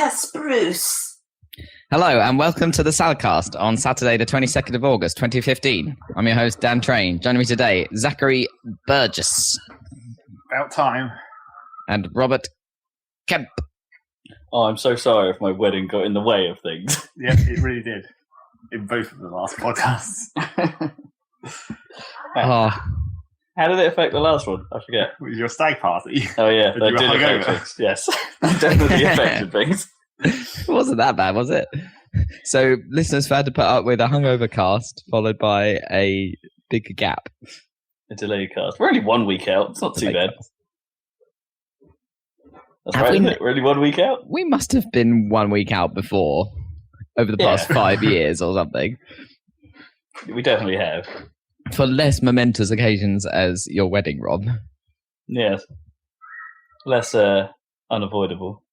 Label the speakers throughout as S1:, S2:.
S1: spruce.
S2: Hello and welcome to the Saladcast on Saturday the 22nd of August 2015. I'm your host Dan Train. Joining me today, Zachary Burgess.
S3: About time.
S2: And Robert Kemp.
S4: Oh, I'm so sorry if my wedding got in the way of things.
S3: Yeah, it really did. In both of the last podcasts.
S4: How did it affect the last one? I forget.
S3: It was your stag party.
S4: Oh yeah, that
S3: you
S4: did
S3: were
S4: affect things. Yes, that definitely affected things.
S2: It wasn't that bad, was it? So listeners had to put up with a hungover cast followed by a big gap.
S4: A delayed cast. We're only 1 week out. It's not too bad.
S2: Cast.
S4: That's right, isn't it? We're only 1 week out.
S2: We must have been 1 week out before, over the past 5 years or something.
S4: We definitely have.
S2: For less momentous occasions as your wedding, Rob.
S4: Yes. Less unavoidable.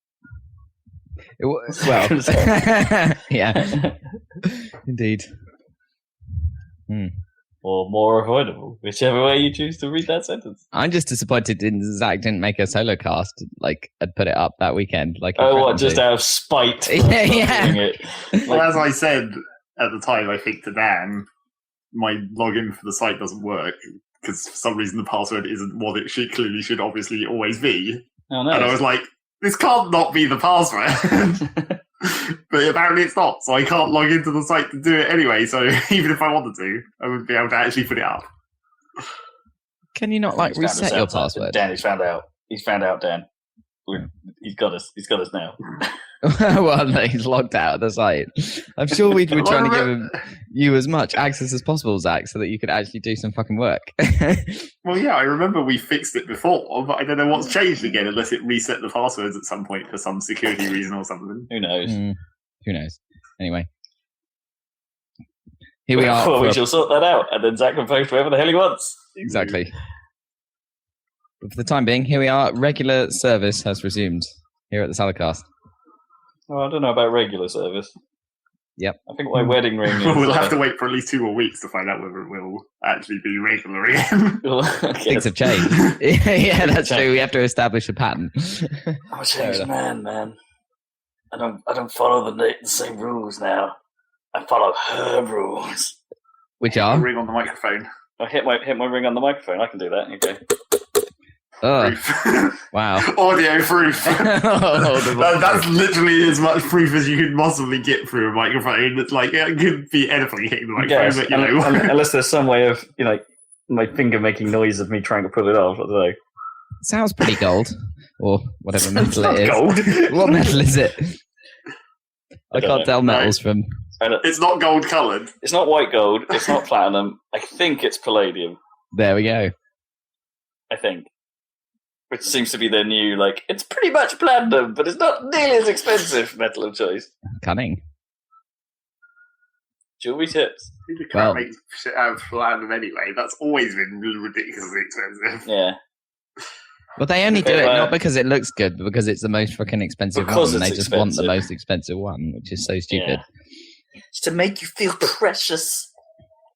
S2: Well, yeah. Indeed.
S4: Or more avoidable, whichever way you choose to read that sentence.
S2: I'm just disappointed Zach didn't make a solo cast, and put it up that weekend.
S4: Just out of spite?
S2: Yeah.
S4: It.
S3: Well, as I said at the time, I think to Dan, my login for the site doesn't work because for some reason the password isn't what it clearly should obviously always be.
S4: Oh, no.
S3: And I was like, this can't not be the password. But apparently it's not, so I can't log into the site to do it anyway, so even if I wanted to, I wouldn't be able to actually put it up.
S2: Can you not reset your password?
S4: Dan, he's found out. He's found out, Dan. He's got us. He's got us now.
S2: Well, no, he's logged out of the site. I'm sure we were trying to give you as much access as possible, Zach, so that you could actually do some fucking work.
S3: Well, yeah, I remember we fixed it before, but I don't know what's changed again, unless it reset the passwords at some point for some security reason or something.
S4: Who knows?
S2: Who knows? Anyway. Here we are.
S4: Well, we shall sort that out, and then Zach can post wherever the hell he wants.
S2: Exactly. But for the time being, here we are. Regular service has resumed here at the Saladcast.
S4: Well, I don't know about regular service.
S2: Yep.
S4: I think my wedding ring is...
S3: We'll have to wait for at least 2 more weeks to find out whether it will actually be regular again.
S2: Things have changed. Yeah, that's true. We have to establish a pattern.
S4: I'm a changed man. I don't follow the same rules now. I follow her rules.
S2: Which are?
S3: Ring on the microphone.
S4: I hit my ring on the microphone. I can do that. Okay.
S2: Wow.
S3: Audio proof. That's literally as much proof as you could possibly get through a microphone. It's it could be anything hitting the microphone, but
S4: unless there's some way of, my finger making noise of me trying to pull it off. I don't know.
S2: Sounds pretty gold. Or whatever metal it is.
S4: Gold.
S2: What metal is it? I can't tell metals from...
S3: It's not gold coloured.
S4: It's not white gold. It's not platinum. I think it's palladium.
S2: There we go.
S4: I think. Which seems to be their new, it's pretty much platinum, but it's not nearly as expensive metal of choice.
S2: Cunning.
S4: Jewelry tips.
S3: You can't make shit out of platinum anyway. That's always been ridiculously expensive.
S4: Yeah.
S2: Well, they only do it not because it looks good, but because it's the most fucking expensive one. And they just want the most expensive one, which is so stupid.
S1: Yeah. It's to make you feel precious,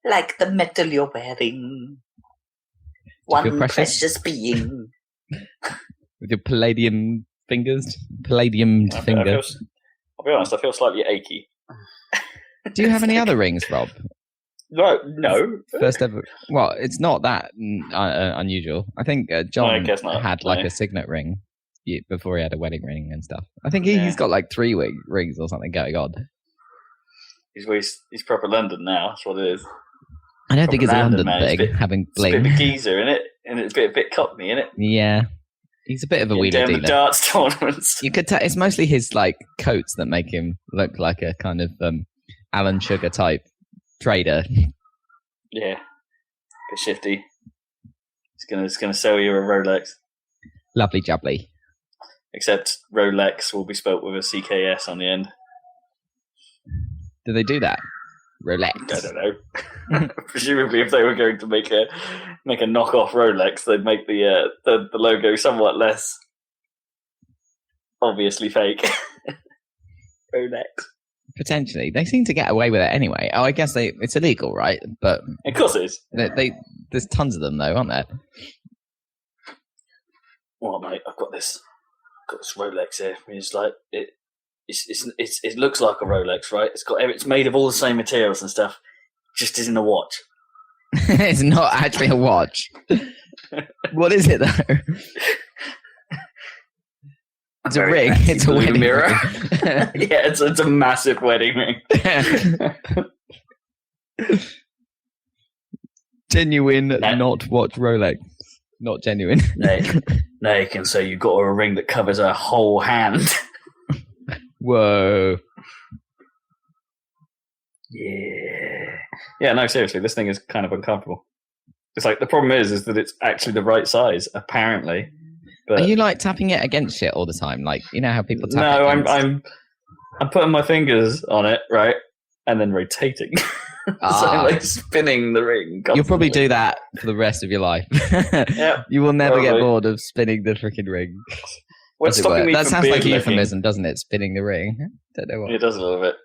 S1: like the metal you're wearing. One precious being.
S2: With your palladium fingers? Palladiumed fingers.
S4: I'll be honest, I feel slightly achy.
S2: Do you have any other rings, Rob?
S4: No.
S2: First ever. Well, it's not that unusual. I think John had a signet ring before he had a wedding ring and stuff. I think he's got 3 rings or something going on.
S4: He's proper London now. That's what it is.
S2: I don't think it's a London thing, having bling.
S4: It's a bit of a geezer in it, and it's a bit cockney in it.
S2: Yeah. He's a bit of a wheeler dealer.
S4: The darts tournaments.
S2: You could tell it's mostly his coats that make him look like a kind of Alan Sugar type trader.
S4: Yeah. Bit shifty. He's gonna sell you a Rolex.
S2: Lovely jubbly.
S4: Except Rolex will be spelt with a CKS on the end.
S2: Do they do that? Rolex.
S4: I don't know. Presumably, if they were going to make a knockoff Rolex, they'd make the logo somewhat less obviously fake. Rolex.
S2: Potentially, they seem to get away with it anyway. Oh, I guess it's illegal, right? But
S4: of course it is.
S2: There's tons of them, though, aren't there?
S4: Well, mate, I've got this Rolex here. It's it looks like a Rolex, right? It's made of all the same materials and stuff. Just isn't a watch.
S2: It's not actually a watch. What is it though? It's a ring. It's a wedding
S4: mirror.
S2: Ring.
S4: Yeah, it's a massive wedding ring.
S2: Genuine, not watch Rolex. Not genuine.
S4: Now you can say you got a ring that covers a whole hand.
S2: Whoa.
S4: Yeah, no, seriously, this thing is kind of uncomfortable. It's like the problem is that it's actually the right size, apparently. But
S2: are you like tapping it against shit all the time? Like, you know how people tap
S4: No,
S2: it against...
S4: I'm putting my fingers on it, right? And then rotating. So I'm like spinning the ring. Constantly.
S2: You'll probably do that for the rest of your life.
S4: Yeah,
S2: you will never get bored of spinning the freaking ring.
S4: What's stopping me
S2: that
S4: from
S2: sounds like a
S4: beard
S2: euphemism, doesn't it? Spinning the ring. Don't know what.
S4: It does a little bit.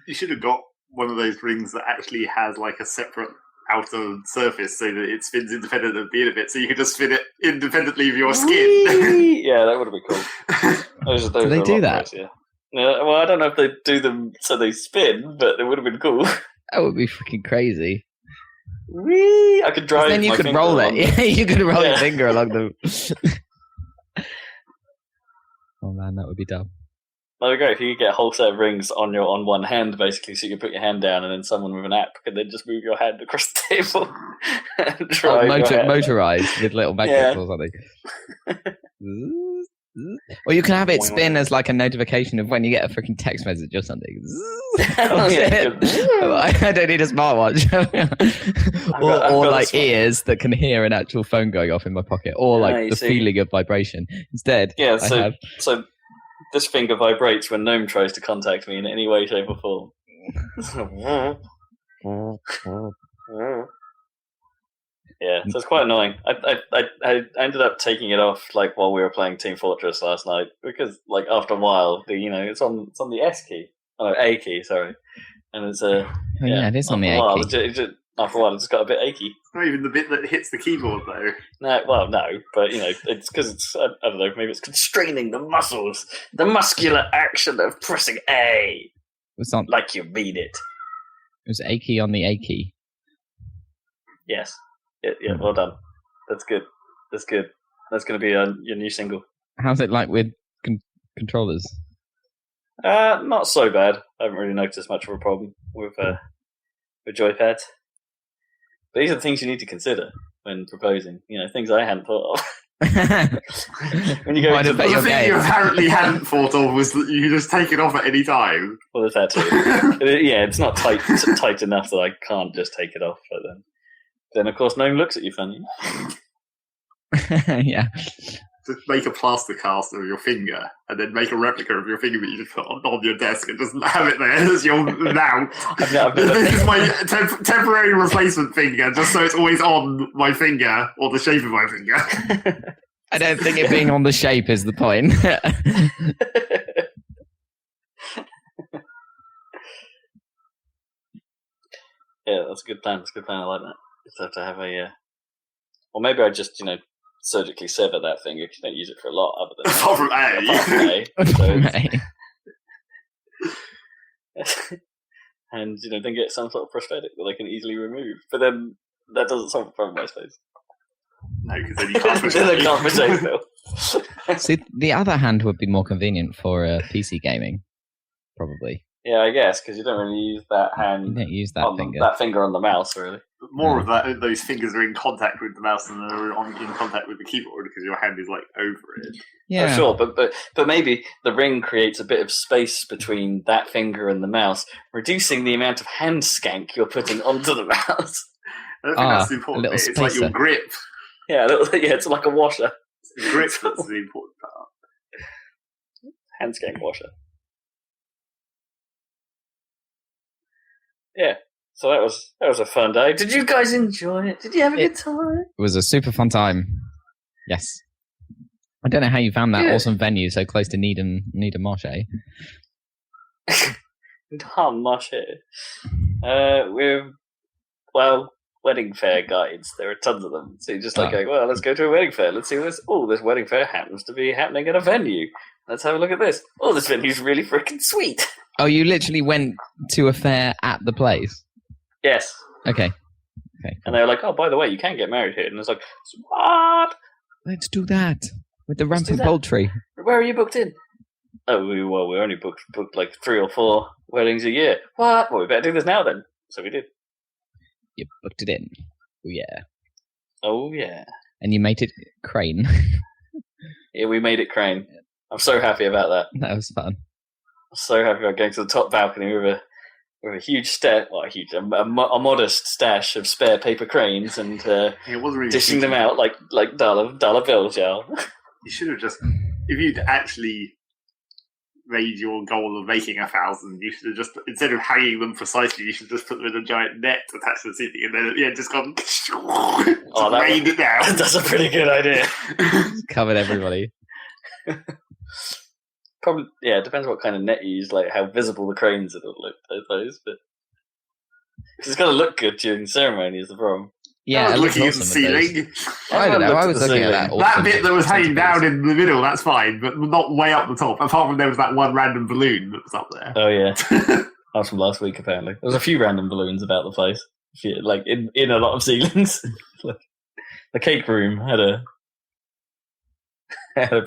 S3: You should have got one of those rings that actually has like a separate outer surface so that it spins independent of the end of it, so you can just spin it independently of your skin.
S4: Yeah, that would have been cool. Those
S2: do they do that?
S4: Ways, yeah. Well, I don't know if they do them so they spin, but it would have been cool.
S2: That would be freaking crazy.
S4: Whee! I could drive.
S2: Then you could roll it. Yeah, you could roll your finger along the. Oh man, that would be dumb.
S4: That would be great if you could get a whole set of rings on one hand, basically, so you could put your hand down, and then someone with an app could then just move your hand across the table and drive.
S2: Motorized with little magnets or something. Or you can have it spin as like a notification of when you get a freaking text message or something. I don't need a smartwatch. or like ears that can hear an actual phone going off in my pocket, or like the feeling of vibration. Instead,
S4: so this finger vibrates when Gnome tries to contact me in any way, shape, or form. Yeah, so it's quite annoying. I ended up taking it off like while we were playing Team Fortress last night because like after a while, it's on the S key, A key, sorry, and it's
S2: it is on the A key.
S4: After a while, it just got a bit achy.
S3: It's not even the bit that hits the keyboard though.
S4: No, but it's because it's I don't know, maybe it's constraining the muscles, the muscular action of pressing A.
S2: It's not
S4: like you mean it.
S2: It was A key on the A key.
S4: Yes. Yeah, well done. That's good. That's good. That's going to be your new single.
S2: How's it like with controllers?
S4: Not so bad. I haven't really noticed much of a problem with joypads. But these are the things you need to consider when proposing. Things I hadn't thought of. When you go
S3: the thing you apparently hadn't thought of was that you can just take it off at any time.
S4: Well, there's that too. Yeah, it's not tight enough that I can't just take it off. But then of course, no one looks at you funny.
S2: Yeah.
S3: Just make a plaster cast of your finger, and then make a replica of your finger that you just put on your desk, and just have it there as your now. This is my temporary replacement finger, just so it's always on my finger or the shape of my finger.
S2: I don't think it being on the shape is the point.
S4: Yeah, that's a good plan. That's a good plan. I like that. Just have to have or maybe I just surgically sever that finger because you don't use it for a lot other than
S3: apart from A.
S4: And then get some sort of prosthetic that they can easily remove. But then that doesn't solve the problem, I suppose.
S3: No, because then you can't push
S4: it.
S2: See, the other hand would be more convenient for PC gaming, probably.
S4: Yeah, I guess, because you don't really use that hand.
S2: You don't use that finger.
S4: That finger on the mouse, really.
S3: But more of that, those fingers are in contact with the mouse than they're in contact with the keyboard because your hand is like over it.
S2: Yeah,
S4: oh, sure, but maybe the ring creates a bit of space between that finger and the mouse, reducing the amount of hand skank you're putting onto the mouse.
S3: I don't think that's the important bit. It's like your grip.
S4: Yeah, it's like a washer.
S3: It's the grip that's the important part.
S4: Hand skank washer. Yeah, so that was a fun day. Did you guys enjoy it? Did you have a good time?
S2: It was a super fun time. Yes. I don't know how you found that awesome venue so close to Needham Marche.
S4: Needham Marche. Wedding fair guides. There are tons of them. So you're just going, well, let's go to a wedding fair. Let's see this. Oh, this wedding fair happens to be happening at a venue. let's have a look at this. Oh, this venue's really freaking sweet.
S2: Oh, you literally went to a fair at the place?
S4: Yes.
S2: Okay.
S4: And they were like, oh, by the way, you can get married here. And it's like, what?
S2: Let's do that. With the rampant poultry.
S4: Where are you booked in? Oh, we only booked like 3 or 4 weddings a year. What? Well, we better do this now then. So we did.
S2: You booked it in. Oh, yeah.
S4: Oh, yeah.
S2: And you made it crane.
S4: Yeah, we made it crane. I'm so happy about that.
S2: That was fun.
S4: I'm so happy about going to the top balcony with a huge stash, a modest stash of spare paper cranes and
S3: it wasn't really
S4: dishing them out like dollar bills, y'all.
S3: You should have just, if you'd actually made your goal of making 1,000, you should have just, instead of hanging them precisely, you should just put them in a giant net attached to the ceiling, and then at the end just gone, rained it down.
S4: That's a pretty good idea.
S2: Just covered everybody.
S4: Probably, yeah. It depends what kind of net you use, like how visible the cranes it'll look, I suppose. But it's got to look good during the ceremony. Is the problem?
S2: Yeah,
S3: looking at the ceiling.
S2: I don't know. I was looking at that.
S3: That bit that was hanging down in the middle, that's fine, but not way up the top. Apart from there was that one random balloon that was up there.
S4: Oh yeah, that was from last week. Apparently, there was a few random balloons about the place, like in a lot of ceilings. Like, the cake room had a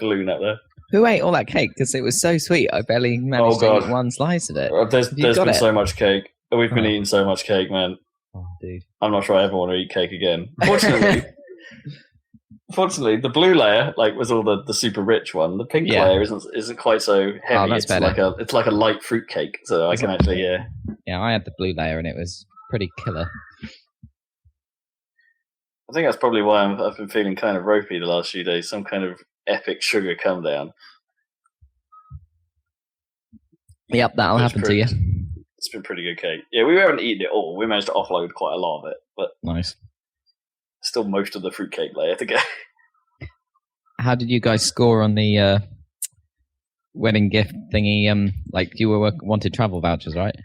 S4: balloon up there.
S2: Who ate all that cake? Because it was so sweet. I barely managed to eat one slice of it.
S4: There's been so much cake. We've been eating so much cake, man.
S2: Oh, dude.
S4: I'm not sure I ever want to eat cake again. Fortunately, the blue layer was all the super rich one. The pink layer isn't quite so heavy.
S2: Oh, that's better.
S4: It's like a light fruit cake, so I can actually
S2: Yeah, I had the blue layer and it was pretty killer.
S4: I think that's probably why I've been feeling kind of ropey the last few days. Some kind of epic sugar come down.
S2: Yep, that'll happen to you.
S4: It's been pretty good cake. Yeah, we haven't eaten it all. We managed to offload quite a lot of it, but
S2: nice.
S4: Still most of the fruitcake layer to go.
S2: How did you guys score on the wedding gift thingy? You wanted travel vouchers, right?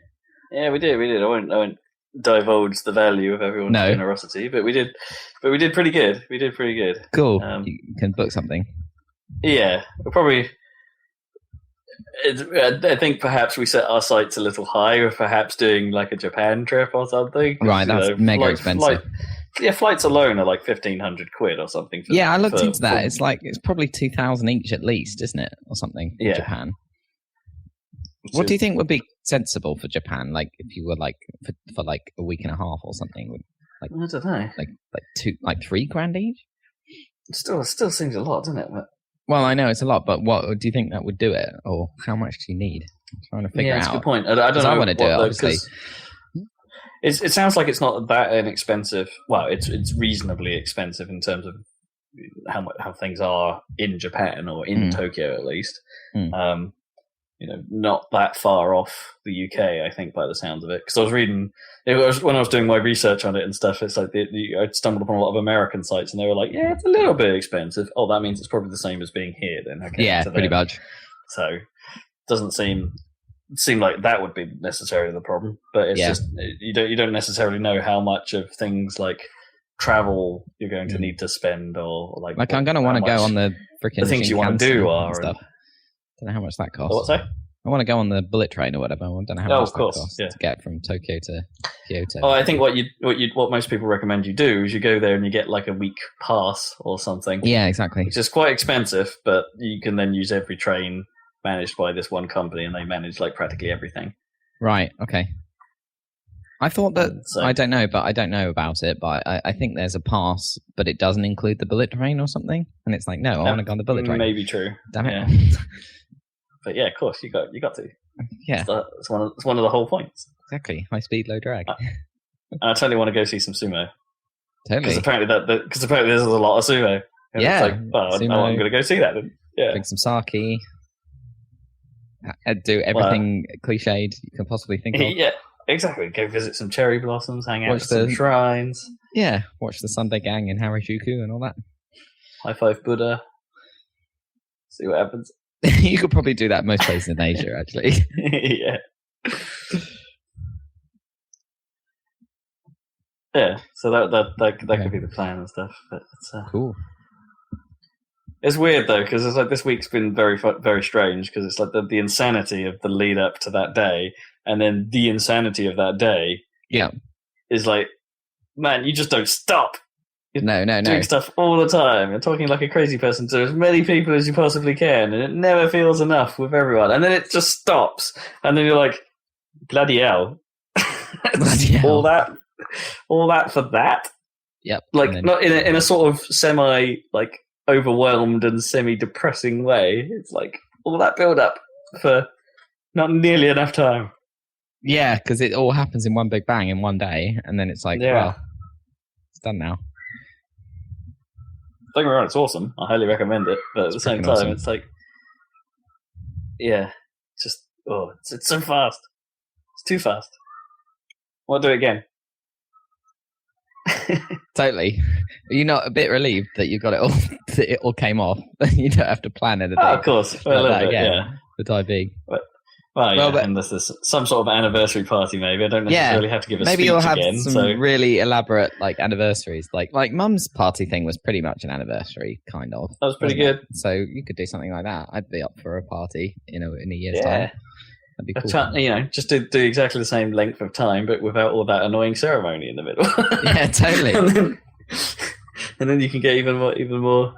S4: Yeah, we did. I won't divulge the value of everyone's generosity, but we did pretty good.
S2: Cool. You can book something.
S4: Yeah, we'll probably. I think perhaps we set our sights a little high, or perhaps doing like a Japan trip or something.
S2: Right, that's mega expensive.
S4: Flights alone are like £1,500 or something.
S2: I looked into that. It's probably 2,000 each at least, isn't it, or something? For Japan. What do you think would be sensible for Japan? Like if you were for like a week and a half or something?
S4: I don't know.
S2: Like $3,000 each?
S4: It still seems a lot, doesn't it? But...
S2: Well, I know it's a lot, but what do you think that would do it, or how much do you need? I'm trying to figure out.
S4: That's a good point. I don't know.
S2: I want to do it, obviously.
S4: It sounds like it's not that inexpensive. Well, it's reasonably expensive in terms of how things are in Japan or in Tokyo at least. Not that far off the UK, I think, by the sounds of it. Because I was reading, when I was doing my research on it and stuff, it's like I stumbled upon a lot of American sites, and they were like, "Yeah, it's a little bit expensive." Oh, that means it's probably the same as being here, then. Okay,
S2: yeah, pretty much.
S4: So, doesn't seem like that would be necessarily the problem. But it's just you don't necessarily know how much of things like travel you're going to need to spend, or like
S2: I'm going to want to go on the freaking
S4: things you want to do are
S2: stuff. I don't know how much that costs.
S4: What's that?
S2: I want to go on the bullet train or whatever. I don't know how much that costs to get from Tokyo to Kyoto.
S4: Oh, I think what most people recommend you do is you go there and you get like a week pass or something.
S2: Yeah, exactly.
S4: Which is quite expensive, but you can then use every train managed by this one company, and they manage like practically everything.
S2: Right. Okay. I thought that I don't know about it, but I think there's a pass, but it doesn't include the bullet train or something, and it's like I want to go on the bullet train.
S4: Maybe true.
S2: Damn it.
S4: Yeah. But yeah, of course you got to.
S2: Yeah,
S4: it's one of the whole points.
S2: Exactly, high speed, low drag.
S4: I totally want to go see some sumo.
S2: Totally,
S4: because apparently there's a lot of sumo. And
S2: yeah,
S4: it's like, I'm going to go see that. Then. Yeah,
S2: drink some sake. Do everything cliched you can possibly think of.
S4: Yeah, exactly. Go visit some cherry blossoms, hang out at some shrines.
S2: Yeah, watch the Sunday Gang in Harajuku and all that.
S4: High five Buddha. See what happens.
S2: You could probably do that most places in Asia, actually.
S4: Yeah. Yeah, so that could be the plan and stuff. But it's,
S2: cool.
S4: It's weird though, because it's like this week's been very, very strange, because it's like the insanity of the lead up to that day, and then the insanity of that day.
S2: Yeah,
S4: is like, man, you just don't stop.
S2: You're
S4: doing stuff all the time. You're talking like a crazy person to as many people as you possibly can, and it never feels enough with everyone. And then it just stops, and then you're like, bloody hell.
S2: Bloody hell.
S4: All that for that.
S2: Yep.
S4: Like not in a sort of semi like overwhelmed and semi-depressing way. It's like all that build-up for not nearly enough time.
S2: Yeah, because it all happens in one big bang in one day, and then it's like, well, it's done now.
S4: Don't get me wrong, it's awesome. I highly recommend it, but at the same time, It's like, yeah, it's so fast. It's too fast. I want to do it again.
S2: Totally. Are you not a bit relieved that you got it all? That it all came off. You don't have to plan anything.
S4: Oh, of course. Well,
S2: that again, the time being.
S4: And this is some sort of anniversary party. Maybe I don't necessarily have to give a speech
S2: maybe you'll have
S4: again,
S2: some really elaborate like anniversaries. Like Mum's party thing was pretty much an anniversary, kind of.
S4: That was pretty good.
S2: So you could do something like that. I'd be up for a party, in a year's time. That'd be cool.
S4: Just do exactly the same length of time, but without all that annoying ceremony in the middle.
S2: Yeah, totally.
S4: and then you can get even more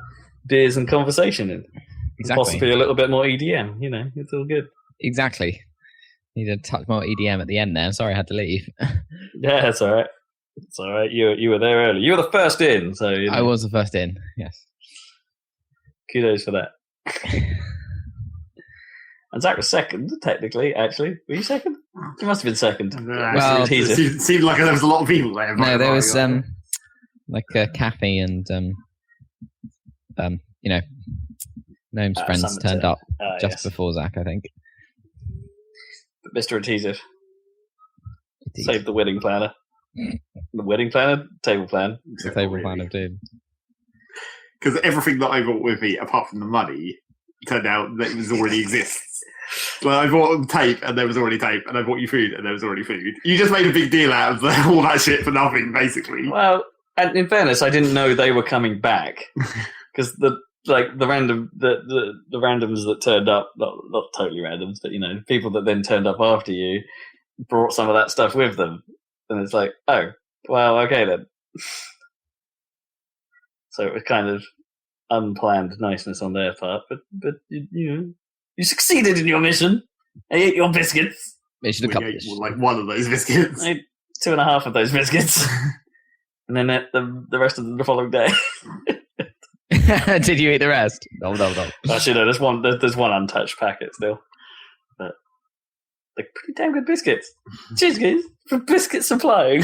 S4: beers and conversation in.
S2: Exactly.
S4: Possibly a little bit more EDM. It's all good.
S2: Exactly. Need a touch more EDM at the end there. Sorry I had to leave.
S4: Yeah, it's all right. It's all right. You were there early. You were the first in, so
S2: I was the first in. Yes.
S4: Kudos for that. And Zach was second, technically. Actually, were you second? You must have been second.
S3: Well, it seemed like there was a lot of people there.
S2: No, there was Kathy and Gnome's friends turned up just before Zach, I think.
S4: Mr. Teaser saved the wedding planner. The wedding planner? Table plan.
S2: The table plan of doom.
S3: Because everything that I brought with me, apart from the money, turned out that it was already exists. Well, I bought tape, and there was already tape, and I bought you food, and there was already food. You just made a big deal out of all that shit for nothing, basically.
S4: Well, and in fairness, I didn't know they were coming back. Because the randoms that turned up, not totally randoms, but people that then turned up after you brought some of that stuff with them, and it's like, oh, well, okay then. So it was kind of unplanned niceness on their part, but you succeeded in your mission. I ate your biscuits.
S2: Mission accomplished.
S3: Like one of those biscuits.
S4: I ate 2.5 of those biscuits, and then ate the rest of them the following day.
S2: Did you eat the rest? No.
S4: Actually, no. There's one untouched packet still, but they're pretty damn good biscuits. Cheers, guys, for biscuit supplying.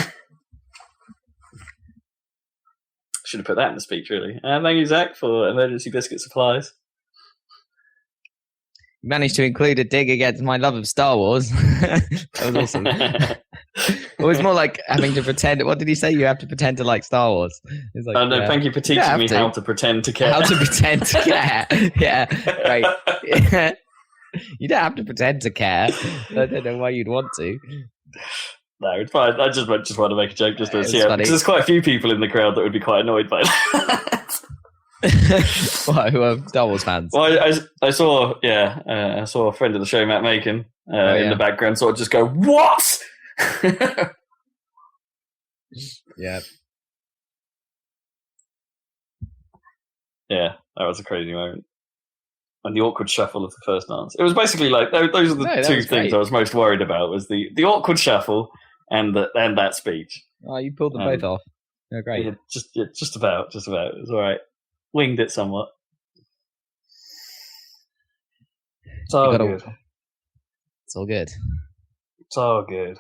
S4: Should have put that in the speech, really. And thank you, Zach, for emergency biscuit supplies.
S2: You managed to include a dig against my love of Star Wars. That was awesome. It was more like having to pretend. What did he say? You have to pretend to like Star Wars. It's like,
S4: no, thank you for teaching me how to pretend to care.
S2: How to pretend to care. Yeah, right. You don't have to pretend to care. I don't know why you'd want to.
S4: No, it's fine. I just want to make a joke just to see. Because there's quite a few people in the crowd that would be quite annoyed by that.
S2: What, who are Star Wars fans?
S4: Well, I saw a friend of the show, Matt Macon, in the background sort of just go, what?
S2: Yeah.
S4: Yeah, that was a crazy moment. And the awkward shuffle of the first dance. It was basically like, those are the two things I was most worried about, was the awkward shuffle and that speech.
S2: Oh, you pulled them both off. They're great.
S4: Yeah, just about. It was all right. Winged it somewhat. It's all good.
S2: It's all good.
S4: It's all good.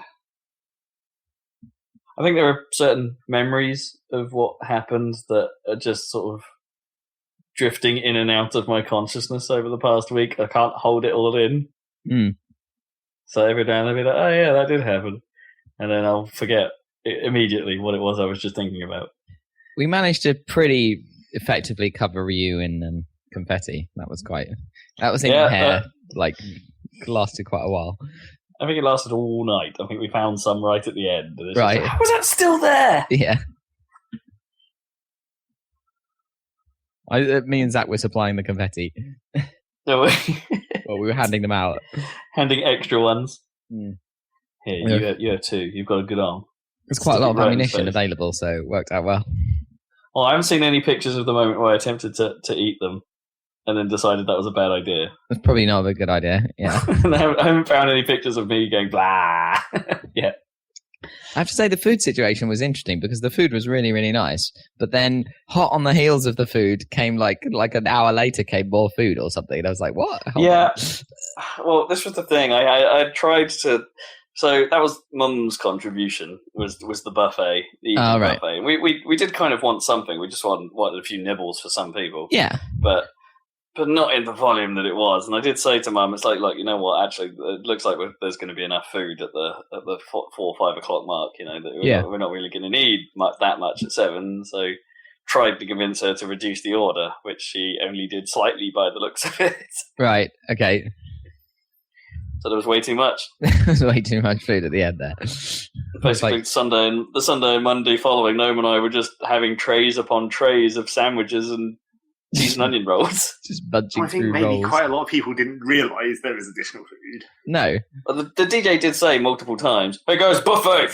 S4: I think there are certain memories of what happened that are just sort of drifting in and out of my consciousness over the past week. I can't hold it all in.
S2: Mm.
S4: So every day I'll be like, oh yeah, that did happen. And then I'll forget immediately what it was I was just thinking about.
S2: We managed to pretty effectively cover Ryu in confetti. That was in your hair. Lasted quite a while.
S4: I think it lasted all night. I think we found some right at the end.
S2: Right.
S4: How was that still there?
S2: Yeah. Me and Zach were supplying the confetti.
S4: No way.
S2: Well, we were handing them out.
S4: Handing extra ones.
S2: Mm.
S4: Here, you have 2. You've got a good arm.
S2: There's quite a lot of ammunition available, so it worked out well.
S4: Well, I haven't seen any pictures of the moment where I attempted to eat them and then decided that was a bad idea.
S2: That's probably not a good idea, yeah.
S4: I haven't found any pictures of me going blah. Yeah.
S2: I have to say the food situation was interesting because the food was really, really nice. But then hot on the heels of the food came like an hour later came more food or something. And I was like, what?
S4: Yeah. Well, this was the thing. I tried to... So that was Mum's contribution, was the buffet, the evening buffet. We did kind of want something. We just wanted a few nibbles for some people.
S2: Yeah.
S4: But not in the volume that it was. And I did say to Mum, it's like, look, you know what? Actually, it looks like there's going to be enough food at the 4 or 5 o'clock mark. You know, that we're not really going to need that much at 7. So tried to convince her to reduce the order, which she only did slightly by the looks of it.
S2: Right. Okay.
S4: So there was way too much.
S2: There was way too much food at the end there.
S4: Basically, the Sunday and Monday following, Noam and I were just having trays upon trays of sandwiches and cheese and onion rolls.
S2: Just bunching through rolls.
S3: I think maybe quite a lot of people didn't realise there was additional food.
S2: No.
S4: The DJ did say multiple times, "Hey guys, buffet!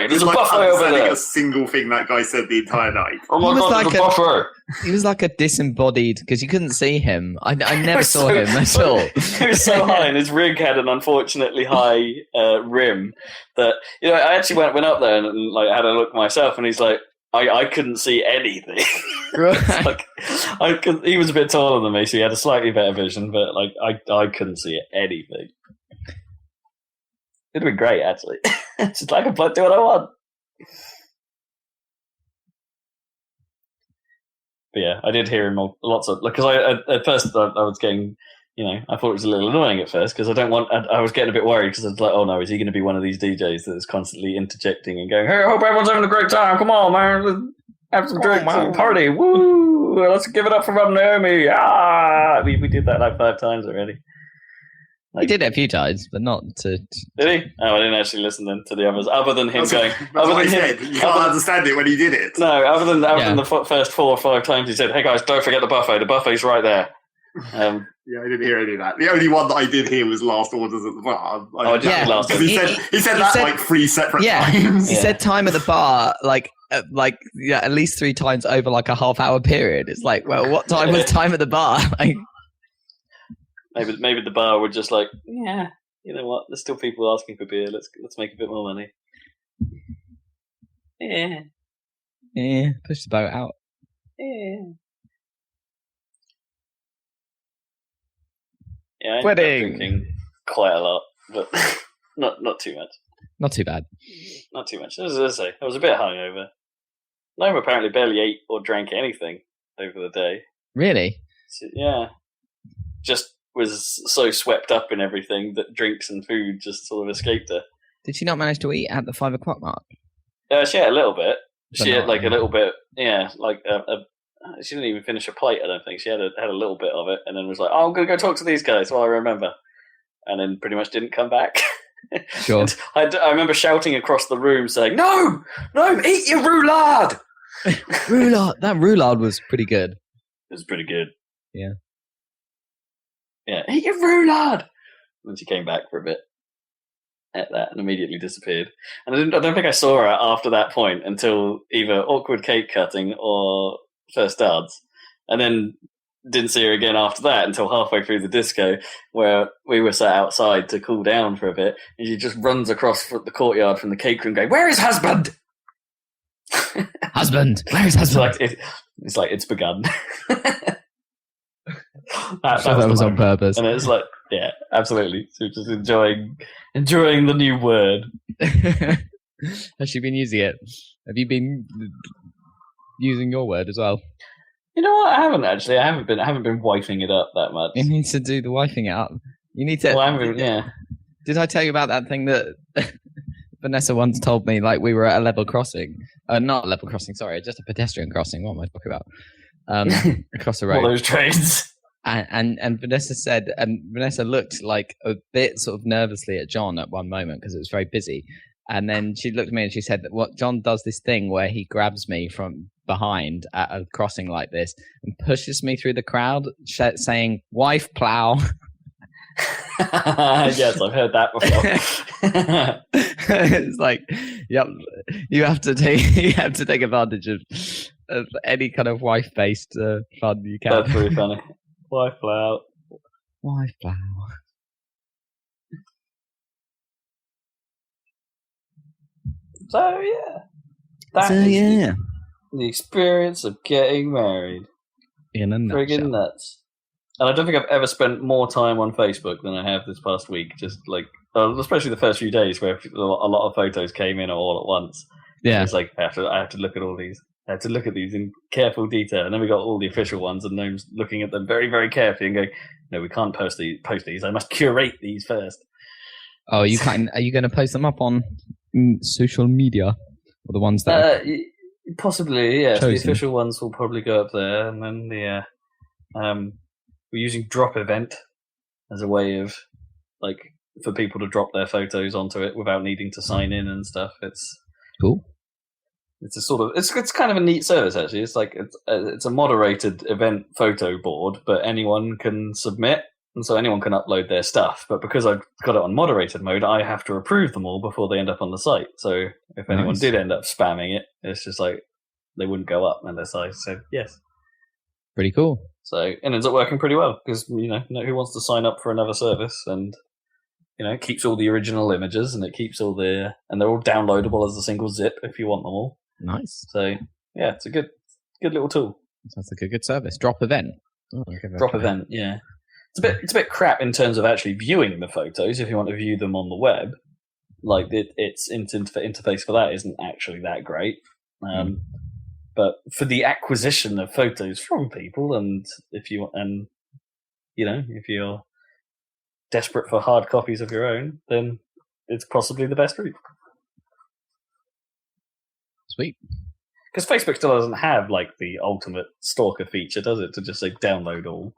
S4: There's a buffet over there."
S3: A single thing that guy said the entire night.
S4: Oh my God, there's a buffet!
S2: He was like a disembodied, because you couldn't see him. I never saw him at all.
S4: He was so high, and his rig had an unfortunately high rim that, I actually went up there and had a look myself, and he's like, I couldn't see anything.
S2: Right.
S4: He was a bit taller than me, so he had a slightly better vision, but I couldn't see anything. It'd have been great, actually. Just I can do what I want. But yeah, I did hear him lots of, because at first I was getting, I thought it was a little annoying at first because I was getting a bit worried because I was like, oh no, is he going to be one of these DJs that is constantly interjecting and going, hey, I hope everyone's having a great time. Come on, man. Let's have some drinks and party. Woo! Let's give it up for Rum Naomi. Ah! We did that 5 times already.
S2: He did it a few times, but not to...
S4: Did he? Oh, I didn't actually listen then to the others, other than him going...
S3: You can't understand it when he did it.
S4: No, other than the first 4 or 5 times he said, hey guys, don't forget the buffet. The buffet's right there.
S3: Yeah, I didn't hear any of that. The only one that I did hear was last orders at the bar.
S4: Last orders.
S3: He said that 3 separate times.
S2: He said time at the bar, at least 3 times over a half-hour period. It's like, well, what time was time at the bar?
S4: Maybe the bar were just like, yeah, you know what? There's still people asking for beer. Let's make a bit more money.
S2: Yeah. Push the boat out.
S4: Yeah, I
S2: Wedding.
S4: ended up drinking quite a lot, but not too much.
S2: Not too bad.
S4: Not too much. As I say, I was a bit hungover. Noam apparently barely ate or drank anything over the day.
S2: Really?
S4: So, yeah. Just was so swept up in everything that drinks and food just sort of escaped her.
S2: Did she not manage to eat at the 5 o'clock mark?
S4: She had a little bit. She had a little bit, she didn't even finish a plate, I don't think. She had a little bit of it and then was like, oh, I'm going to go talk to these guys while I remember. And then pretty much didn't come back.
S2: Sure.
S4: I remember shouting across the room saying, No, eat your roulade!
S2: Roulade. That roulade was pretty good.
S4: It was pretty good.
S2: Yeah.
S4: Yeah, eat your roulade! And then she came back for a bit at that and immediately disappeared. And I don't think I saw her after that point until either awkward cake cutting or first darts. And then didn't see her again after that until halfway through the disco, where we were sat outside to cool down for a bit, and she just runs across the courtyard from the cake room going, where is husband?
S2: Husband! Where is husband?
S4: It's like it's begun.
S2: that was on purpose.
S4: And it's like, yeah, absolutely. So just enjoying the new word.
S2: Has she been using it? Have you been using your word as well?
S4: You know what? I haven't actually. I haven't been wifing it up that much.
S2: You need to do the wifing it up. You need to.
S4: Well, yeah.
S2: Did I tell you about that thing that Vanessa once told me? Like we were at a level crossing, not a level crossing. Sorry, just a pedestrian crossing. What am I talking about? Across the road.
S4: All those trains.
S2: And Vanessa said, and Vanessa looked like a bit sort of nervously at John at one moment because it was very busy. And then she looked at me and she said that John does this thing where he grabs me from behind at a crossing like this and pushes me through the crowd, saying, "Wife plow."
S4: Yes, I've heard that before.
S2: It's like, yep, you have to take advantage of any kind of wife-based fun you can.
S4: That's pretty funny. Wife plow.
S2: Wife plow.
S4: So yeah, the experience of getting married.
S2: In a nutshell.
S4: Friggin' nuts. And I don't think I've ever spent more time on Facebook than I have this past week. Just like, especially the first few days where a lot of photos came in all at once.
S2: Yeah,
S4: it's like I have to look at all these. I have to look at these in careful detail, and then we got all the official ones, and I'm looking at them very, very carefully and going, "No, we can't post these. I must curate these first."
S2: Oh, you can't. Are you going to post them up on social media, or the ones that?
S4: Possibly, yeah.
S2: Chosen.
S4: The official ones will probably go up there, and then the we're using Drop Event as a way of like for people to drop their photos onto it without needing to sign in and stuff. It's
S2: cool.
S4: It's a sort of it's kind of a neat service actually. It's like it's a moderated event photo board, but anyone can submit, and so anyone can upload their stuff. But because I've got it on moderated mode, I have to approve them all before they end up on the site. So if anyone did end up spamming it, it's just like they wouldn't go up unless I said yes.
S2: Pretty cool.
S4: So it ends up working pretty well because you know who wants to sign up for another service, and it keeps all the original images and it keeps all and they're all downloadable as a single zip if you want them all.
S2: Nice.
S4: So yeah, it's a good little tool.
S2: Sounds like a good service. Drop Event.
S4: Drop Event, yeah. It's a bit crap in terms of actually viewing the photos. If you want to view them on the web, like its interface for that isn't actually that great. But for the acquisition of photos from people, and if you're desperate for hard copies of your own, then it's possibly the best route.
S2: Sweet.
S4: Because Facebook still doesn't have like the ultimate stalker feature, does it? To just say download all.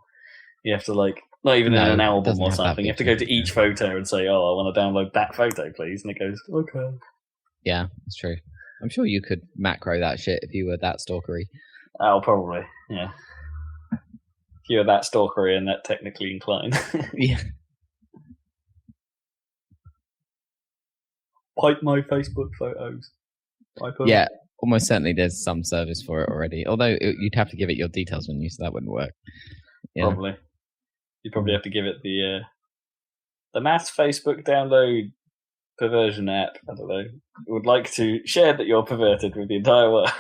S4: You have to not even in an album or something. You have to go to each photo and say, "Oh, I want to download that photo, please," and it goes, "Okay."
S2: Yeah, that's true. I'm sure you could macro that shit if you were that stalkery.
S4: Oh, probably. Yeah. If you were that stalkery and that technically inclined.
S2: Yeah.
S4: Pipe my Facebook photos.
S2: Yeah, almost certainly there's some service for it already. Although you'd have to give it your details, wouldn't you? So that wouldn't work. Yeah.
S4: Probably. You'd probably have to give it the mass Facebook download perversion app. I don't know. Would like to share that you're perverted with the entire world.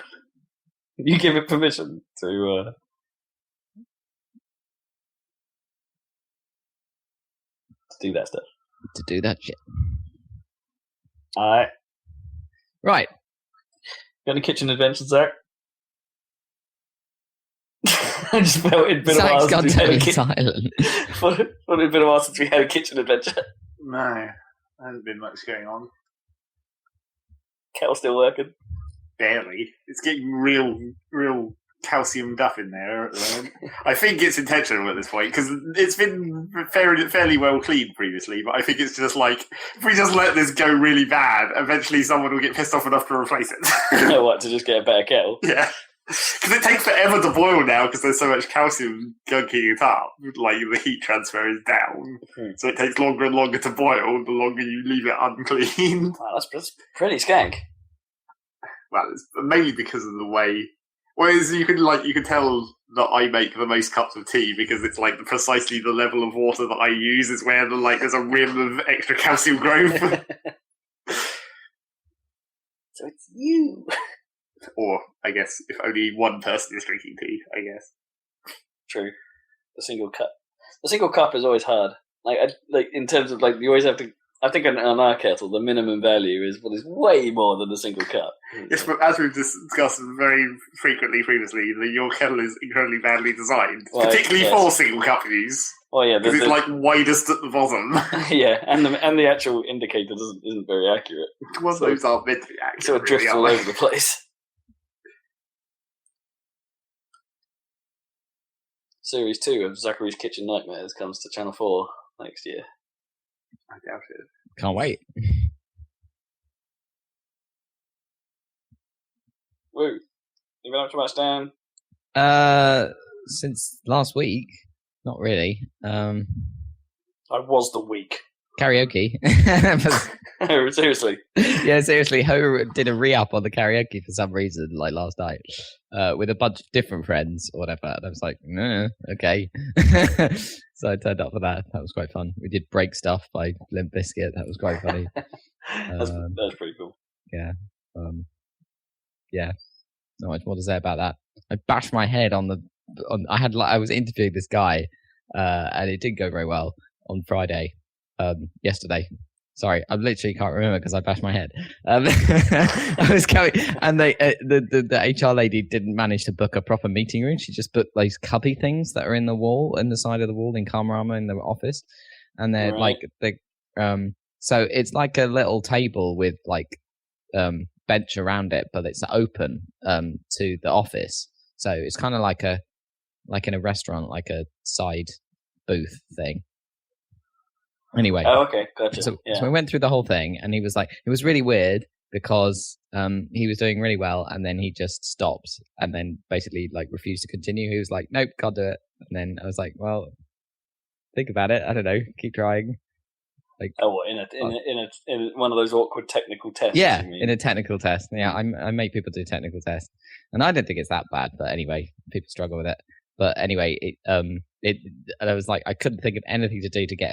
S4: You give it permission to do that stuff.
S2: To do that shit.
S4: Alright.
S2: Right.
S4: Got any kitchen adventures, Zach? I just felt it'd been a while since we had a
S2: silent.
S4: Thought it'd been a while since we had a kitchen adventure.
S3: No, there hasn't been much going on.
S4: Kettle still working?
S3: Barely. It's getting real calcium duff in there at the moment. I think it's intentional at this point because it's been fairly well cleaned previously, but I think it's just like if we just let this go really bad, eventually someone will get pissed off enough to replace it.
S4: What, to just get a better kettle?
S3: Yeah. Because it takes forever to boil now because there's so much calcium gunking it up. Like the heat transfer is down. So it takes longer and longer to boil the longer you leave it unclean.
S4: Wow, that's pretty skank.
S3: Well, it's mainly because of the way. Whereas you can tell that I make the most cups of tea because it's like precisely the level of water that I use is where there's a rim of extra calcium growth.
S4: So it's you.
S3: Or I guess if only one person is drinking tea, I guess.
S4: True. The single cup. The single cup is always hard. In terms of you always have to. I think on our kettle, the minimum value is way more than a single cup.
S3: Yes, but as we've discussed very frequently previously, your kettle is incredibly badly designed, particularly for single cup use.
S4: Oh yeah,
S3: because it's widest at the bottom.
S4: Yeah, and the actual indicator isn't very accurate.
S3: Well, those are meant to be accurate.
S4: So it drifts all over the place. Series 2 of Zachary's Kitchen Nightmares comes to Channel 4 next year.
S3: I doubt it.
S2: Can't wait.
S4: Woo. You been up to much, Dan?
S2: Since last week, not really.
S4: I was the week.
S2: Karaoke.
S4: Seriously?
S2: Yeah, seriously. Ho did a re-up on the karaoke for some reason, like last night, with a bunch of different friends or whatever. And I was like, okay. So I turned up for that. That was quite fun. We did Break Stuff by Limp Bizkit. That was quite funny.
S4: That's pretty cool.
S2: Yeah. Yeah. Not much more to say about that. I bashed my head on I was interviewing this guy, and it didn't go very well on Friday. Yesterday. Sorry, I literally can't remember because I bashed my head. I was going, and the HR lady didn't manage to book a proper meeting room. She just booked those cubby things that are in the wall, in the side of the wall in Karmarama in the office, and they're so it's like a little table with like bench around it, but it's open to the office. So it's kind of like in a restaurant, like a side booth thing. Anyway.
S4: Oh, okay, gotcha.
S2: So we went through the whole thing, and he was like, it was really weird because he was doing really well, and then he just stopped, and then basically like refused to continue. He was like, nope, can't do it. And then I was like, well, think about it. I don't know, keep trying. Like,
S4: in one of those awkward technical tests.
S2: Yeah, in a technical test. Yeah, I make people do technical tests, and I don't think it's that bad. But anyway, people struggle with it. But anyway, and I was like, I couldn't think of anything to do to get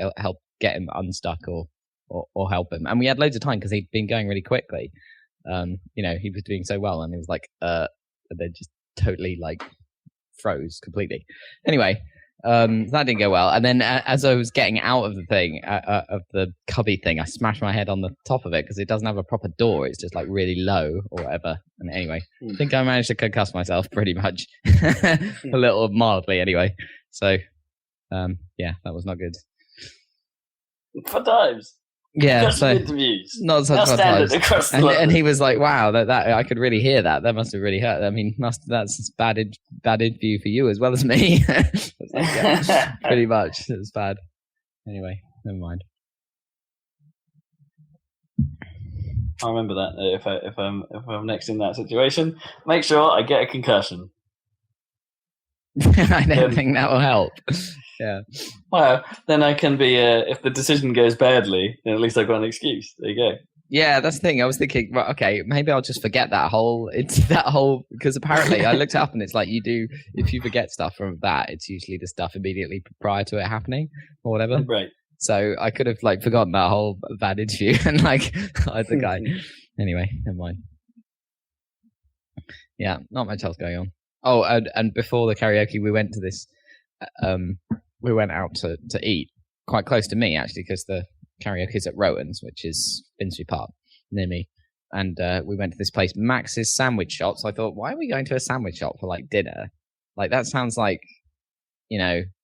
S2: him unstuck or help him. And we had loads of time because he'd been going really quickly. He was doing so well, and he was like, and then just totally like froze completely. Anyway, that didn't go well. And then as I was getting out of the thing, of the cubby thing, I smashed my head on the top of it because it doesn't have a proper door. It's just like really low or whatever. And anyway, I think I managed to concuss myself pretty much. A little mildly anyway. So, yeah, that was not good.
S4: Fun times.
S2: Yeah, so
S4: interviews.
S2: Not such fun times. And he was like, "Wow, that I could really hear that. That must have really hurt. I mean, that's bad interview for you as well as me." Pretty much, it was bad. Anyway, never mind.
S4: I remember that. If I'm next in that situation, make sure I get a concussion.
S2: I don't think that will help. Yeah.
S4: Well, then I can be. If the decision goes badly, then at least I've got an excuse. There you go.
S2: Yeah, that's the thing. I was thinking, well, okay, maybe I'll just forget that whole. Because apparently I looked it up and it's like if you forget stuff from that, it's usually the stuff immediately prior to it happening or whatever.
S4: Right.
S2: So I could have like forgotten that whole bad interview and like hired the guy. Anyway, never mind. Yeah, not much else going on. Oh, and before the karaoke, we went to this. We went out to eat quite close to me actually, because the karaoke is at Rowan's, which is Finsbury Park near me. And we went to this place, Max's Sandwich Shop. So I thought, why are we going to a sandwich shop for like dinner? Like that sounds like,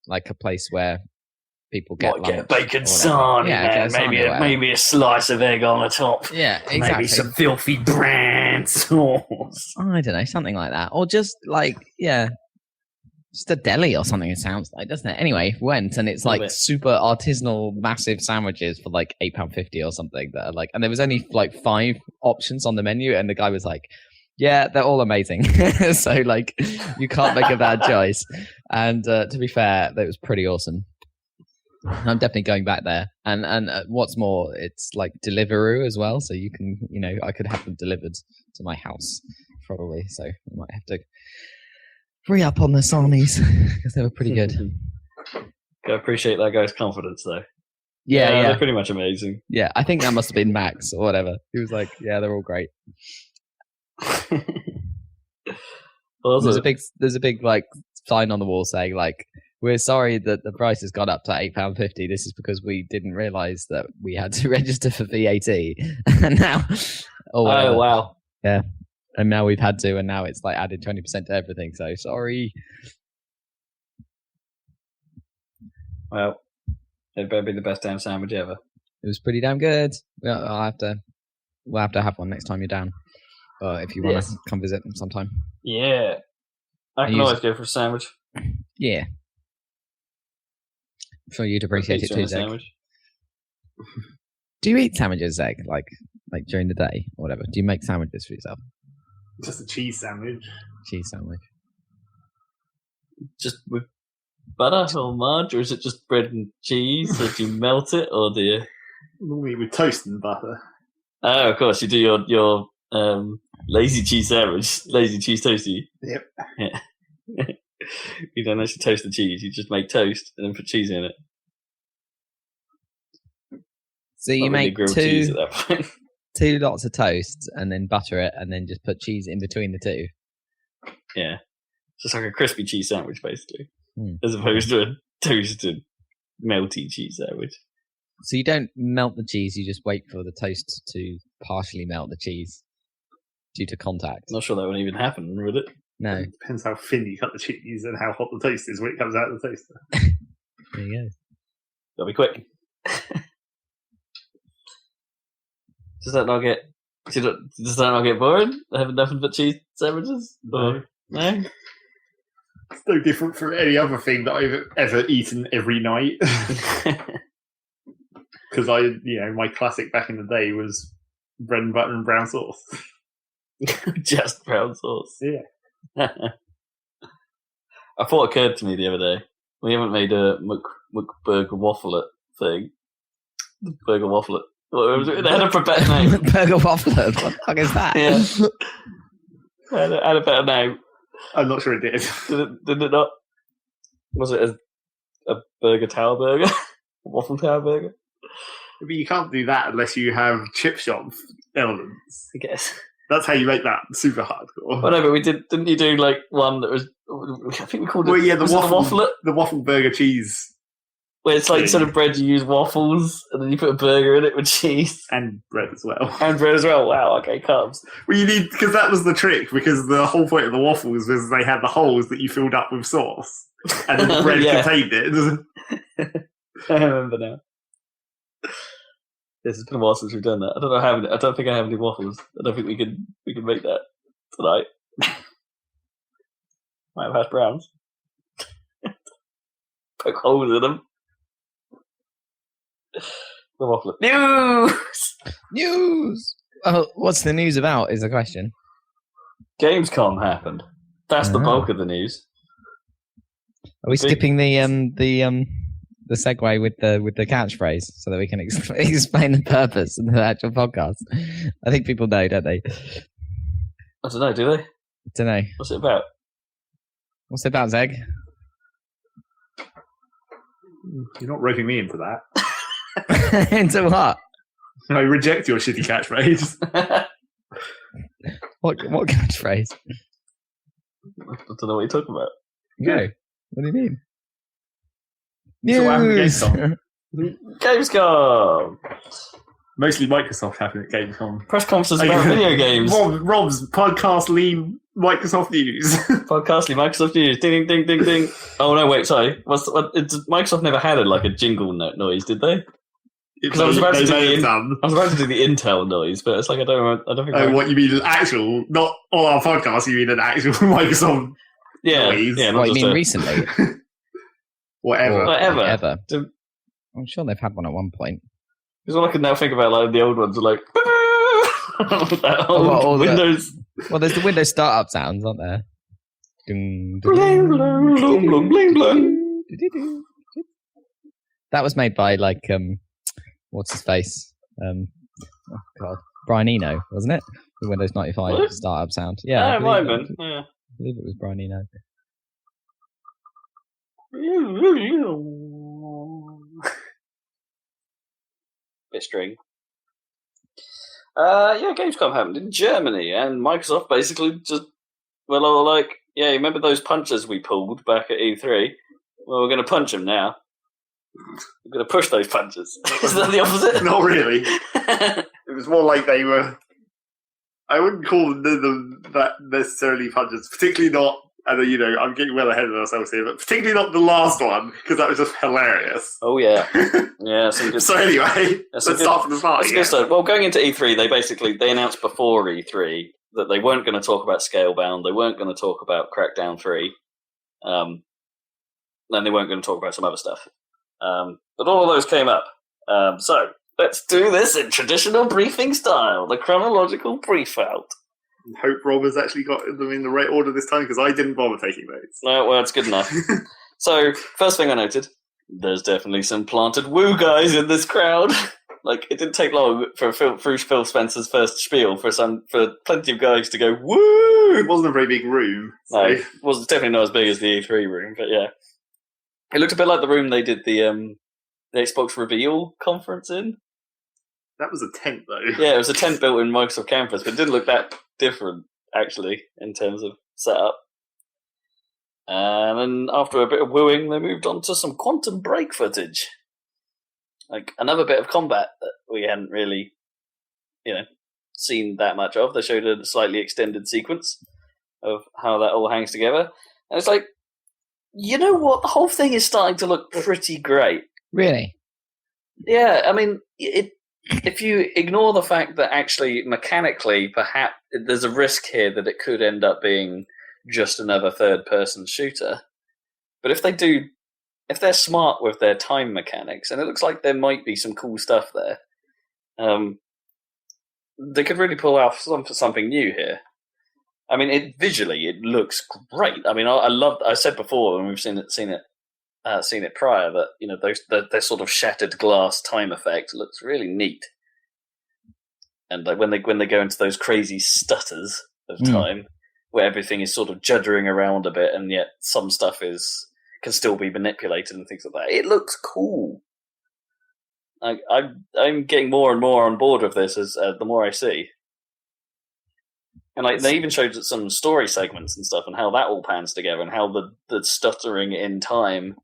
S2: like a place where people get
S4: get a bacon sarnie, maybe a slice of egg on the top.
S2: Yeah, exactly.
S4: Maybe some filthy bran sauce.
S2: I don't know, something like that, or just like just a deli or something. It sounds like, doesn't it? Anyway, went and it's like super artisanal, massive sandwiches for like £8.50 or something that are like, and there was only like 5 options on the menu, and the guy was like, "Yeah, they're all amazing." So like, you can't make a bad choice. And to be fair, that was pretty awesome. I'm definitely going back there. And what's more, it's like Deliveroo as well, so you can, I could have them delivered to my house probably. So I might have to re-up on the sarnies because they were pretty good.
S4: I appreciate that guy's confidence, though.
S2: Yeah,
S4: they're pretty much amazing.
S2: Yeah, I think that must have been Max or whatever. He was like, "Yeah, they're all great."
S4: Well,
S2: there's a big like sign on the wall saying like, "We're sorry that the price has gone up to £8.50. This is because we didn't realise that we had to register for VAT." And now,
S4: oh wow,
S2: yeah. And now we've had to, and now it's like added 20% to everything. So sorry.
S4: Well, it better be the best damn sandwich ever.
S2: It was pretty damn good. We'll have to have one next time you're down, if you want to come visit sometime.
S4: Yeah, I can always go for a sandwich.
S2: Yeah, I'm sure you'd appreciate it too, Zach. Do you eat sandwiches, Zach? Like during the day or whatever? Do you make sandwiches for yourself?
S3: Just a cheese sandwich.
S2: cheese sandwich?
S4: Just with butter or marge, or is it just bread and cheese? Or do you melt it, or do you?
S3: Normally with toast and butter.
S4: Oh, of course, you do your lazy cheese sandwich, lazy cheese toasty.
S3: Yep.
S4: Yeah. You don't actually toast the cheese; you just make toast and then put cheese in it.
S2: So you make
S4: cheese at that point.
S2: 2 lots of toast and then butter it and then just put cheese in between the two.
S4: Yeah, it's just like a crispy cheese sandwich, basically, as opposed to a toasted, melty cheese sandwich.
S2: So you don't melt the cheese; you just wait for the toast to partially melt the cheese due to contact.
S4: Not sure that would even happen, would it?
S2: No.
S3: It depends how thin you cut the cheese and how hot the toast is when it comes out of the toaster.
S2: There you go.
S4: Gotta be quick. Does that not get boring? Having nothing but cheese sandwiches?
S3: No.
S4: No?
S3: It's no different from any other thing that I've ever eaten every night. Because my classic back in the day was bread and butter and brown sauce.
S4: Just brown sauce.
S3: Yeah.
S4: A thought occurred to me the other day. We haven't made a McBurger wafflet thing. Burger wafflet. It had a better name.
S2: Burger wafflet? What the fuck is that?
S4: Yeah. Had a better name.
S3: I'm not sure it did.
S4: Did it not? Was it a burger tower burger? A waffle tower burger?
S3: But you can't do that unless you have chip shop elements.
S4: I guess.
S3: That's how you make that super hardcore.
S4: Well, no, but didn't you do like one that was, I think we called it,
S3: the
S4: wafflet?
S3: The waffle burger cheese.
S4: Where it's like instead of bread, you use waffles, and then you put a burger in it with cheese.
S3: And bread as well.
S4: And bread as well. Wow, okay, carbs.
S3: Well, because that was the trick, because the whole point of the waffles was they had the holes that you filled up with sauce. And then the bread contained it.
S4: I remember now. Yes, it's been a while since we've done that. I don't think I have any waffles. I don't think we can make that tonight. Might have hash browns. Poke holes in them. The waffle.
S2: News! Oh, what's the news about is the question.
S4: Gamescom happened. That's the bulk of the news.
S2: Are we skipping the segue with the catchphrase so that we can explain the purpose of the actual podcast? I think people know, don't they?
S4: I don't know, do they?
S2: Don't know.
S4: What's it about?
S2: What's it about, Zeg?
S3: You're not roping me into that.
S2: Into what?
S3: I reject your shitty catchphrase.
S2: What catchphrase?
S4: I don't know what you're talking about.
S2: No. What do you mean?
S3: So what happened at Gamescom?
S4: Gamescom!
S3: Mostly Microsoft happened at Gamescom.
S4: Press conferences about video games.
S3: Rob's podcast lean Microsoft news.
S4: Podcast lean Microsoft news. Ding, ding, ding, ding, ding. Oh, no, wait, sorry. Microsoft never had a jingle noise, did they? Because I was about to do the Intel noise, but it's like I don't think.
S3: Oh, what you mean actual? Not on our podcast. You mean an actual Microsoft noise?
S4: Yeah.
S2: What you mean recently?
S3: Whatever.
S2: I'm sure they've had one at one point.
S4: Because all I can now think about, the old ones are like that old Windows.
S2: There's the Windows startup sounds, aren't there?
S4: Bling, bling, bling, bling, bling.
S2: That was made by what's his face? Oh God, Brian Eno, wasn't it? The Windows 95 startup sound. Yeah,
S4: it might have been. Yeah.
S2: I believe it was Brian Eno.
S4: Bit string. Gamescom happened in Germany, and Microsoft basically just remember those punches we pulled back at E3? Well, we're going to punch them now. We're going to push those punches. Is that the opposite?
S3: Not really. It was more like they were. I wouldn't call them that necessarily punches, particularly not. And I'm getting well ahead of ourselves here, but particularly not the last one, because that was just hilarious.
S4: Oh, yeah. Yeah.
S3: So anyway, let's start from the start.
S4: Well, going into E3, they announced before E3 that they weren't going to talk about Scalebound, they weren't going to talk about Crackdown 3, then they weren't going to talk about some other stuff. But all of those came up. So let's do this in traditional briefing style, the chronological brief out.
S3: Hope Rob has actually got them in the right order this time, because I didn't bother taking those.
S4: No, well, it's good enough. So, first thing I noted, there's definitely some planted woo guys in this crowd. Like, it didn't take long for Phil Spencer's first spiel for plenty of guys to go, woo!
S3: It wasn't a very big room. So.
S4: No, it was definitely not as big as the E3 room, but yeah. It looked a bit like the room they did the Xbox reveal conference in.
S3: That was a tent, though.
S4: Yeah, it was a tent built in Microsoft campus, but it didn't look that different, actually, in terms of setup. And then after a bit of wooing, they moved on to some Quantum Break footage. Like, another bit of combat that we hadn't really, seen that much of. They showed a slightly extended sequence of how that all hangs together. And it's like, you know what? The whole thing is starting to look pretty great.
S2: Really?
S4: Yeah, I mean, if you ignore the fact that actually mechanically, perhaps there's a risk here that it could end up being just another third-person shooter. But if they're smart with their time mechanics, and it looks like there might be some cool stuff there, they could really pull off something new here. I mean, visually, it looks great. I mean, I said before when we've seen it prior that their sort of shattered glass time effect looks really neat. And like when they go into those crazy stutters of time, where everything is sort of juddering around a bit, and yet some stuff can still be manipulated and things like that. It looks cool. I'm getting more and more on board with this as the more I see. And they even showed some story segments and stuff, and how that all pans together, and how the stuttering in time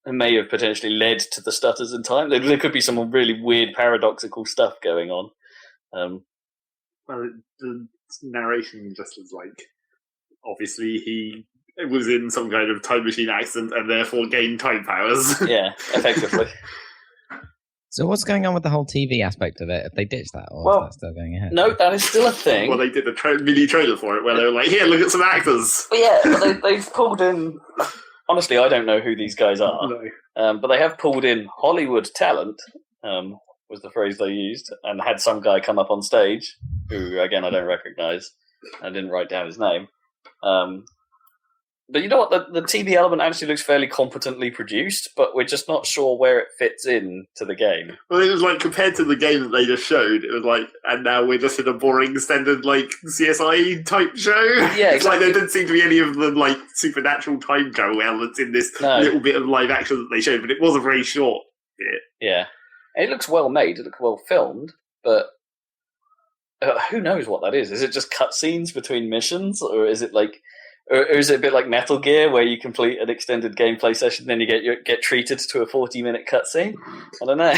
S4: may have potentially led to the stutters in time. There could be some really weird paradoxical stuff going on.
S3: Well, the narration just was like, obviously he was in some kind of time machine accident and therefore gained time powers.
S4: Yeah, effectively.
S2: So what's going on with the whole TV aspect of it? If they ditched that, or is that still going ahead?
S4: No, that is still a thing.
S3: Well, they did a mini trailer for it where they were like, here, look at some actors.
S4: But yeah, they've pulled in... Honestly, I don't know who these guys are.
S3: No.
S4: But they have pulled in Hollywood talent, was the phrase they used, and had some guy come up on stage, who, again, I don't recognise. I didn't write down his name. But you know what? The TV element actually looks fairly competently produced, but we're just not sure where it fits in to the game.
S3: Well, it was like, compared to the game that they just showed, it was like, and now we're just in a boring, standard, like, CSI type show.
S4: Yeah, exactly.
S3: It's like there didn't seem to be any of the, like, supernatural time travel elements in this little bit of live action that they showed, but it was a very short bit.
S4: Yeah. It looks well made, it looks well filmed, but who knows what that is? Is it just cutscenes between missions, or is it like... Or is it a bit like Metal Gear, where you complete an extended gameplay session, then you get treated to a 40-minute cutscene? I don't know.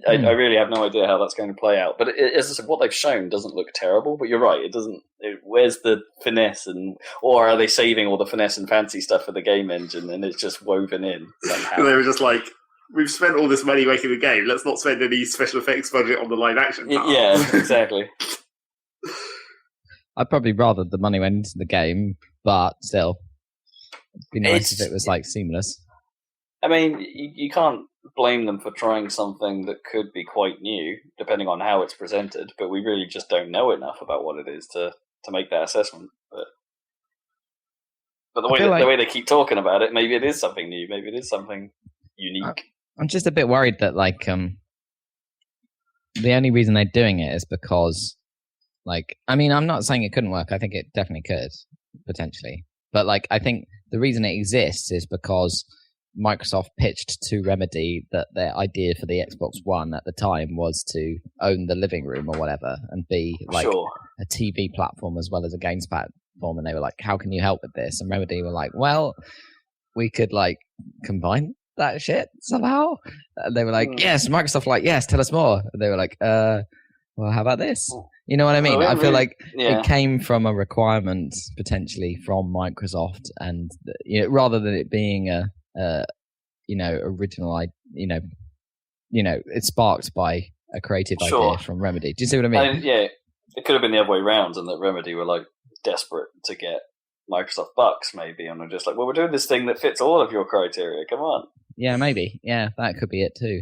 S4: I really have no idea how that's going to play out. But as I said, what they've shown doesn't look terrible. But you're right, it doesn't. Where's the finesse, or are they saving all the finesse and fancy stuff for the game engine, and it's just woven in somehow?
S3: They were just like, we've spent all this money making the game. Let's not spend any special effects budget on the live action part.
S4: Yeah, exactly.
S2: I'd probably rather the money went into the game, but still, it'd be nice if it was like seamless.
S4: I mean, you can't blame them for trying something that could be quite new, depending on how it's presented. But we really just don't know enough about what it is to make that assessment. But the way they keep talking about it, maybe it is something new. Maybe it is something unique.
S2: I'm just a bit worried that the only reason they're doing it is because. I'm not saying it couldn't work. I think it definitely could, potentially. But, I think the reason it exists is because Microsoft pitched to Remedy that their idea for the Xbox One at the time was to own the living room or whatever and be, a TV platform as well as a games platform. And they were like, how can you help with this? And Remedy were like, well, we could, combine that shit somehow. And they were like, yes. Microsoft yes, tell us more. And they were like, well, how about this? You know what I mean? I feel like it came from a requirement potentially from Microsoft, and rather than it being original, it's sparked by a creative idea from Remedy. Do you see what I mean?
S4: It could have been the other way around, and that Remedy were desperate to get Microsoft bucks, maybe, and they're just like, well, we're doing this thing that fits all of your criteria. Come on.
S2: Yeah, maybe. Yeah, that could be it too.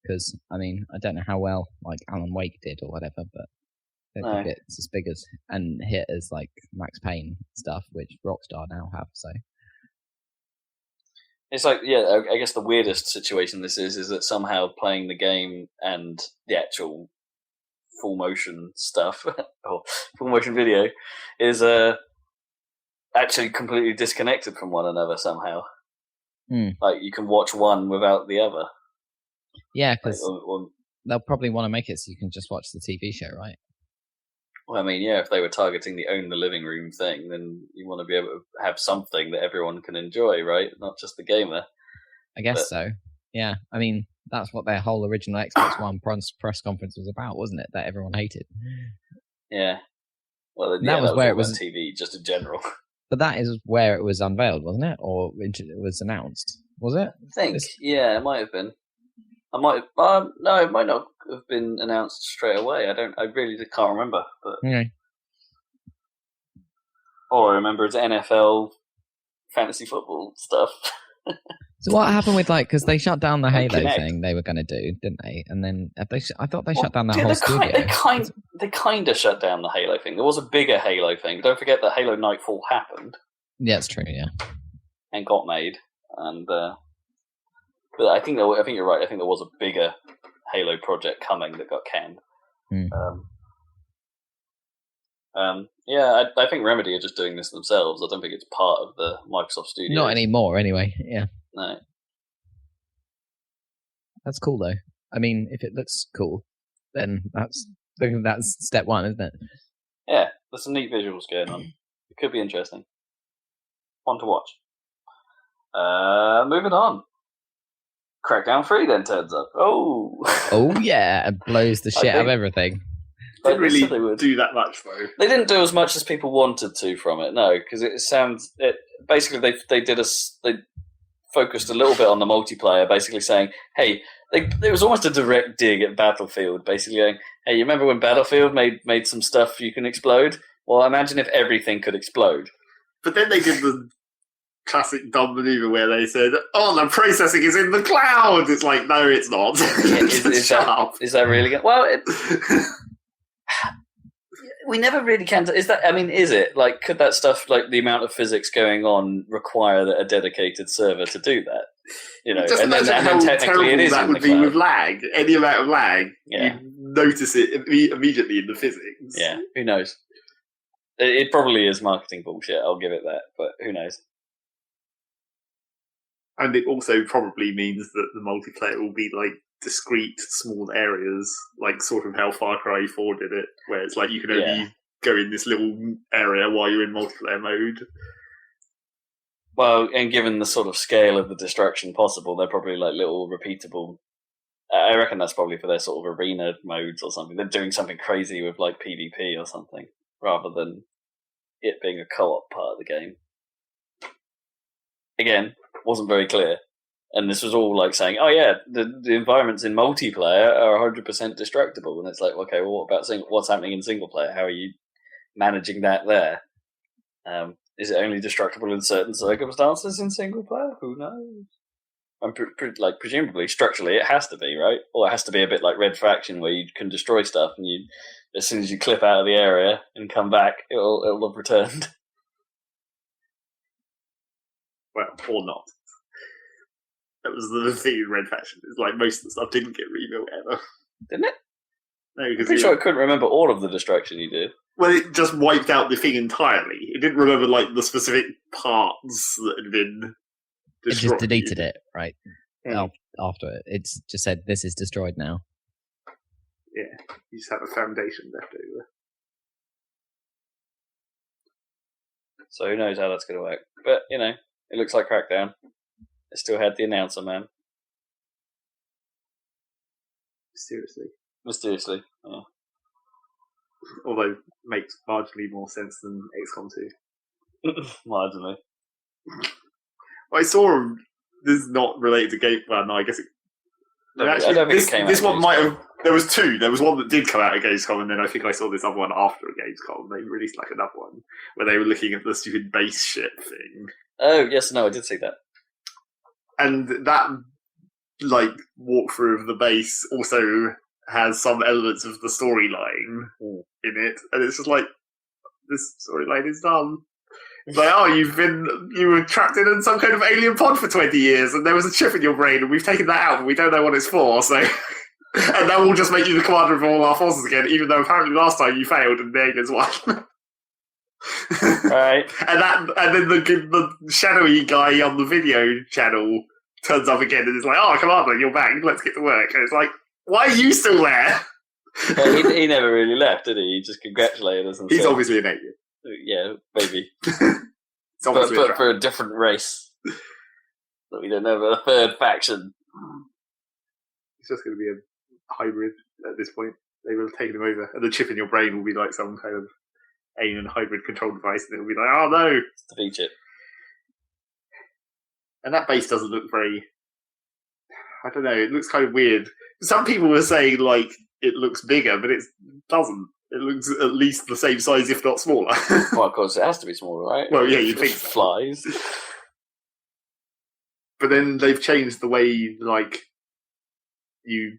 S2: because I mean I don't know how well like Alan Wake did or whatever, but I don't think it's as big as and hit as like Max Payne stuff, which Rockstar now have. So
S4: it's like, yeah, I guess the weirdest situation this is that somehow playing the game and the actual full motion stuff or full motion video is actually completely disconnected from one another somehow. Like you can watch one without the other.
S2: Yeah, because they'll probably want to make it so you can just watch the TV show, right?
S4: Well, I mean, yeah, if they were targeting the own the living room thing, then you want to be able to have something that everyone can enjoy, right? Not just the gamer.
S2: I guess so. Yeah, I mean, that's what their whole original Xbox One press conference was about, wasn't it? That everyone hated.
S4: Yeah. Well,
S2: that was where it was
S4: TV, just in general.
S2: But that is where it was unveiled, wasn't it? Or it was announced? Was it?
S4: I think, yeah, it might have been. No, it might not have been announced straight away. I really can't remember. But all I remember is NFL fantasy football stuff.
S2: So what happened with because they shut down the Halo thing they were going to do, didn't they? And then I thought they shut down that whole studio.
S4: They kind of shut down the Halo thing. There was a bigger Halo thing. But don't forget that Halo Nightfall happened. Yeah,
S2: it's true. Yeah,
S4: and got made. And but I think you're right. I think there was a bigger Halo project coming that got canned. Yeah, I think Remedy are just doing this themselves. I don't think it's part of the Microsoft studio.
S2: Not anymore, anyway. Yeah.
S4: No.
S2: That's cool, though. I mean, if it looks cool, then that's step one, isn't it?
S4: Yeah, there's some neat visuals going on. It could be interesting. Fun to watch. Moving on. Crackdown 3 then turns up.
S2: Oh yeah, and blows the shit out of everything.
S3: They didn't really do that much, though.
S4: They didn't do as much as people wanted to from it, no, because basically they focused a little bit on the multiplayer, basically saying, hey, there was almost a direct dig at Battlefield, basically going, hey, you remember when Battlefield made some stuff you can explode? Well, imagine if everything could explode.
S3: But then they did the classic dumb maneuver where they said, oh, the processing is in the cloud! It's like, no, it's not.
S4: Is that really good? Well, we never really can. Is it? Like, could that stuff, like the amount of physics going on, require a dedicated server to do that? You know,
S3: just imagine how technically it is that would be with lag. Any amount of lag, you notice it immediately in the physics.
S4: Yeah, who knows? It probably is marketing bullshit, I'll give it that, but who knows?
S3: And it also probably means that the multiplayer will be like discrete small areas, like sort of how Far Cry 4 did it, where it's like you can only go in this little area while you're in multiplayer mode.
S4: Well, and given the sort of scale of the destruction possible, they're probably like little repeatable. I reckon that's probably for their sort of arena modes or something. They're doing something crazy with like PvP or something, rather than it being a co-op part of the game. Again, wasn't very clear. And this was all like saying, oh yeah, the environments in multiplayer are 100% destructible. And it's like, okay, well, what about what's happening in single player? How are you managing that there? Is it only destructible in certain circumstances in single player? Who knows? And presumably, structurally, it has to be, right? Or it has to be a bit like Red Faction, where you can destroy stuff, and as soon as you clip out of the area and come back, it'll have returned.
S3: Well, or not. That was the thing in Red Faction. It's like most of the stuff didn't get rebuilt ever.
S4: Didn't it?
S3: No, because
S4: I'm pretty sure I couldn't remember all of the destruction you did.
S3: Well, it just wiped out the thing entirely. It didn't remember like the specific parts that had been destroyed.
S2: It just deleted it, right? After it. It's just said, this is destroyed now.
S3: Yeah, you just have a foundation left over.
S4: So who knows how that's going to work. But, you know, it looks like Crackdown. It still had the announcer man. Mysteriously, yeah.
S3: Although, makes marginally more sense than XCOM 2.
S4: Marginally.
S3: Well, I saw this is not related to game. Well, no, I guess it.
S4: No, actually, I don't think it came out.
S3: This one might have. There was two. There was one that did come out at Gamescom, and then I think I saw this other one after Gamescom. They released like another one where they were looking at the stupid base ship thing.
S4: Oh yes, no, I did see that.
S3: And that like walkthrough of the base also has some elements of the storyline in it, and it's just like, this storyline is done. It's like, oh, you were trapped in some kind of alien pod for 20 years, and there was a chip in your brain, and we've taken that out, and we don't know what it's for, so... and that will just make you the commander of all our forces again, even though apparently last time you failed and the aliens won.
S4: Right.
S3: And then the shadowy guy on the video channel turns up again and is like, oh, Commander, you're back, let's get to work. And it's like, why are you still there?
S4: Yeah, he never really left, did he? He just congratulated us. And
S3: he's obviously an alien.
S4: Yeah, maybe.
S3: but
S4: for a different race. That we don't have a third faction.
S3: It's just going to be a hybrid at this point. They will have taken him over. And the chip in your brain will be like some kind of alien hybrid control device, and it'll be like, oh no!
S4: It's the V chip.
S3: And that base doesn't look very... I don't know, it looks kind of weird. Some people were saying, like, it looks bigger, but it doesn't. It looks at least the same size, if not smaller.
S4: Well, of course, it has to be smaller, right?
S3: Well, yeah, you'd think
S4: so. Flies.
S3: But then they've changed the way, like, you...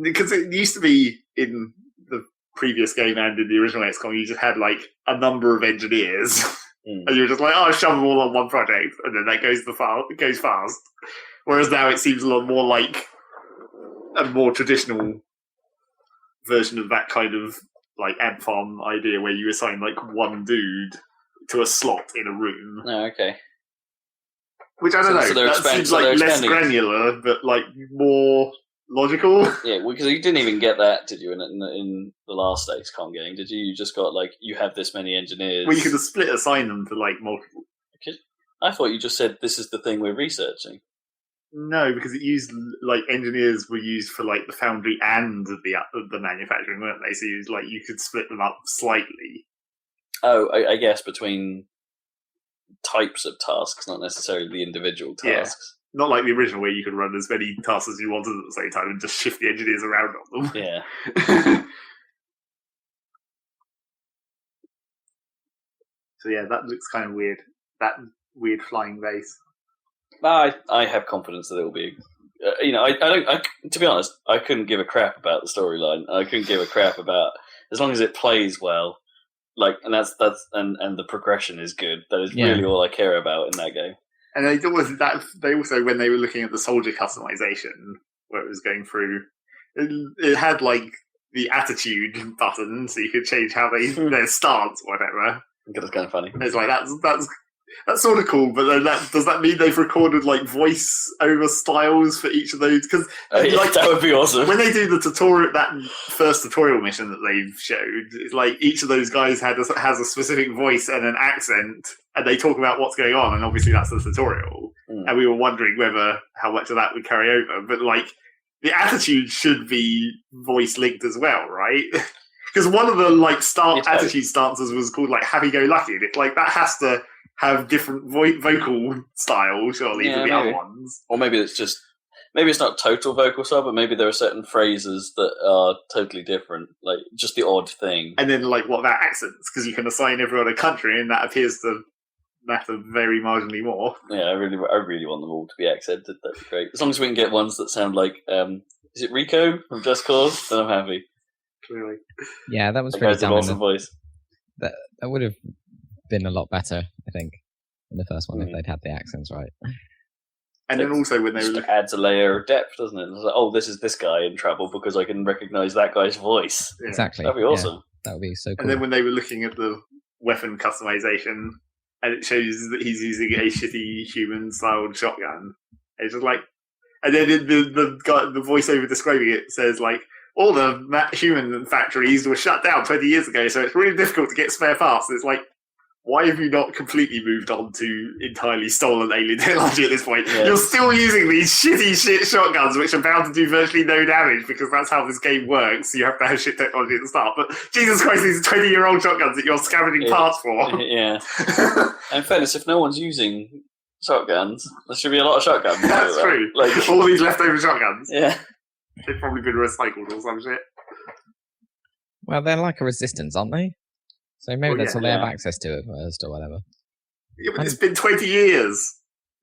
S3: Because it used to be in the previous game and in the original XCOM, you just had, like, a number of engineers. And you're just like, oh, shove them all on one project. And then that goes fast. Whereas now it seems a lot more like a more traditional version of that kind of like ant farm idea where you assign like one dude to a slot in a room.
S4: Oh, okay.
S3: Which I don't know. That seems like less granular, but like more logical.
S4: Yeah, because you didn't even get that, did you? In the last XCOM game, did you? You just got like you have this many engineers.
S3: Well, you could have assign them to like multiple.
S4: I thought you just said this is the thing we're researching.
S3: No, because it used like engineers were used for like the foundry and the manufacturing, weren't they? So you could split them up slightly.
S4: Oh, I guess between types of tasks, not necessarily the individual tasks.
S3: Yeah. Not like the original where you could run as many tasks as you wanted at the same time and just shift the engineers around on them.
S4: Yeah.
S3: So yeah, that looks kind of weird. That weird flying base.
S4: I have confidence that it will be. To be honest, I couldn't give a crap about the storyline. I couldn't give a crap about as long as it plays well. Like, and that's and the progression is good. That is really all I care about in that game.
S3: And they also, when they were looking at the soldier customization, where it was going through, it had like the attitude button, so you could change how their stance or whatever.
S4: That's kind of funny.
S3: It's like that's sort of cool, but then does that mean they've recorded like voice over styles for each of those? Because like
S4: that would be awesome.
S3: When they do the tutorial, that first tutorial mission that they've showed, it's like each of those guys has a specific voice and an accent, and they talk about what's going on, and obviously that's the tutorial. And we were wondering how much of that would carry over, but like the attitude should be voice linked as well, right? Because one of the like attitude stances was called like happy-go-lucky. It's like that has to have different vocal style, surely, than the other ones.
S4: Or maybe it's not total vocal style, but maybe there are certain phrases that are totally different, like just the odd thing.
S3: And then, like, what about accents? Because you can assign everyone a country, and that appears to matter very marginally more.
S4: Yeah, I really want them all to be accented. That'd be great. As long as we can get ones that sound like, is it Rico from Just Cause? Then I'm happy.
S3: Clearly.
S2: Yeah, that was really dumb.
S4: Awesome voice.
S2: That would have been a lot better, I think, in the first one if they'd had the accents right.
S3: And then also when they
S4: were adds a layer of depth, doesn't it? It's like, oh, this is this guy in trouble because I can recognise that guy's voice.
S2: Yeah. Exactly.
S4: That'd be awesome.
S2: Yeah, that would be so cool.
S3: And then when they were looking at the weapon customization, and it shows that he's using a shitty human-styled shotgun, it's just like, and then the voiceover describing it says like, all the human factories were shut down 20 years ago, so it's really difficult to get spare parts. It's like, why have you not completely moved on to entirely stolen alien technology at this point? Yeah. You're still using these shit shotguns, which are bound to do virtually no damage, because that's how this game works. You have to have shit technology at the start. But Jesus Christ, these are 20-year-old shotguns that you're scavenging parts for.
S4: Yeah. In fairness, if no one's using shotguns, there should be a lot of shotguns.
S3: That's true. Like all these leftover shotguns.
S4: Yeah.
S3: They've probably been recycled or some shit.
S2: Well, they're like a resistance, aren't they? So maybe that's all they have access to it first or whatever.
S3: Yeah, but it's been 20 years.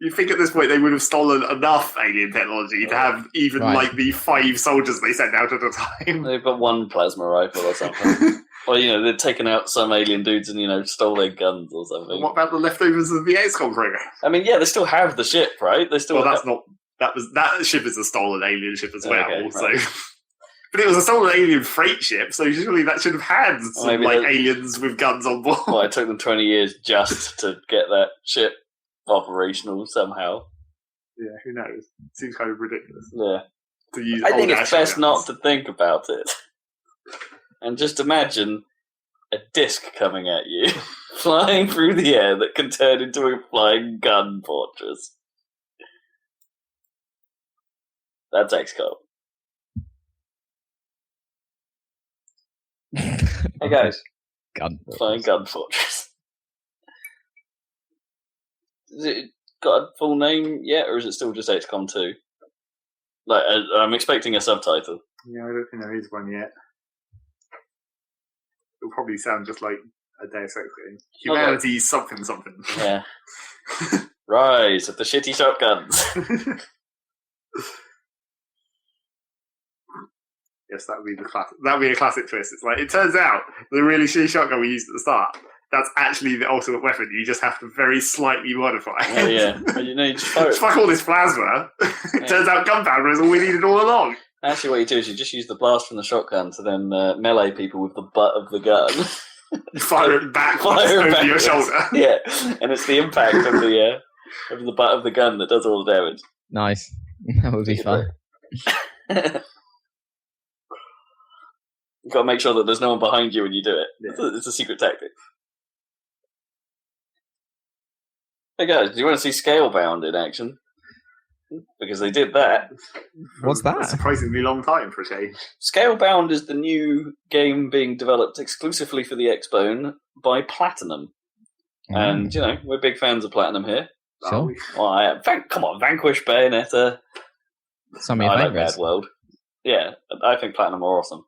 S3: You think at this point they would have stolen enough alien technology to have even like the 5 soldiers they sent out at a time.
S4: They've got one plasma rifle or something. Or, they've taken out some alien dudes and, stole their guns or something.
S3: What about the leftovers of the XCOM program?
S4: I mean, yeah, they still have the ship, right? They still
S3: that ship is a stolen alien ship as well,
S4: okay,
S3: also.
S4: Right.
S3: But it was a stolen alien freight ship, so surely that should have had some aliens with guns on board.
S4: Well, it took them 20 years just to get that ship operational somehow.
S3: Yeah, who knows? Seems kind of ridiculous.
S4: Yeah.
S3: To use
S4: I think it's best not to think about it. And just imagine a disc coming at you, flying through the air that can turn into a flying gun fortress. That's XCOM. Hey guys. Flying gun fortress. Has it got a full name yet, or is it still just XCOM 2? Like, I'm expecting a subtitle.
S3: Yeah, I don't think there is one yet. It'll probably sound just like a Deus Ex game. Humanity something.
S4: Yeah. Rise of the shitty shotguns.
S3: Yes, that would be the classic. That would be a classic twist. It's like, it turns out the really shitty shotgun we used at the start, that's actually the ultimate weapon. You just have to very slightly modify it.
S4: Oh, yeah. You just fire it.
S3: Fuck all this plasma. It turns out gunpowder is all we needed all along.
S4: Actually, what you do is you just use the blast from the shotgun to then melee people with the butt of the gun.
S3: You fire it back over your shoulder.
S4: Yeah, and it's the impact of the butt of the gun that does all the damage.
S2: Nice. That would be fun.
S4: You've got to make sure that there's no one behind you when you do it. Yeah. It's a secret tactic. Hey guys, do you want to see Scalebound in action? Because they did that.
S2: What's that?
S3: A surprisingly long time for a change.
S4: Scalebound is the new game being developed exclusively for the Xbone by Platinum. And, we're big fans of Platinum here.
S2: Sure.
S4: Well, come on, Vanquish, Bayonetta.
S2: Some of your favourites.
S4: Mad World. Yeah, I think Platinum are awesome.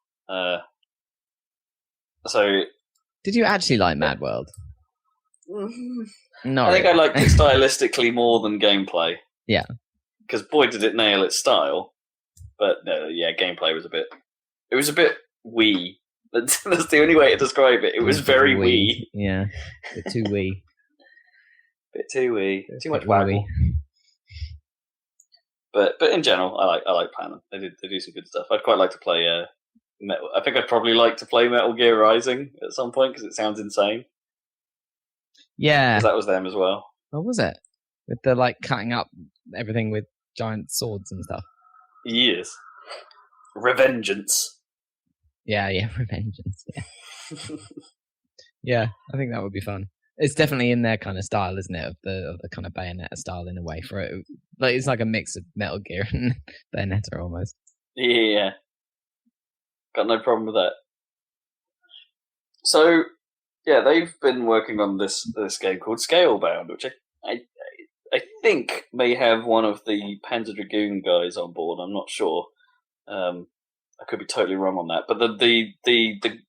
S2: Did you actually like Mad World? No.
S4: I think I liked it stylistically more than gameplay.
S2: Yeah.
S4: Because boy, did it nail its style. But no, gameplay was a bit wee. That's the only way to describe it. It was very wee.
S2: Yeah, a bit too wee.
S4: Too much waggle. But in general, I like Platinum. They do some good stuff. I'd quite like to play Metal. I think I'd probably like to play Metal Gear Rising at some point because it sounds insane.
S2: Yeah,
S4: that was them as well.
S2: What was it? With the cutting up everything with giant swords and stuff.
S4: Yes. Revengeance.
S2: Yeah, Revengeance. Yeah. Yeah, I think that would be fun. It's definitely in their kind of style, isn't it? Of the kind of Bayonetta style in a way for it. It's like a mix of Metal Gear and Bayonetta almost.
S4: Yeah. Got no problem with that. So, they've been working on this game called Scalebound, which I think may have one of the Panzer Dragoon guys on board. I'm not sure. I could be totally wrong on that. But the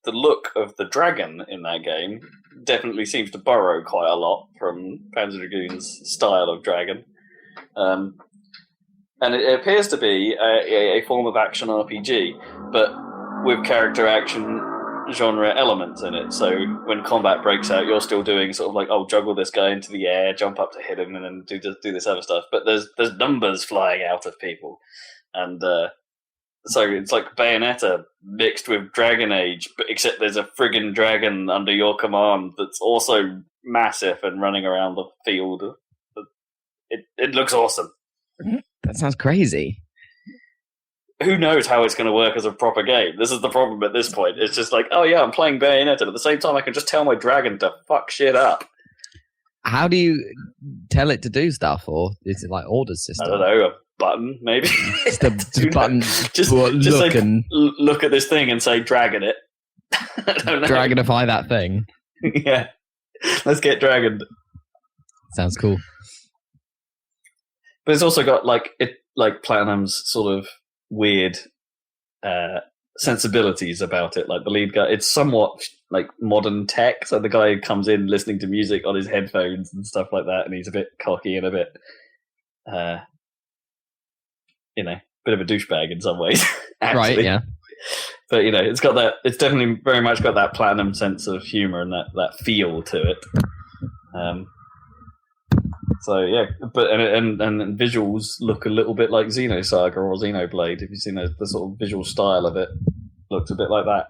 S4: look of the dragon in that game definitely seems to borrow quite a lot from Panzer Dragoon's style of dragon. And it appears to be a form of action RPG, but with character action genre elements in it. So when combat breaks out, you're still doing sort of juggle this guy into the air, jump up to hit him, and then do this other stuff. But there's numbers flying out of people, and so it's like Bayonetta mixed with Dragon Age, but except there's a friggin' dragon under your command that's also massive and running around the field. It looks awesome.
S2: That sounds crazy.
S4: Who knows how it's going to work as a proper game? This is the problem at this point. It's just I'm playing Bayonetta, but at the same time I can just tell my dragon to fuck shit up.
S2: How do you tell it to do stuff, or is it orders system?
S4: I don't know, a button, maybe?
S2: Just a button.
S4: Just look at this thing and say, dragon it. I don't know.
S2: Dragonify that thing.
S4: Yeah. Let's get dragoned.
S2: Sounds cool.
S4: But it's also got Platinum's sort of weird sensibilities about it. Like the lead guy, it's somewhat modern tech. So the guy comes in listening to music on his headphones and stuff like that, and he's a bit cocky and a bit bit of a douchebag in some ways. Actually.
S2: Right, yeah.
S4: But it's got that. It's definitely very much got that Platinum sense of humor and that feel to it. So yeah, but and visuals look a little bit like Xenosaga or Xenoblade. If you've seen the sort of visual style of it, looks a bit like that.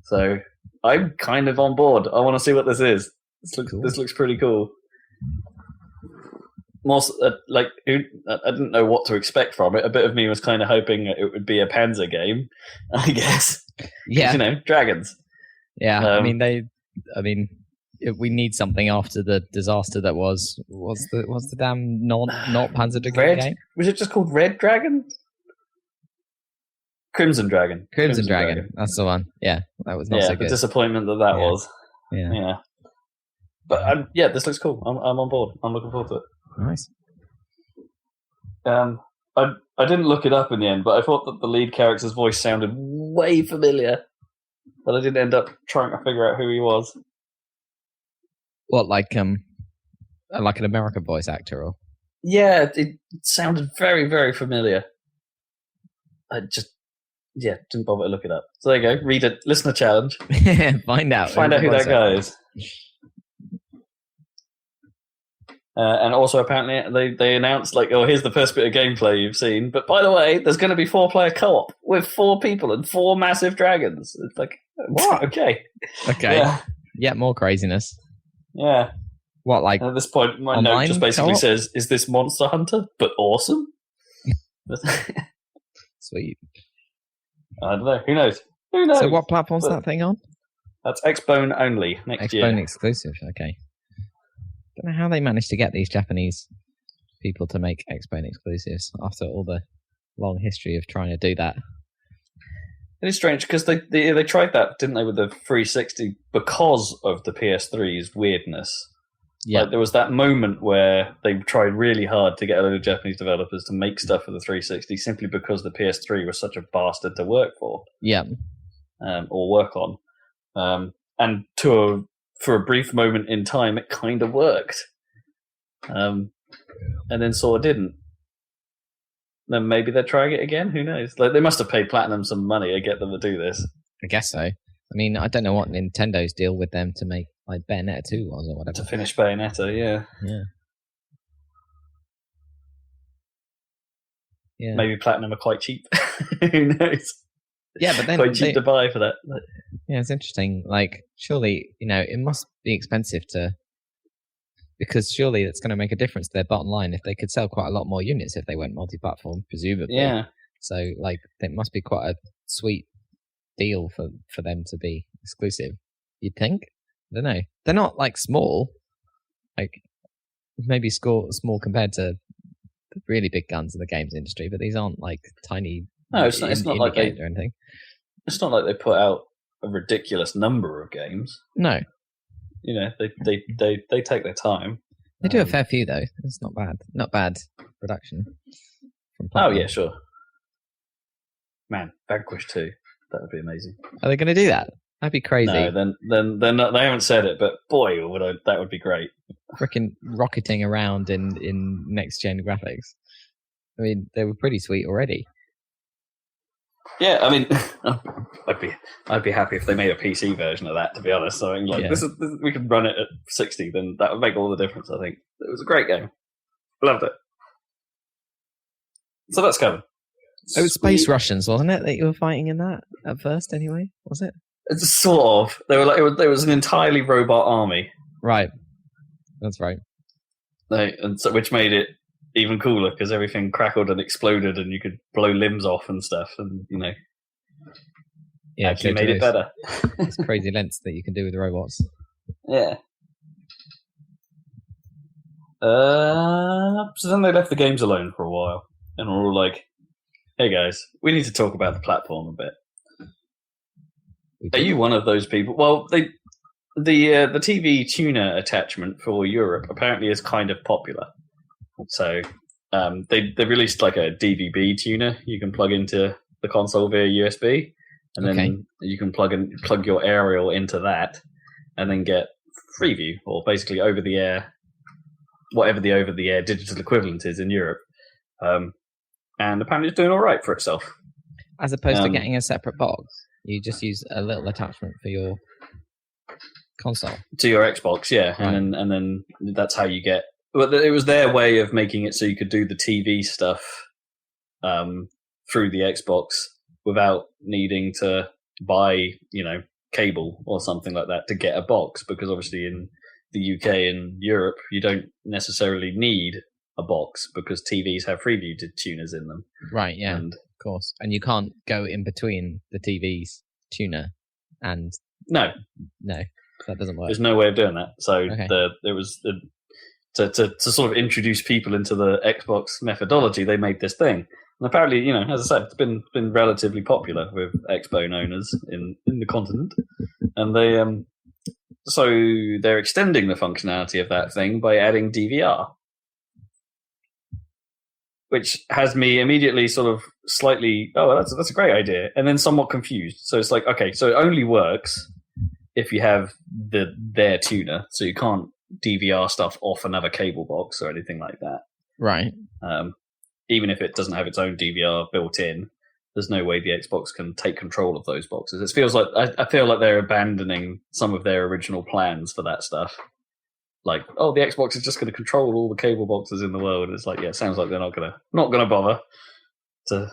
S4: So I'm kind of on board. I want to see what this is. This looks pretty cool. More I didn't know what to expect from it. A bit of me was kind of hoping it would be a Panzer game, I guess.
S2: Yeah,
S4: dragons.
S2: Yeah, we need something after the disaster that was the damn not Panzer Dragoon game.
S4: Was it just called Red Dragon? Crimson Dragon.
S2: Crimson Dragon. That's the one. Yeah, that was not so good.
S4: The disappointment that was. Yeah. But this looks cool. I'm on board. I'm looking forward to it.
S2: Nice.
S4: I didn't look it up in the end, but I thought that the lead character's voice sounded way familiar, but I didn't end up trying to figure out who he was.
S2: What, like an American voice actor, or?
S4: Yeah, it sounded very, very familiar. I just, didn't bother to look it up. So there you go. Read it. Listener challenge.
S2: Find out
S4: who that guy is. And also, apparently, they announced, here's the first bit of gameplay you've seen. But by the way, there's going to be 4-player co-op with 4 people and 4 massive dragons. It's like, what? Okay.
S2: Yeah, more craziness.
S4: Yeah.
S2: What,
S4: at this point, my note just basically co-op? Says, is this Monster Hunter, but awesome?
S2: Sweet.
S4: I don't know. Who knows?
S2: So what platform's that thing on?
S4: That's Xbone only next year.
S2: Xbone exclusive, okay. Don't know how they managed to get these Japanese people to make Xbone exclusives after all the long history of trying to do that.
S4: It is strange because they tried that, didn't they, with the 360 because of the PS3's weirdness. Yeah, there was that moment where they tried really hard to get a load of Japanese developers to make stuff for the 360 simply because the PS3 was such a bastard to work for.
S2: Yeah,
S4: or work on, and for a brief moment in time, it kind of worked, and then sort of didn't. Then maybe they're trying it again. Who knows? They must have paid Platinum some money to get them to do this.
S2: I guess so. I mean, I don't know what Nintendo's deal with them to make Bayonetta 2 was or whatever.
S4: To finish Bayonetta, yeah. Maybe Platinum are quite cheap. Who knows?
S2: Yeah, but then
S4: quite cheap to buy for that.
S2: Yeah, it's interesting. Surely, it must be expensive because surely it's going to make a difference to their bottom line if they could sell quite a lot more units if they went multi-platform, presumably.
S4: Yeah.
S2: So, it must be quite a sweet deal for them to be exclusive. You'd think? I don't know. They're not small. Maybe small compared to the really big guns in the games industry, but these aren't tiny.
S4: No, it's not like they
S2: or anything.
S4: It's not like they put out a ridiculous number of games.
S2: No.
S4: They take their time.
S2: They do a fair few though. It's not bad. Not bad production.
S4: Oh yeah, sure. Man, Vanquish 2. That would be amazing.
S2: Are they going to do that? That'd be crazy.
S4: No, then they're not, they haven't said it, but boy, that would be great.
S2: Freaking rocketing around in next gen graphics. I mean, they were pretty sweet already.
S4: Yeah, I mean, I'd be happy if they made a PC version of that. To be honest, so this is we could run it at 60, then that would make all the difference. I think it was a great game. Loved it. So that's coming.
S2: It was Space Russians, wasn't it, that you were fighting in that at first? Anyway, was it?
S4: It's sort of. They were there was an entirely robot army.
S2: Right. That's right.
S4: Which made it even cooler because everything crackled and exploded, and you could blow limbs off and stuff, and actually made it better.
S2: It's crazy lengths that you can do with robots.
S4: Yeah. So then they left the games alone for a while, and were all like, "Hey guys, we need to talk about the platform a bit." Are you one of those people? Well, the TV tuner attachment for Europe apparently is kind of popular. So they released a DVB tuner you can plug into the console via USB, and then you can plug your aerial into that, and then get Freeview, or basically over the air whatever the over-the-air digital equivalent is in Europe. And apparently it's doing all right for itself.
S2: As opposed to getting a separate box, you just use a little attachment for your console. To your Xbox, yeah. Right. And then that's how you get... Well, it was their way of making it so you could do the TV stuff through the Xbox without needing to buy, cable or something like that to get a box, because obviously in the UK and Europe you don't necessarily need a box because TVs have Freeview tuners in them. Right, yeah, of course. And you can't go in between the TV's tuner and... No, that doesn't work. There's no way of doing that. So there was... To sort of introduce people into the Xbox methodology, they made this thing. And apparently, as I said, it's been relatively popular with Xbone owners in the continent. And they're extending the functionality of that thing by adding DVR. Which has me immediately sort of slightly, that's a great idea, and then somewhat confused. So it's like, okay, so it only works if you have their tuner, so you can't DVR stuff off another cable box or anything like that. Right. Even if it doesn't have its own DVR built in, there's no way the Xbox can take control of those boxes. It feels like I feel like they're abandoning some of their original plans for that stuff. Like, the Xbox is just going to control all the cable boxes in the world. It's like, it sounds like they're not gonna bother to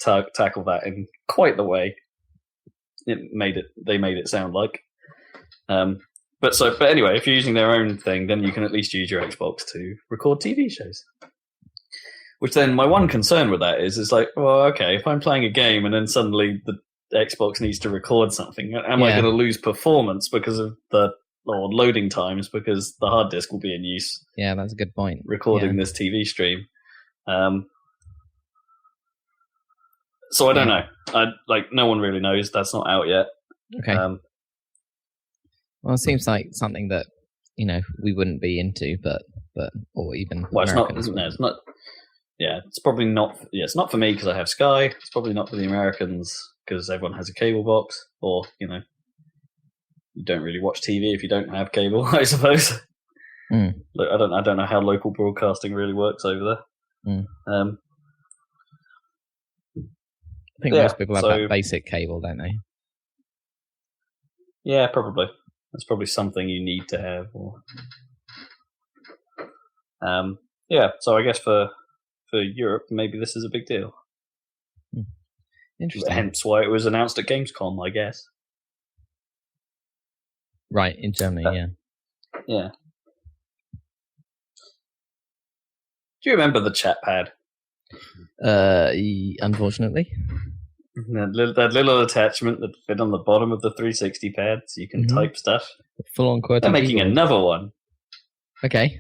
S2: tackle that in quite the way they made it sound like. But anyway, if you're using their own thing, then you can at least use your Xbox to record TV shows. Which then, my one concern with that is like, well, okay, if I'm playing a game and then suddenly the Xbox needs to record something, am I going to lose performance because of or loading times because the hard disk will be in use? Yeah, that's a good point. Recording this TV stream. So I don't know. No one really knows. That's not out yet. Okay. Well, it seems like something that we wouldn't be into, but or even Americans. It's not. Yeah, it's probably not. Yeah, it's not for me because I have Sky. It's probably not for the Americans because everyone has a cable box, or you don't really watch TV if you don't have cable, I suppose. Look, I don't know how local broadcasting really works over there. I think most people have that basic cable, don't they? Yeah, probably. That's probably something you need to have. So I guess for Europe, maybe this is a big deal. Interesting. Hence why it was announced at Gamescom, I guess. Right, in Germany, yeah. Do you remember the chat pad? Unfortunately. That little attachment that fit on the bottom of the 360 pad, so you can type stuff. Full-on QWERTY. They're making another one. Okay.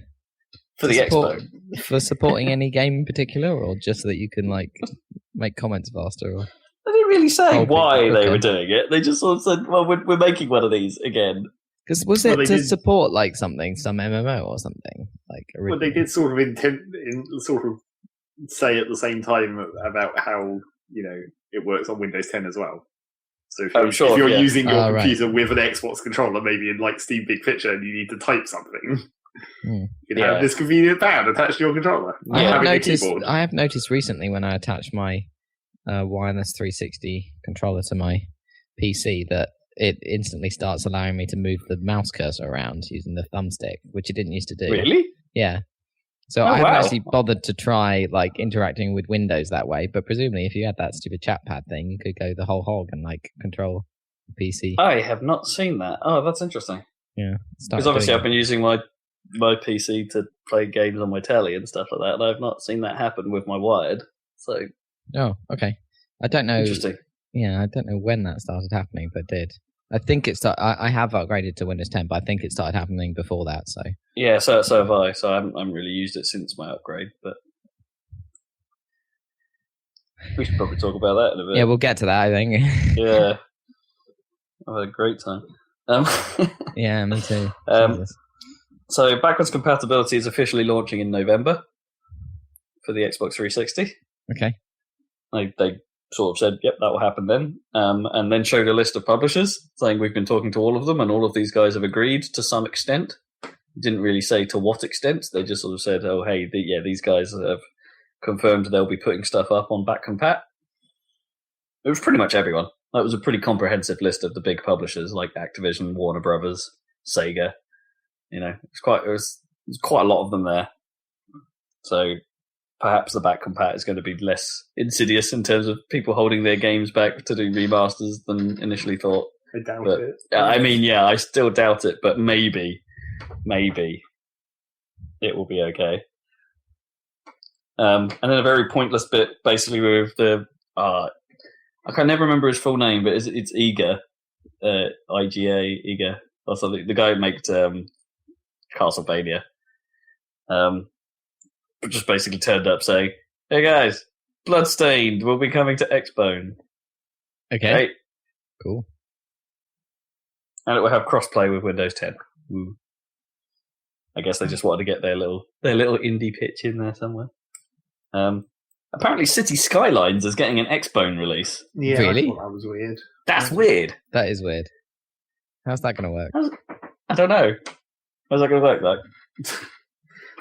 S2: For the Expo. For supporting any game in particular, or just so that you can make comments faster? Or... They didn't really say why they were doing it. They just sort of said, "Well, we're making one of these again." Because was it to support some MMO or something Well, they did sort of say at the same time about how it works on Windows 10 as well. So if you're using your computer with an Xbox controller, maybe in Steam Big Picture, and you need to type something, you can have this convenient pad attached to your controller. I have noticed recently when I attach my wireless 360 controller to my PC that it instantly starts allowing me to move the mouse cursor around using the thumbstick, which it didn't used to do. Really? Yeah. So I haven't actually bothered to try interacting with Windows that way, but presumably if you had that stupid chat pad thing, you could go the whole hog and control the PC. I have not seen that. Oh, that's interesting. Yeah. Because obviously I've been using my PC to play games on my telly and stuff like that, and I've not seen that happen with my wired. So. Oh, okay. I don't know. Interesting. Yeah, I don't know when that started happening, but it did. I think it started. I have upgraded to Windows 10, but I think it started happening before that. So yeah, so have I. So I haven't really used it since my upgrade, but we should probably talk about that in a bit. Yeah, we'll get to that, I think. Yeah, I've had a great time. Yeah, me too. So backwards compatibility is officially launching in November for the Xbox 360. Okay. They sort of said, yep, that will happen then. And then showed a list of publishers saying we've been talking to all of them and all of these guys have agreed to some extent
S4: didn't really say to what extent. They just sort of said, "Oh, hey, these guys have confirmed they'll be putting stuff up on Back Compat." It was pretty much everyone. That was a pretty comprehensive list of the big publishers like Activision, Warner Brothers, Sega. It's quite a lot of them there. So perhaps the Back Compat is going to be less insidious in terms of people holding their games back to do remasters than initially thought.
S3: I doubt it.
S4: I still doubt it, but maybe it will be okay. And then a very pointless bit, basically, with the I can never remember his full name, but it's Iga, Iga, or something. The guy who made Castlevania, just basically turned up saying, "Hey guys, Bloodstained will be coming to Xbone."
S2: Okay,
S4: right?
S2: Cool.
S4: And it will have crossplay with Windows 10. I guess they just wanted to get their little indie pitch in there somewhere. Apparently, City Skylines is getting an Xbone release.
S3: Yeah,
S2: really?
S3: I thought that was weird.
S4: That's weird.
S2: That is weird. How's that going to work?
S4: I don't know. How's that going to work, though?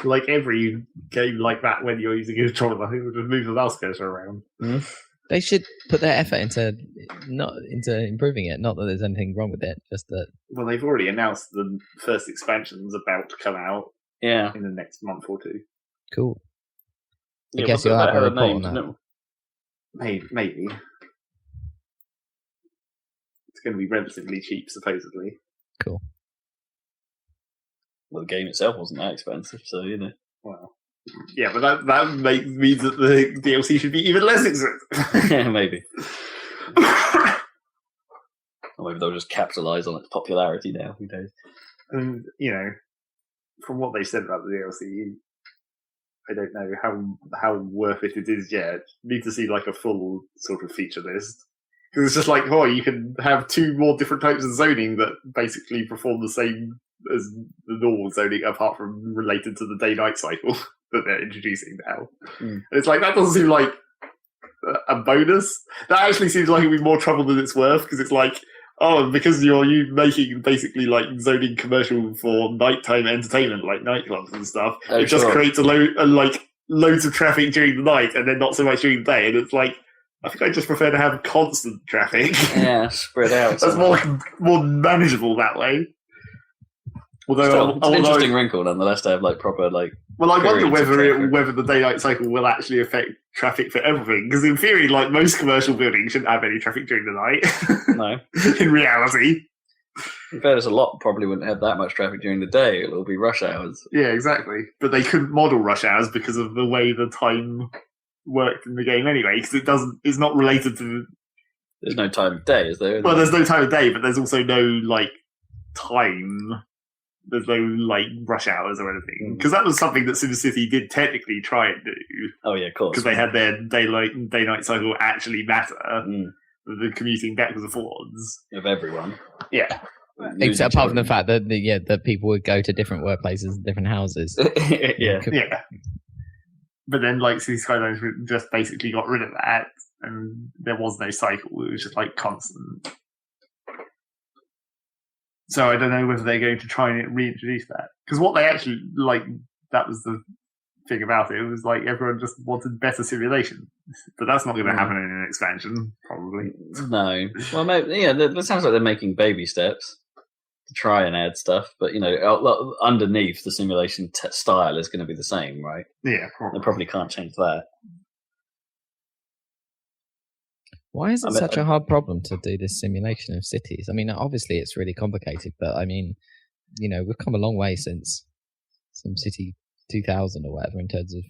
S3: Like every game like that, when you're using a controller, I think would just move the mouse cursor around.
S4: Mm.
S2: They should put their effort into improving it. Not that there's anything wrong with it, just that.
S3: Well, they've already announced the first expansion's about to come out.
S4: Yeah,
S3: in the next month or two.
S2: Cool. I guess you'll have a report on that.
S3: Maybe. It's going to be relatively cheap, supposedly.
S2: Cool.
S4: Well, the game itself wasn't that expensive, so
S3: Well, yeah, but that means that the DLC should be even less expensive.
S4: Yeah, maybe. Or maybe they'll just capitalise on its popularity now. Who knows?
S3: And from what they said about the DLC, I don't know how worth it is yet. Need to see like a full sort of feature list. Because it's just like, you can have 2 more different types of zoning that basically perform the same as the normal zoning, apart from related to the day-night cycle that they're introducing now. And it's like, that doesn't seem like a bonus. That actually seems like it'd be more trouble than it's worth, because it's like, because you're making basically like zoning commercial for nighttime entertainment, like nightclubs and stuff. It just creates loads of traffic during the night, and then not so much during the day. And it's like, I think I just prefer to have constant traffic.
S4: Yeah, spread out.
S3: That's more manageable that way. Although
S4: it's an interesting wrinkle, nonetheless, to have like proper like.
S3: Well, I wonder whether the daylight cycle will actually affect traffic for everything. Because in theory, like most commercial buildings shouldn't have any traffic during the night.
S4: No.
S3: In reality.
S4: In fairness, a lot probably wouldn't have that much traffic during the day. It'll be rush hours.
S3: Yeah, exactly. But they couldn't model rush hours because of the way the time worked in the game anyway. Because it's not related to.
S4: There's no time of day, is there?
S3: Well, there's no time of day, but there's also no like time. There's no like rush hours or anything, because that was something that SimCity did technically try and do.
S4: Oh yeah, of course.
S3: Because they had their day-night cycle actually matter. The commuting backwards and forwards
S4: of everyone.
S3: Yeah,
S2: except apart from the fact that that people would go to different workplaces, different houses.
S3: Yeah. But then like City Skylines just basically got rid of that, and there was no cycle. It was just like constant. So I don't know whether they're going to try and reintroduce that. Because what they actually, that was the thing about it. It was like everyone just wanted better simulation. But that's not going to happen in an expansion, probably.
S4: No. Well, maybe, it sounds like they're making baby steps to try and add stuff. But, underneath the simulation style is going to be the same, right?
S3: Yeah, probably.
S4: They probably can't change that.
S2: Why is it such a hard problem to do this simulation of cities? I mean, obviously it's really complicated, but I mean, we've come a long way since SimCity 2000 or whatever in terms of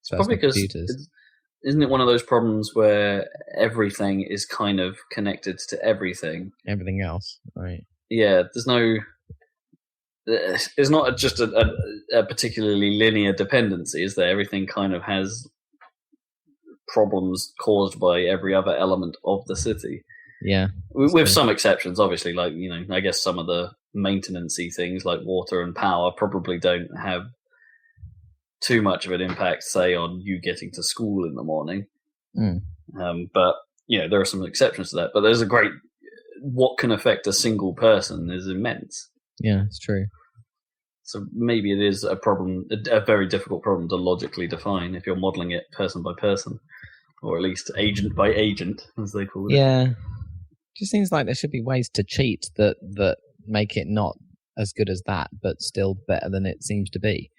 S4: personal
S2: computers.
S4: Isn't it one of those problems where everything is kind of connected to everything?
S2: Everything else, right?
S4: Yeah, it's not just a particularly linear dependency, is there? Everything kind of has problems caused by every other element of the city.
S2: Yeah.
S4: With some exceptions, obviously, like, I guess some of the maintenance-y things like water and power probably don't have too much of an impact, say, on you getting to school in the morning. But, there are some exceptions to that. But there's what can affect a single person is immense.
S2: Yeah, it's true.
S4: So maybe it is a problem, a very difficult problem to logically define if you're modelling it person by person, or at least agent by agent, as they call it.
S2: Yeah. Just seems like there should be ways to cheat that make it not as good as that, but still better than it seems to be.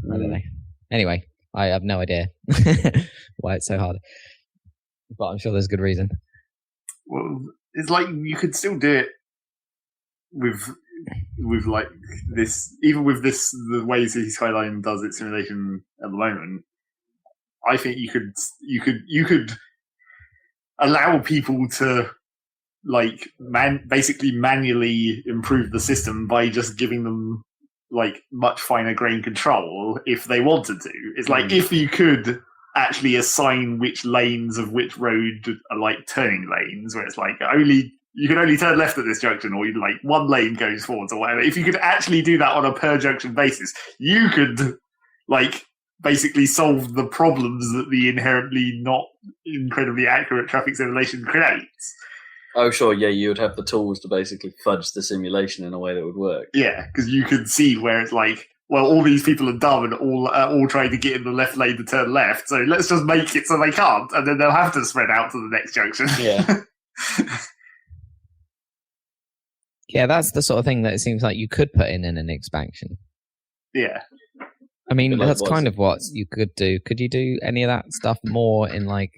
S2: I don't know. Anyway, I have no idea why it's so hard, but I'm sure there's a good reason.
S3: Well, it's like you could still do it with like this, even with this, the way City Skyline does its simulation at the moment. I think you could allow people to basically manually improve the system by just giving them like much finer grain control if they wanted to. It's like if you could actually assign which lanes of which road are like turning lanes, where it's like you can only turn left at this junction, or like one lane goes forwards or whatever. If you could actually do that on a per junction basis, you could like basically solve the problems that the inherently not incredibly accurate traffic simulation creates.
S4: Oh, sure, yeah, you would have the tools to basically fudge the simulation in a way that would work.
S3: Yeah, because you could see where it's like, well, all these people are dumb and all trying to get in the left lane to turn left, so let's just make it so they can't, and then they'll have to spread out to the next junction.
S4: Yeah.
S2: Yeah, that's the sort of thing that it seems like you could put in an expansion.
S3: Yeah.
S2: I mean, that's kind of what you could do. Could you do any of that stuff more in, like,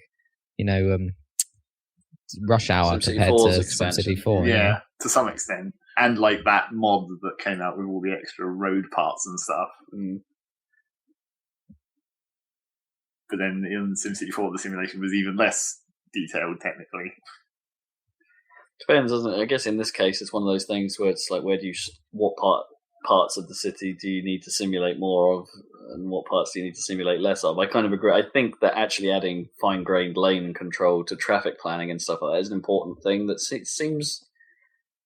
S2: Rush Hour compared to City 4?
S3: Yeah, to some extent. And, like, that mod that came out with all the extra road parts and stuff. But then in SimCity 4, the simulation was even less detailed, technically.
S4: Depends, doesn't it? I guess in this case, it's one of those things where it's like, what parts of the city do you need to simulate more of, and what parts do you need to simulate less of? I kind of agree. I think that actually adding fine-grained lane control to traffic planning and stuff like that is an important thing that seems...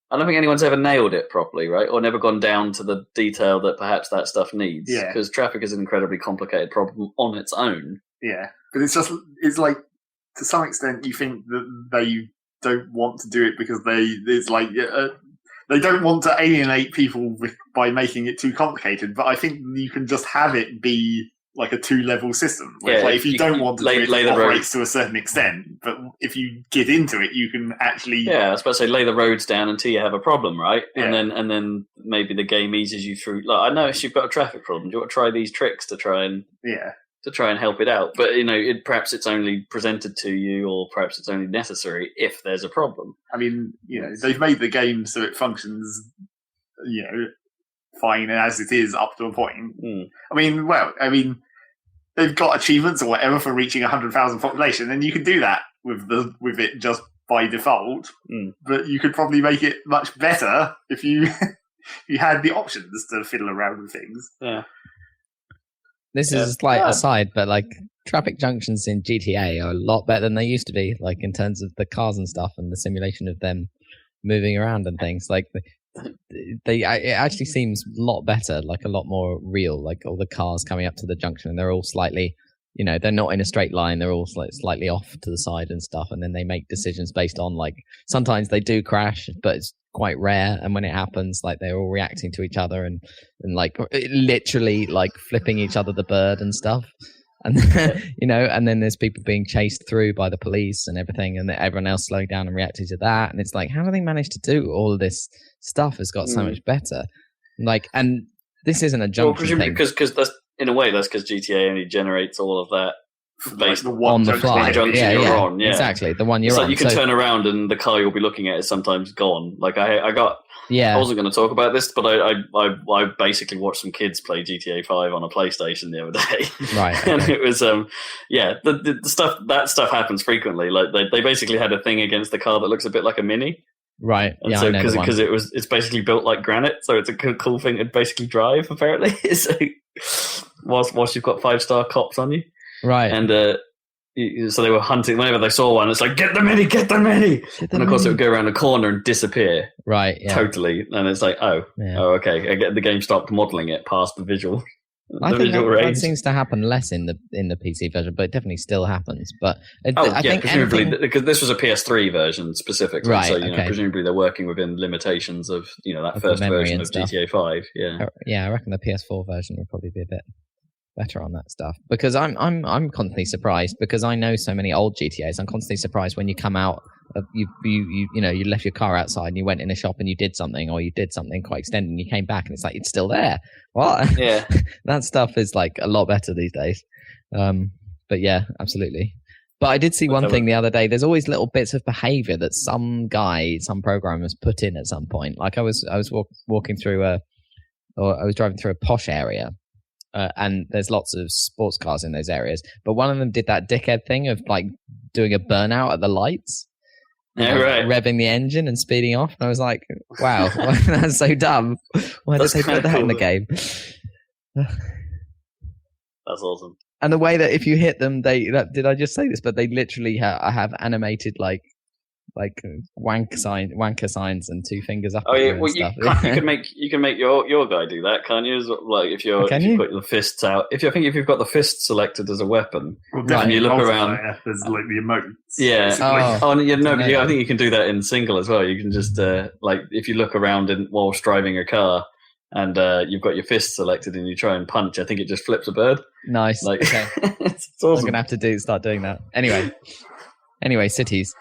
S4: I don't think anyone's ever nailed it properly, right? Or never gone down to the detail that perhaps that stuff needs.
S3: Yeah.
S4: Because traffic is an incredibly complicated problem on its own.
S3: Yeah. But it's like, to some extent, you think that they don't want to do it because they don't want to alienate people by making it too complicated, but I think you can just have it be like a 2-level system. Like, if you don't want to do it, it operates to a certain extent, but if you get into it, you can actually...
S4: Yeah, I was about to say, lay the roads down until you have a problem, right? Yeah. And then maybe the game eases you through... Like, I noticed you've got a traffic problem. Do you want to try these tricks to try and...
S3: Yeah.
S4: To try and help it out. But, perhaps it's only presented to you, or perhaps it's only necessary if there's a problem.
S3: I mean, they've made the game so it functions, fine as it is up to a point. I mean, they've got achievements or whatever for reaching 100,000 population, and you can do that with it just by default. But you could probably make it much better if you had the options to fiddle around with things.
S4: Yeah.
S2: This is a slight aside, but like traffic junctions in GTA are a lot better than they used to be, like in terms of the cars and stuff and the simulation of them moving around and things. Like it actually seems a lot better, like a lot more real. Like all the cars coming up to the junction, and they're all slightly, they're not in a straight line. They're all slightly off to the side and stuff, and then they make decisions based on like sometimes they do crash, but it's quite rare, and when it happens, like they're all reacting to each other and like literally like flipping each other the bird and stuff, and and then there's people being chased through by the police and everything, and everyone else slowing down and reacting to that, and it's like, how do they manage to do all of this stuff? Has got so much better, like, and this isn't a junction thing
S4: because that's in a way that's because GTA only generates all of that based
S2: on the fly.
S4: You're on. Yeah,
S2: exactly. The one you're on.
S4: Like you can turn around and the car you'll be looking at is sometimes gone. Like I wasn't going to talk about this, but I basically watched some kids play GTA 5 on a PlayStation the other day.
S2: Right. Okay.
S4: And it was the stuff happens frequently. Like they basically had a thing against the car that looks a bit like a Mini.
S2: Right.
S4: And
S2: yeah.
S4: So because it's basically built like granite, so it's a cool thing to basically drive. Apparently, so whilst you've got 5-star cops on you.
S2: Right.
S4: And so they were hunting. Whenever they saw one, it's like, get the Mini! And of course, it would go around a corner and disappear.
S2: Right. Yeah.
S4: Totally. And it's like, okay. I get the game stopped modelling it past the visual.
S2: I think that seems to happen less in the PC version, but it definitely still happens. But I think
S4: presumably because this was a PS3 version specifically,
S2: right?
S4: So presumably they're working within limitations of that first version of GTA 5.
S2: Yeah, I reckon the PS4 version would probably be a bit better on that stuff, because I'm constantly surprised, because I know so many old GTAs. I'm constantly surprised when you come out of you left your car outside and you went in a shop and you did something, or you did something quite extended and you came back and it's like it's still there. What?
S4: Yeah,
S2: that stuff is like a lot better these days. But yeah, absolutely. But I did see one thing the other day. There's always little bits of behavior that some programmers put in at some point. Like I was walking through I was driving through a posh area. And there's lots of sports cars in those areas. But one of them did that dickhead thing of like doing a burnout at the lights.
S4: Right.
S2: Revving the engine and speeding off. And I was like, wow, that's so dumb. Why did they put that in the game?
S4: That's awesome.
S2: And the way that if you hit them, did I just say this? But they literally have animated like wanker signs and two fingers up.
S4: Oh yeah, well you can make your guy do that, can't you? Like if you put the fists out. If you've got the fist selected as a weapon, and you look around,
S3: there's like the emotes.
S4: Yeah. I think you can do that in single as well. You can just like if you look around whilst driving a car, and you've got your fist selected and you try and punch, I think it just flips a bird.
S2: Nice.
S4: Like,
S2: okay.
S4: It's awesome.
S2: I'm gonna have to start doing that. Anyway, cities.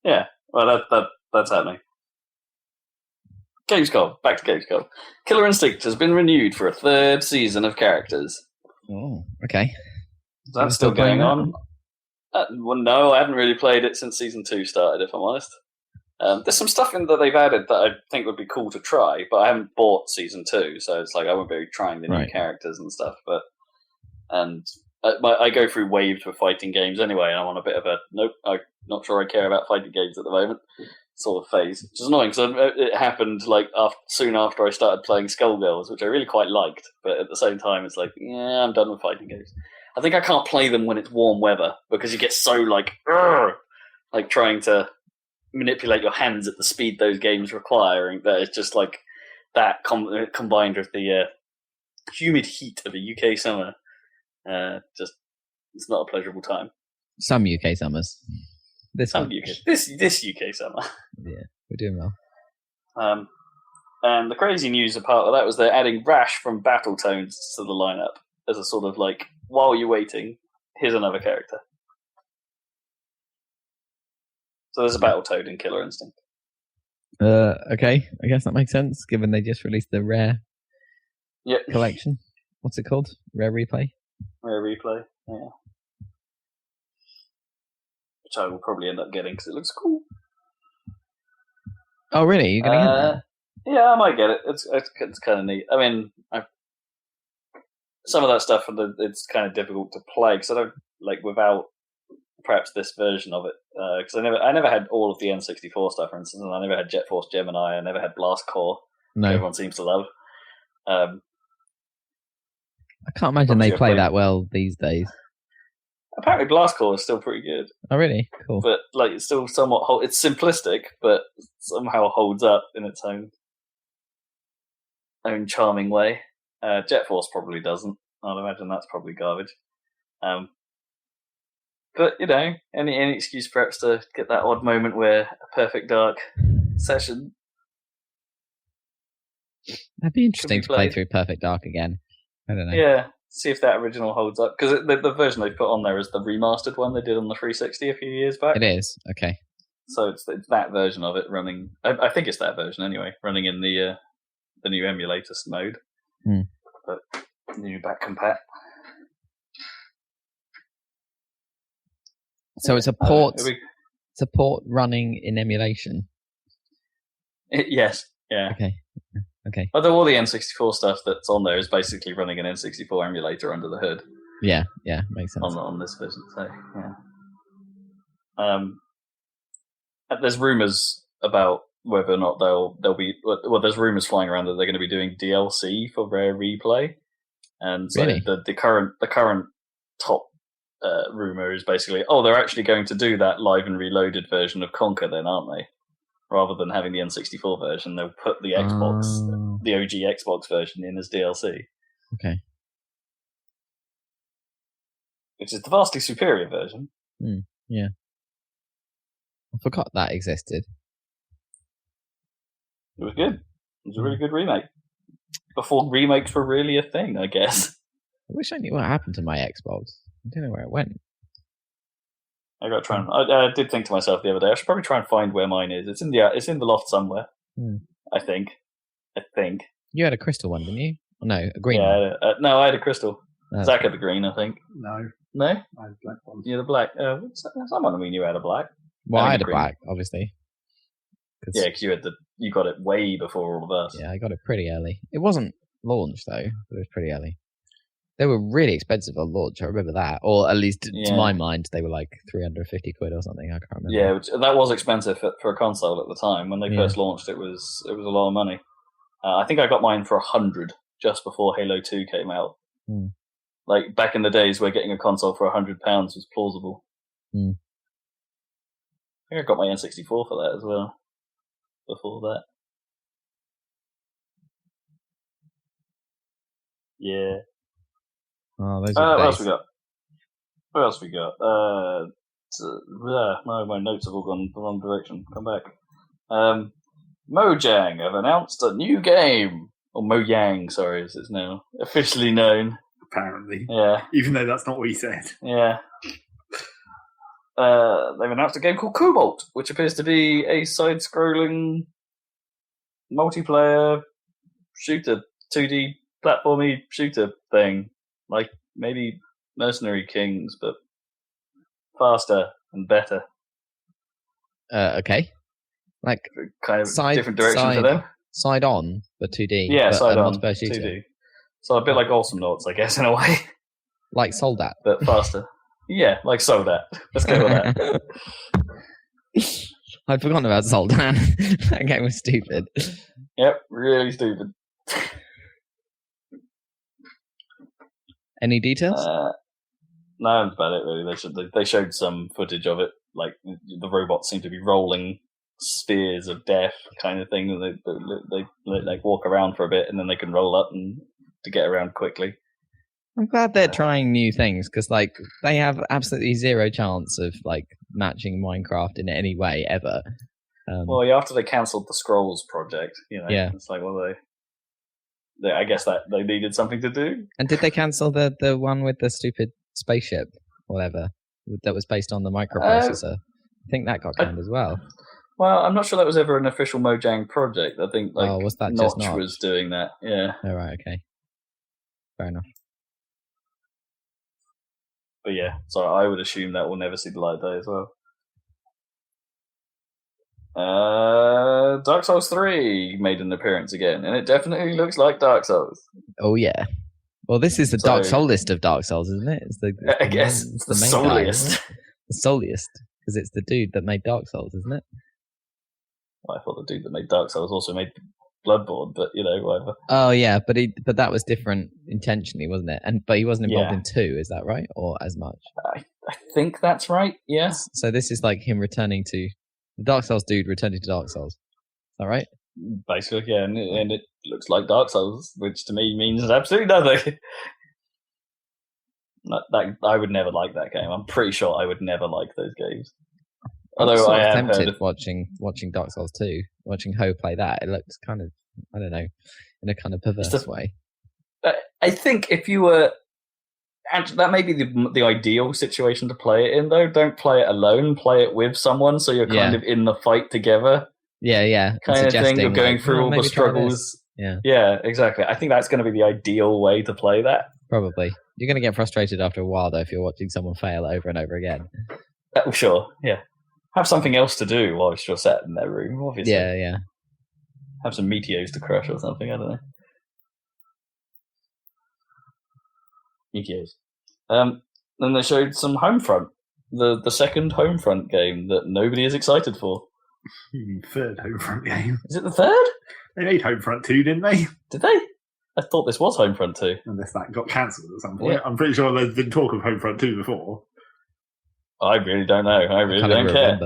S4: Yeah, well, that's happening. Gamescom. Back to Gamescom. Killer Instinct has been renewed for a third season of characters.
S2: Oh, okay.
S4: That's still going on. Well, no, I haven't really played it since Season 2 started, if I'm honest. There's some stuff in that they've added that I think would be cool to try, but I haven't bought Season 2, so it's like I won't be trying the new characters and stuff. I go through waves with fighting games anyway, and I'm on a bit of I'm not sure I care about fighting games at the moment sort of phase, which is annoying because it happened like soon after I started playing Skullgirls, which I really quite liked, but at the same time it's like, yeah, I'm done with fighting games. I think I can't play them when it's warm weather because you get so like trying to manipulate your hands at the speed those games requiring that it's just like that combined with the humid heat of a UK summer. Just it's not a pleasurable time.
S2: Some UK summers. This UK
S4: summer.
S2: Yeah, we're doing well.
S4: And the crazy news apart of that was they're adding Rash from Battletoads to the lineup as a sort of like, while you're waiting, here's another character. So there's a Battletoad in Killer Instinct.
S2: Okay, I guess that makes sense given they just released the Rare collection. What's it called? Rare Replay.
S4: Rare Replay, yeah. Which I will probably end up getting because it looks cool.
S2: Oh, really? You're going to get that?
S4: Yeah, I might get it. It's kind of neat. I mean, some of that stuff, it's kind of difficult to play because I don't, like, without perhaps this version of it. Because I never had all of the N64 stuff, for instance, and I never had Jet Force Gemini, I never had Blast Corps, which everyone seems to love.
S2: I can't imagine they play that well these days.
S4: Apparently Blast Corps is still pretty good.
S2: Oh, really? Cool.
S4: But like, it's still somewhat it's simplistic, but somehow holds up in its own charming way. Jet Force probably doesn't. I'd imagine that's probably garbage. But you know, any excuse perhaps to get that odd moment where a Perfect Dark session.
S2: That'd be interesting to play through Perfect Dark again. I don't know.
S4: Yeah, see if that original holds up. Because the version they put on there is the remastered one they did on the 360 a few years back.
S2: It is, okay.
S4: So it's that version of it running. I think it's that version anyway, running in the new emulator mode. But new back compat.
S2: So it's a port. It's a port running in emulation.
S4: Yes. Yeah.
S2: Okay.
S4: Although all the N64 stuff that's on there is basically running an N64 emulator under the hood.
S2: Yeah, makes sense.
S4: On this version, so yeah. There's rumors about whether or not they'll be. Well, there's rumors flying around that they're going to be doing DLC for Rare Replay, and so
S2: really?
S4: the current top rumor is basically, they're actually going to do that live and reloaded version of Conker, then, aren't they? Rather than having the N64 version, they'll put the Xbox, the OG Xbox version in as DLC.
S2: Okay.
S4: Which is the vastly superior version.
S2: Yeah. I forgot that existed.
S4: It was good. It was a really good remake. Before remakes were really a thing, I guess.
S2: I wish I knew what happened to my Xbox. I don't know where it went.
S4: I got to try and. I did think to myself the other day, I should probably try and find where mine is. It's in the loft somewhere. I think.
S2: You had a crystal one, didn't you? Oh, no, a green
S4: one. No, I had a crystal.
S2: Oh.
S4: Zach had the green, I think.
S3: No?
S4: I
S3: had black one.
S4: Yeah, the black. Someone we knew had a black.
S2: Well, I had a black, obviously.
S4: Yeah, because you got it way before all of us.
S2: Yeah, I got it pretty early. It wasn't launched though, but it was pretty early. They were really expensive on launch. I remember that, or at least to my mind, they were like 350 quid or something. I can't remember.
S4: Yeah, that was expensive for a console at the time when they first launched. It was a lot of money. I think I got mine for 100 just before Halo 2 came out. Like back in the days where getting a console for £100 was plausible. I think I got my N64 for that as well. Before that. Yeah.
S2: Oh, those
S4: what else we got? No, my notes have all gone the wrong direction. Come back. Mojang have announced a new game. Or Mojang, sorry, as it's now officially known.
S3: Apparently.
S4: Yeah.
S3: Even though that's not what he said.
S4: Yeah. They've announced a game called Cobalt, which appears to be a side-scrolling multiplayer shooter, 2D platformy shooter thing. Like maybe Mercenary Kings, but faster and better.
S2: Okay. Like
S4: kind of different direction for them.
S2: Side on, but 2D.
S4: Yeah,
S2: but
S4: side on,
S2: multiplayer shooter.
S4: 2D. So a bit like Awesome Noughts, I guess, in a way.
S2: Like Soldat.
S4: But faster. Yeah, like Soldat. Let's go with that.
S2: I'd forgotten about Soldat. That game was stupid.
S4: Yep, really stupid.
S2: Any details?
S4: No, that's about it, really. They showed some footage of it. Like, the robots seem to be rolling spheres of death kind of thing. They like walk around for a bit, and then they can roll up and to get around quickly.
S2: I'm glad they're trying new things, because like they have absolutely zero chance of like matching Minecraft in any way ever.
S4: Well, after they cancelled the Scrolls project, it's like, well, they I guess that they needed something to do.
S2: And did they cancel the one with the stupid spaceship, whatever, that was based on the microprocessor? I think that got canned as well.
S4: Well, I'm not sure that was ever an official Mojang project. I think
S2: was that
S4: Notch
S2: just Notch
S4: was doing that. Yeah.
S2: Oh, right. Okay. Fair enough.
S4: But yeah, so I would assume that will never see the light of day as well. Dark Souls 3 made an appearance again, and it definitely looks like Dark Souls.
S2: Oh yeah. Well, this is the Dark Soulist of Dark Souls, isn't it?
S4: I guess it's the
S2: main
S4: Souliest.
S2: Guy, the Souliest, because it's the dude that made Dark Souls, isn't it?
S4: Well, I thought the dude that made Dark Souls also made Bloodborne, but whatever.
S2: Oh yeah, but that was different intentionally, wasn't it? But he wasn't involved in 2, is that right? Or as much?
S4: I think that's right. Yeah.
S2: So this is like him returning to the Dark Souls dude returning to Dark Souls. Is that right?
S4: Basically, yeah, and it looks like Dark Souls, which to me means absolutely nothing. I would never like that game. I'm pretty sure I would never like those games. Although I am tempted
S2: watching Dark Souls 2, watching Ho play that, it looks kind of, I don't know, in a kind of perverse way.
S4: I think if you were, that may be the ideal situation to play it in, though. Don't play it alone, play it with someone, so you're kind of in the fight together.
S2: Yeah.
S4: Kind of thing of going through all the struggles. Yeah, exactly. I think that's going to be the ideal way to play that.
S2: Probably. You're going to get frustrated after a while, though, if you're watching someone fail over and over again.
S4: Sure, yeah. Have something else to do whilst you're sat in their room, obviously.
S2: Yeah.
S4: Have some meteors to crush or something, I don't know. Meteors. Then they showed some Homefront. The second Homefront game that nobody is excited for.
S3: Third Homefront game.
S4: Is it the third?
S3: They made Homefront 2, didn't they?
S4: Did they? I thought this was Homefront 2.
S3: Unless that got cancelled at some point. Yeah. I'm pretty sure there's been talk of Homefront 2 before.
S4: I really don't know. I really don't care.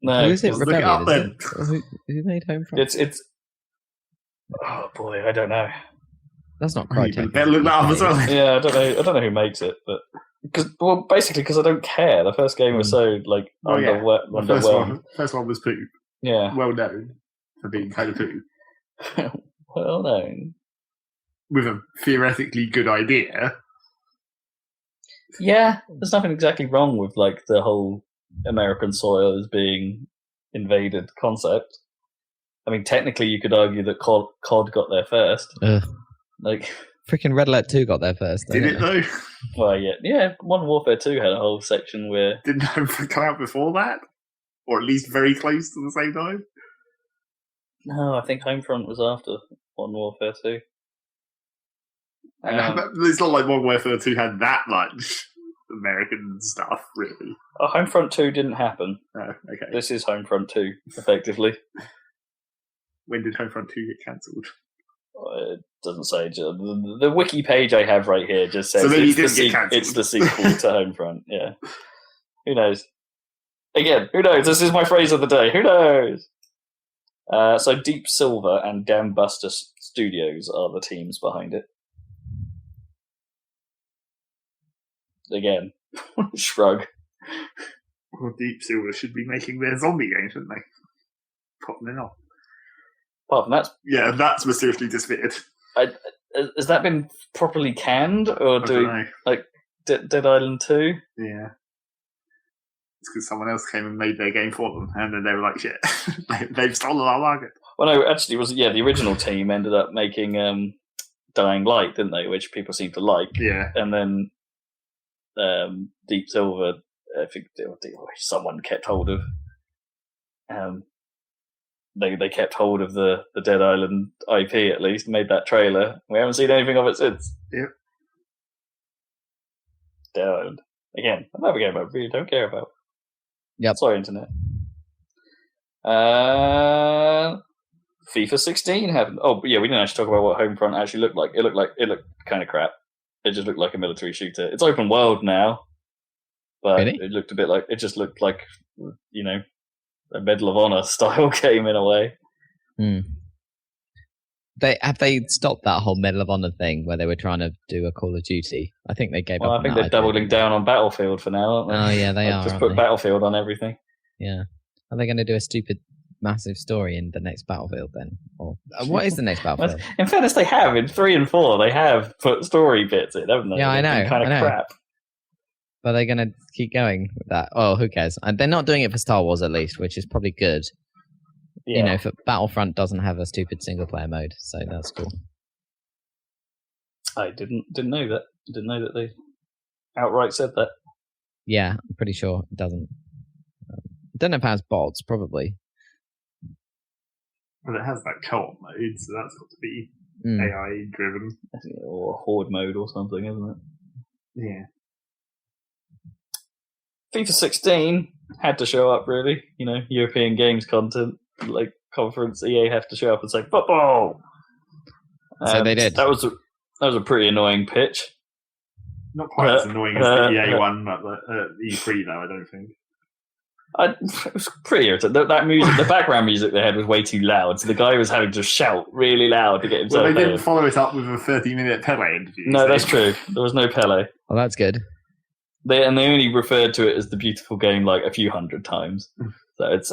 S4: No,
S2: who is it? Rebellion, is it? Who made Homefront?
S4: It's. Oh boy, I don't know.
S2: That's not Crytek.
S3: Better look that up as well.
S4: Yeah, I don't know who makes it, but basically because I don't care. The first game was so underwhelmed.
S3: First one was poop.
S4: Yeah,
S3: well known for being kind of poop.
S4: Well known.
S3: With a theoretically good idea.
S4: Yeah, there's nothing exactly wrong with like the whole American soil is being invaded concept. I mean, technically, you could argue that COD got there first. Like,
S2: freaking Red Alert 2 got there first.
S3: Did it though?
S4: Well, yeah. Modern Warfare 2 had a whole section where
S3: didn't Homefront come out before that, or at least very close to the same time.
S4: No, I think Homefront was after Modern Warfare 2.
S3: It's not like Modern Warfare 2 had that much American stuff, really.
S4: Oh, Homefront 2 didn't happen.
S3: Oh, okay.
S4: This is Homefront 2, effectively.
S3: When did Homefront 2 get cancelled?
S4: It doesn't say. The wiki page I have right here just says
S3: so
S4: it's the sequel to Homefront. Yeah. Who knows? Again, who knows? This is my phrase of the day. Who knows? So Deep Silver and Dambuster Studios are the teams behind it. Again, shrug.
S3: Well, Deep Silver should be making their zombie game, shouldn't they? Popping it off.
S4: Apart from that,
S3: yeah, that's mysteriously disappeared.
S4: Has that been properly canned, or like Dead Island 2?
S3: Yeah, it's because someone else came and made their game for them, and then they were like, "Shit, they've stolen our market."
S4: Well, no, actually, it was the original team ended up making Dying Light, didn't they? Which people seem to like.
S3: Yeah,
S4: and then Deep Silver, I think someone kept hold of. They kept hold of the Dead Island IP, at least, made that trailer. We haven't seen anything of it since.
S3: Yep.
S4: Dead Island. Again, another game I really don't care about.
S2: Yep.
S4: Sorry, Internet. FIFA 16 happened. Oh, yeah, we didn't actually talk about what Homefront actually looked like. It looked kind of crap. It just looked like a military shooter. It's open world now, but
S2: really?
S4: It just looked like, a Medal of Honor style game in a way.
S2: They stopped that whole Medal of Honor thing where they were trying to do a Call of Duty. I think they gave up.
S4: I think they're doubling down on Battlefield for now, aren't they?
S2: Oh yeah, they are.
S4: Just put Battlefield on everything.
S2: Yeah. Are they going to do a stupid, massive story in the next Battlefield then? Or what is the next Battlefield?
S4: In fairness, they have in 3 and 4. They have put story bits in, haven't they?
S2: Yeah, I know.
S4: Kind of crap.
S2: But are they going to keep going with that? Oh, who cares? And they're not doing it for Star Wars, at least, which is probably good. Yeah. For Battlefront doesn't have a stupid single-player mode, so that's cool.
S4: I didn't know that. Didn't know that they outright said that.
S2: Yeah, I'm pretty sure it doesn't. I don't know if it has bots, probably.
S3: Well, it has that co-op mode, so that's got to be AI-driven.
S4: Or horde mode or something, isn't it?
S3: Yeah.
S4: FIFA 16 had to show up, really. European games content, like conference, EA have to show up and say, football!
S2: So they did.
S4: That was a pretty annoying pitch.
S3: Not quite as annoying as the EA one at E3, though, I don't think.
S4: It was pretty irritating. That music, the background music they had was way too loud, so the guy was having to shout really loud to get himself
S3: Well, they didn't follow it up with a 30-minute Pele interview.
S4: No, that's true. There was no Pele.
S2: Well, that's good.
S4: They only referred to it as the beautiful game like a few hundred times. So it's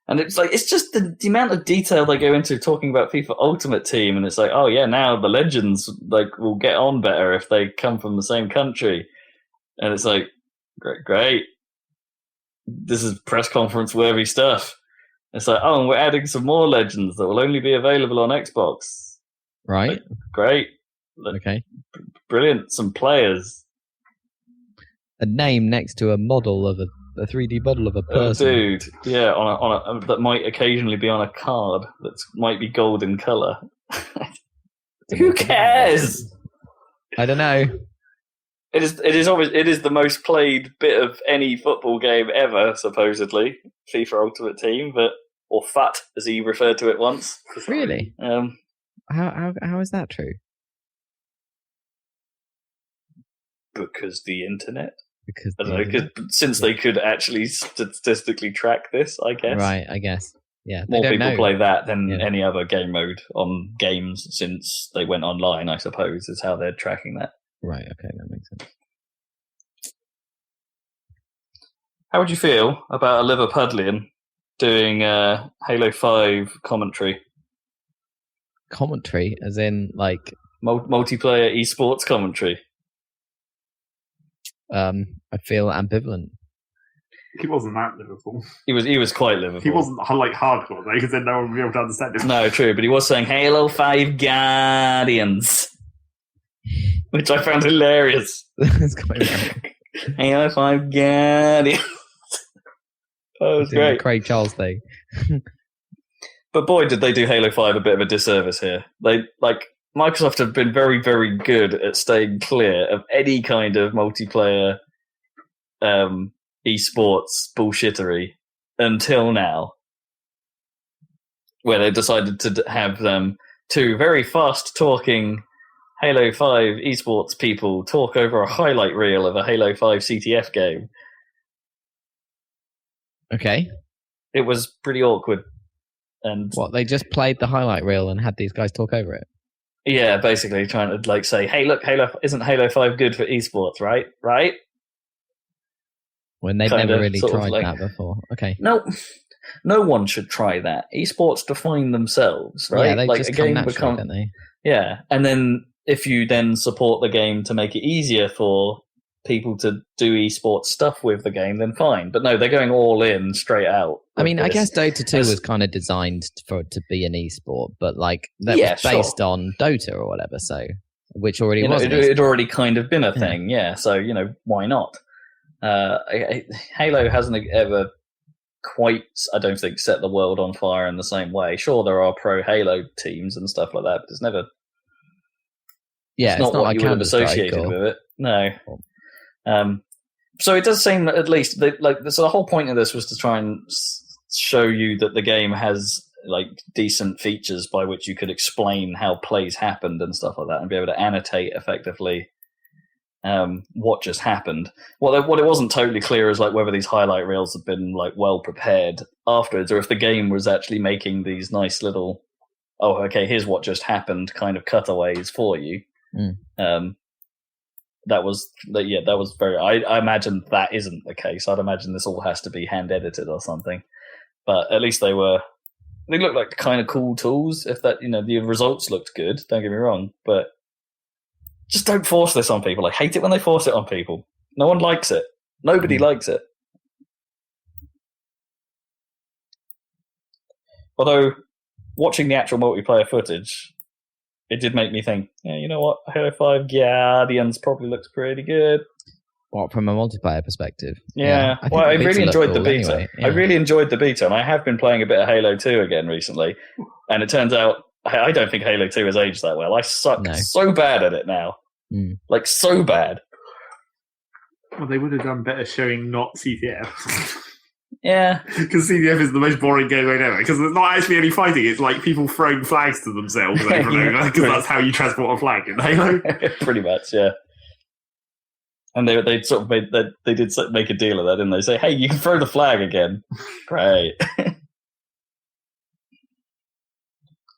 S4: and it's like it's just the amount of detail they go into talking about FIFA Ultimate Team, and it's like, oh yeah, now the legends will get on better if they come from the same country, and it's like great. This is press conference worthy stuff. It's like, oh, and we're adding some more legends that will only be available on Xbox.
S2: Right.
S4: Like, great.
S2: Okay.
S4: Brilliant. Some players.
S2: A name next to a model of a 3D model of a person.
S4: Dude, yeah, on a that might occasionally be on a card that might be gold in color. Who cares?
S2: I don't know.
S4: It is the most played bit of any football game ever, supposedly. FIFA Ultimate Team, or FUT as he referred to it once.
S2: Really? How is that true?
S4: Because the internet.
S2: I don't know,
S4: since they could actually statistically track this, I guess.
S2: Right, I guess. Yeah,
S4: more people play that than any other game mode on games since they went online, I suppose, is how they're tracking that.
S2: Right, okay, that makes sense.
S4: How would you feel about a Liverpudlian doing Halo 5 commentary?
S2: Commentary, as in, like...
S4: multiplayer esports commentary.
S2: I feel ambivalent.
S3: He wasn't that Liverpool.
S4: He was quite Liverpool.
S3: He wasn't like hardcore though, because then no one would be able to understand it.
S4: No, true, but he was saying Halo 5 Guardians, which I found hilarious.
S2: It's quite right.
S4: Halo 5 Guardians. That was great.
S2: The Craig Charles thing.
S4: But boy, did they do Halo 5 a bit of a disservice here. Microsoft have been very, very good at staying clear of any kind of multiplayer esports bullshittery until now, where they decided to have two very fast-talking Halo 5 esports people talk over a highlight reel of a Halo 5 CTF game.
S2: Okay.
S4: It was pretty awkward. And
S2: what, they just played the highlight reel and had these guys talk over it?
S4: Yeah, basically trying to say, hey, look, isn't Halo 5 good for esports, right? Right?
S2: When they've never really tried that before. Okay.
S4: No one should try that. Esports define themselves, right?
S2: Yeah, they just come naturally, don't they?
S4: Yeah, and then if you then support the game to make it easier for people to do esports stuff with the game, then fine. But no, they're going all in straight out.
S2: I mean, I guess Dota 2 was kind of designed for it to be an esport, but like that was based on Dota or whatever, so which already was. It had
S4: already kind of been a thing, yeah. So why not? Halo hasn't ever quite, I don't think, set the world on fire in the same way. Sure, there are pro Halo teams and stuff like that, but it's never.
S2: Yeah,
S4: it's not what you would have associated with it. No. So it does seem that at least so the whole point of this was to try and show you that the game has like decent features by which you could explain how plays happened and stuff like that, and be able to annotate effectively what just happened. What it wasn't totally clear is like whether these highlight reels had been like well prepared afterwards, or if the game was actually making these nice little here's what just happened kind of cutaways for you. That was very. I imagine that isn't the case. I'd imagine this all has to be hand edited or something. But at least they looked like kind of cool tools. If that, the results looked good. Don't get me wrong, but just don't force this on people. I hate it when they force it on people. No one likes it. Nobody likes it. Although watching the actual multiplayer footage, it did make me think, yeah, you know what? Halo 5 Guardians probably looks pretty good.
S2: What, from a multiplayer perspective?
S4: Yeah. I really enjoyed the beta. Anyway. Yeah. I really enjoyed the beta, and I have been playing a bit of Halo 2 again recently. And it turns out, I don't think Halo 2 has aged that well. I suck so bad at it now. Like, so bad.
S3: Well, they would have done better showing not CTF.
S4: Yeah.
S3: Because CDF is the most boring game mode ever. Because it's not actually any fighting, it's like people throwing flags to themselves over and over. Because that's how you transport a flag in Halo.
S4: Pretty much, yeah. And they sort of they did make a deal of that, didn't they? Say, hey, you can throw the flag again. Great.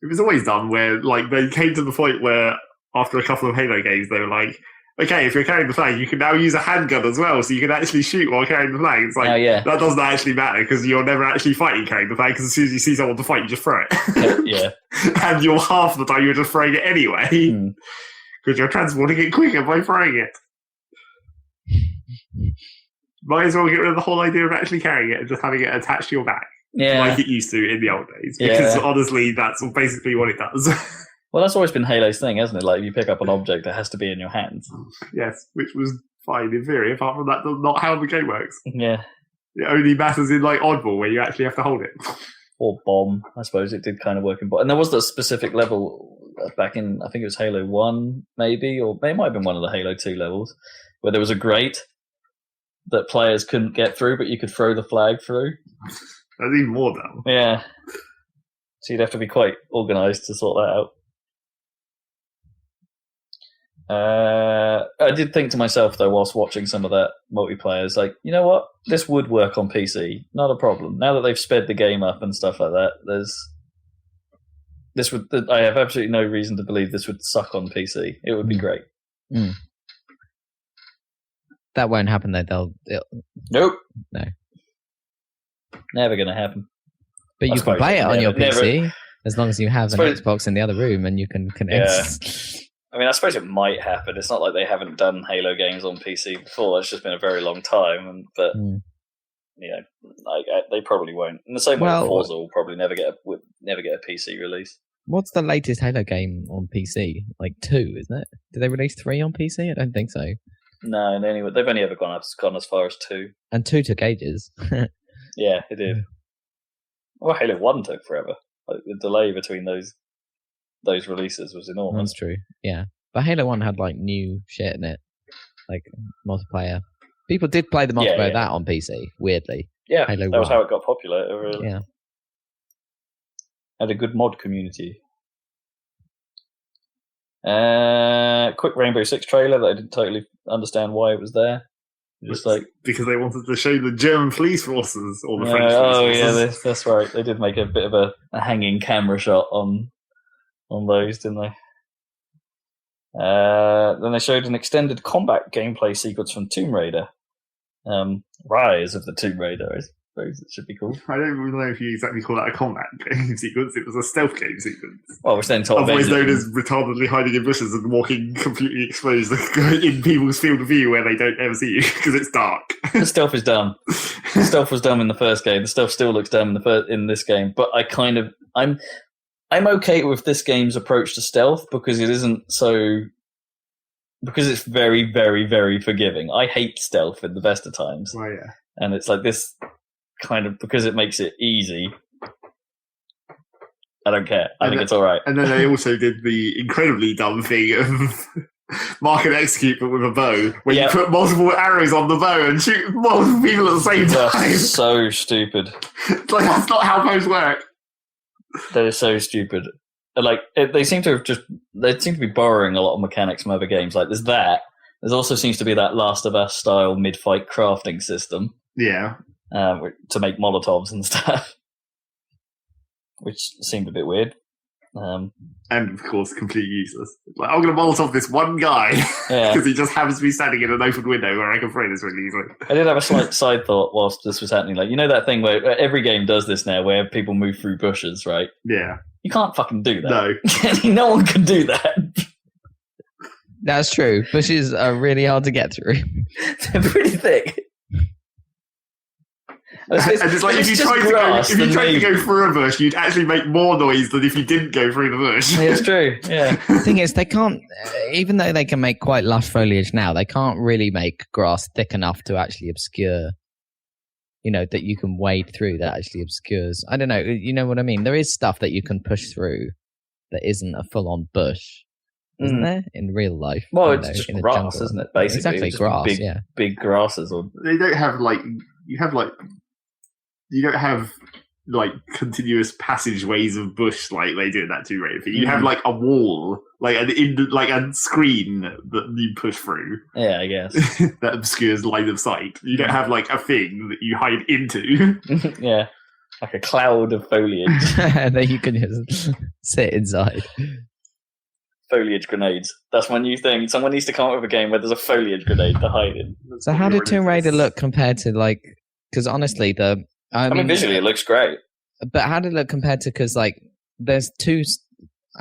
S3: It was always done where, like, they came to the point where after a couple of Halo games, they were like, okay, if you're carrying the flag, you can now use a handgun as well, so you can actually shoot while carrying the flag. It's like, that doesn't actually matter, because you're never actually fighting carrying the flag, because as soon as you see someone to fight, you just throw it.
S4: Yeah.
S3: And you're half the time you're just throwing it anyway, because you're transporting it quicker by throwing it. Might as well get rid of the whole idea of actually carrying it and just having it attached to your back.
S4: Yeah.
S3: Like it used to in the old days. Because honestly, that's basically what it does.
S4: Well, that's always been Halo's thing, hasn't it? Like, if you pick up an object, it has to be in your hands.
S3: Yes, which was fine in theory. Apart from that, that's not how the game works.
S4: Yeah.
S3: It only matters in, like, Oddball, where you actually have to hold it.
S4: Or Bomb, I suppose. It did kind of work in Bomb. And there was that specific level back in, I think it was Halo 1, maybe, or it might have been one of the Halo 2 levels, where there was a grate that players couldn't get through, but you could throw the flag through.
S3: That's even more dumb.
S4: Yeah. So you'd have to be quite organised to sort that out. I did think to myself though, whilst watching some of that multiplayer, it's like, you know what, this would work on PC, not a problem. Now that they've sped the game up and stuff like that, I have absolutely no reason to believe this would suck on PC. It would be great.
S2: Mm. That won't happen though.
S4: Nope.
S2: No.
S4: Never going to happen.
S2: But you can play it on your PC as long as you have an Xbox in the other room and you can connect.
S4: Yeah. I mean, I suppose it might happen. It's not like they haven't done Halo games on PC before. It's just been a very long time. But they probably won't. In the same way, Forza will probably never get a PC release.
S2: What's the latest Halo game on PC? Like 2, isn't it? Did they release 3 on PC? I don't think so.
S4: No, they've only ever gone as far as 2.
S2: And 2 took ages.
S4: Yeah, it did. Well, Halo 1 took forever. Like, the delay between those releases was enormous.
S2: That's true, yeah. But Halo 1 had, like, new shit in it. Like, multiplayer. People did play the multiplayer of that on PC, weirdly.
S4: Yeah,
S2: Halo
S4: that
S2: 1.
S4: was how it got popular. It really had a good mod community. Quick Rainbow Six trailer that I didn't totally understand why it was there. Just like
S3: because they wanted to show the German police forces or the French police forces.
S4: Yeah, that's right. They did make a bit of a hanging camera shot on those, didn't they? Then they showed an extended combat gameplay sequence from Tomb Raider. Rise of the Tomb Raider, I suppose it should be called.
S3: I don't really know if you exactly call that a combat game sequence. It was a stealth game sequence.
S4: Well, which then
S3: otherwise known as retardedly hiding in bushes and walking completely exposed in people's field of view where they don't ever see you because it's dark.
S4: The stealth is dumb. The stealth was dumb in the first game. The stealth still looks dumb in this game. But I'm okay with this game's approach to stealth because it's very, very, very forgiving. I hate stealth in the best of times.
S3: Oh, yeah.
S4: And it's like this kind of, because it makes it easy, I don't care. I think it's all right.
S3: And then they also did the incredibly dumb thing of mark and execute, but with a bow, where you put multiple arrows on the bow and shoot multiple people at the same time.
S4: So stupid.
S3: Like, that's not how bows work.
S4: That is so stupid. Like, they seem to be borrowing a lot of mechanics from other games. Like, there's that. There also seems to be that Last of Us style mid-fight crafting system.
S3: Yeah.
S4: To make Molotovs and stuff. Which seemed a bit weird.
S3: And, of course, completely useless. Like, I'm going to Molotov this one guy because he just happens to be standing in an open window where I can throw this really easily. I
S4: did have a slight side thought whilst this was happening. Like, you know that thing where every game does this now where people move through bushes, right?
S3: Yeah.
S4: You can't fucking do that.
S3: No.
S4: No one can do that.
S2: That's true. Bushes are really hard to get through.
S4: They're pretty thick.
S3: It's like if you tried to go through a bush, you'd actually make more noise than if you didn't go through the bush.
S4: Yeah, it's true. Yeah.
S2: The thing is, they can't, even though they can make quite lush foliage now, they can't really make grass thick enough to actually obscure, that you can wade through that actually obscures. I don't know. You know what I mean? There is stuff that you can push through that isn't a full-on bush, isn't there, in real life?
S4: Well, it's just grass, isn't it? Basically,
S2: exactly, grass.
S4: Big grasses. Or
S3: they don't have you don't have continuous passageways of bush like they do in that Tomb Raider thing. You have a wall, a screen that you push through.
S4: Yeah, I guess
S3: that obscures line of sight. You don't have a thing that you hide into.
S4: Yeah, like a cloud of foliage
S2: that you can just sit inside.
S4: Foliage grenades. That's my new thing. Someone needs to come up with a game where there's a foliage grenade to hide in.
S2: So how did Tomb Raider look compared to because honestly I mean,
S4: visually it looks great.
S2: But how did it look compared to, because there's two,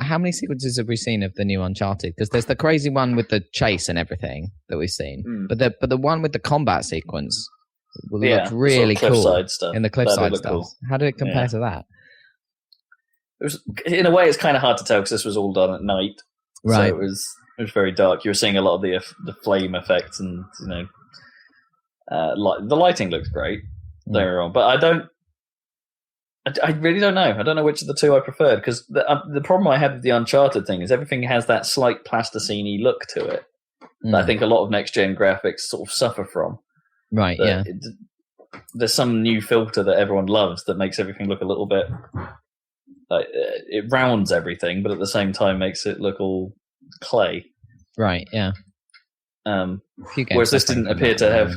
S2: how many sequences have we seen of the new Uncharted? Because there's the crazy one with the chase and everything that we've seen. But the one with the combat sequence looked really cool
S4: stuff.
S2: In the cliffside stuff.
S4: Cool.
S2: How did it compare to that?
S4: It was, in a way, it's kind of hard to tell because this was all done at night.
S2: Right.
S4: So it was very dark. You were seeing a lot of the flame effects and, the lighting looks great. Don't get me wrong, but I really don't know. I don't know which of the two I preferred because the problem I had with the Uncharted thing is everything has that slight plasticine-y look to it that I think a lot of next-gen graphics sort of suffer from.
S2: Right, yeah.
S4: There's some new filter that everyone loves that makes everything look a little bit... it rounds everything, but at the same time makes it look all clay.
S2: Right. Yeah.
S4: Whereas this didn't appear to have.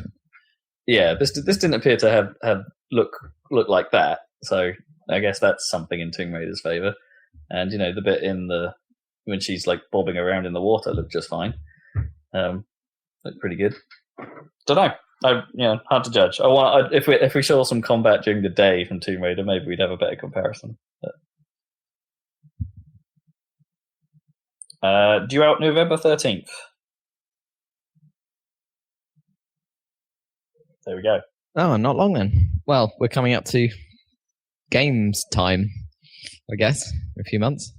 S4: Yeah, this didn't appear to have look like that. So I guess that's something in Tomb Raider's favor. And the bit when she's like bobbing around in the water looked just fine. Looked pretty good. Don't know. Hard to judge. If we saw some combat during the day from Tomb Raider, maybe we'd have a better comparison. Due out November 13th. There we go.
S2: Oh, not long then. Well, we're coming up to games time, I guess, in a few months.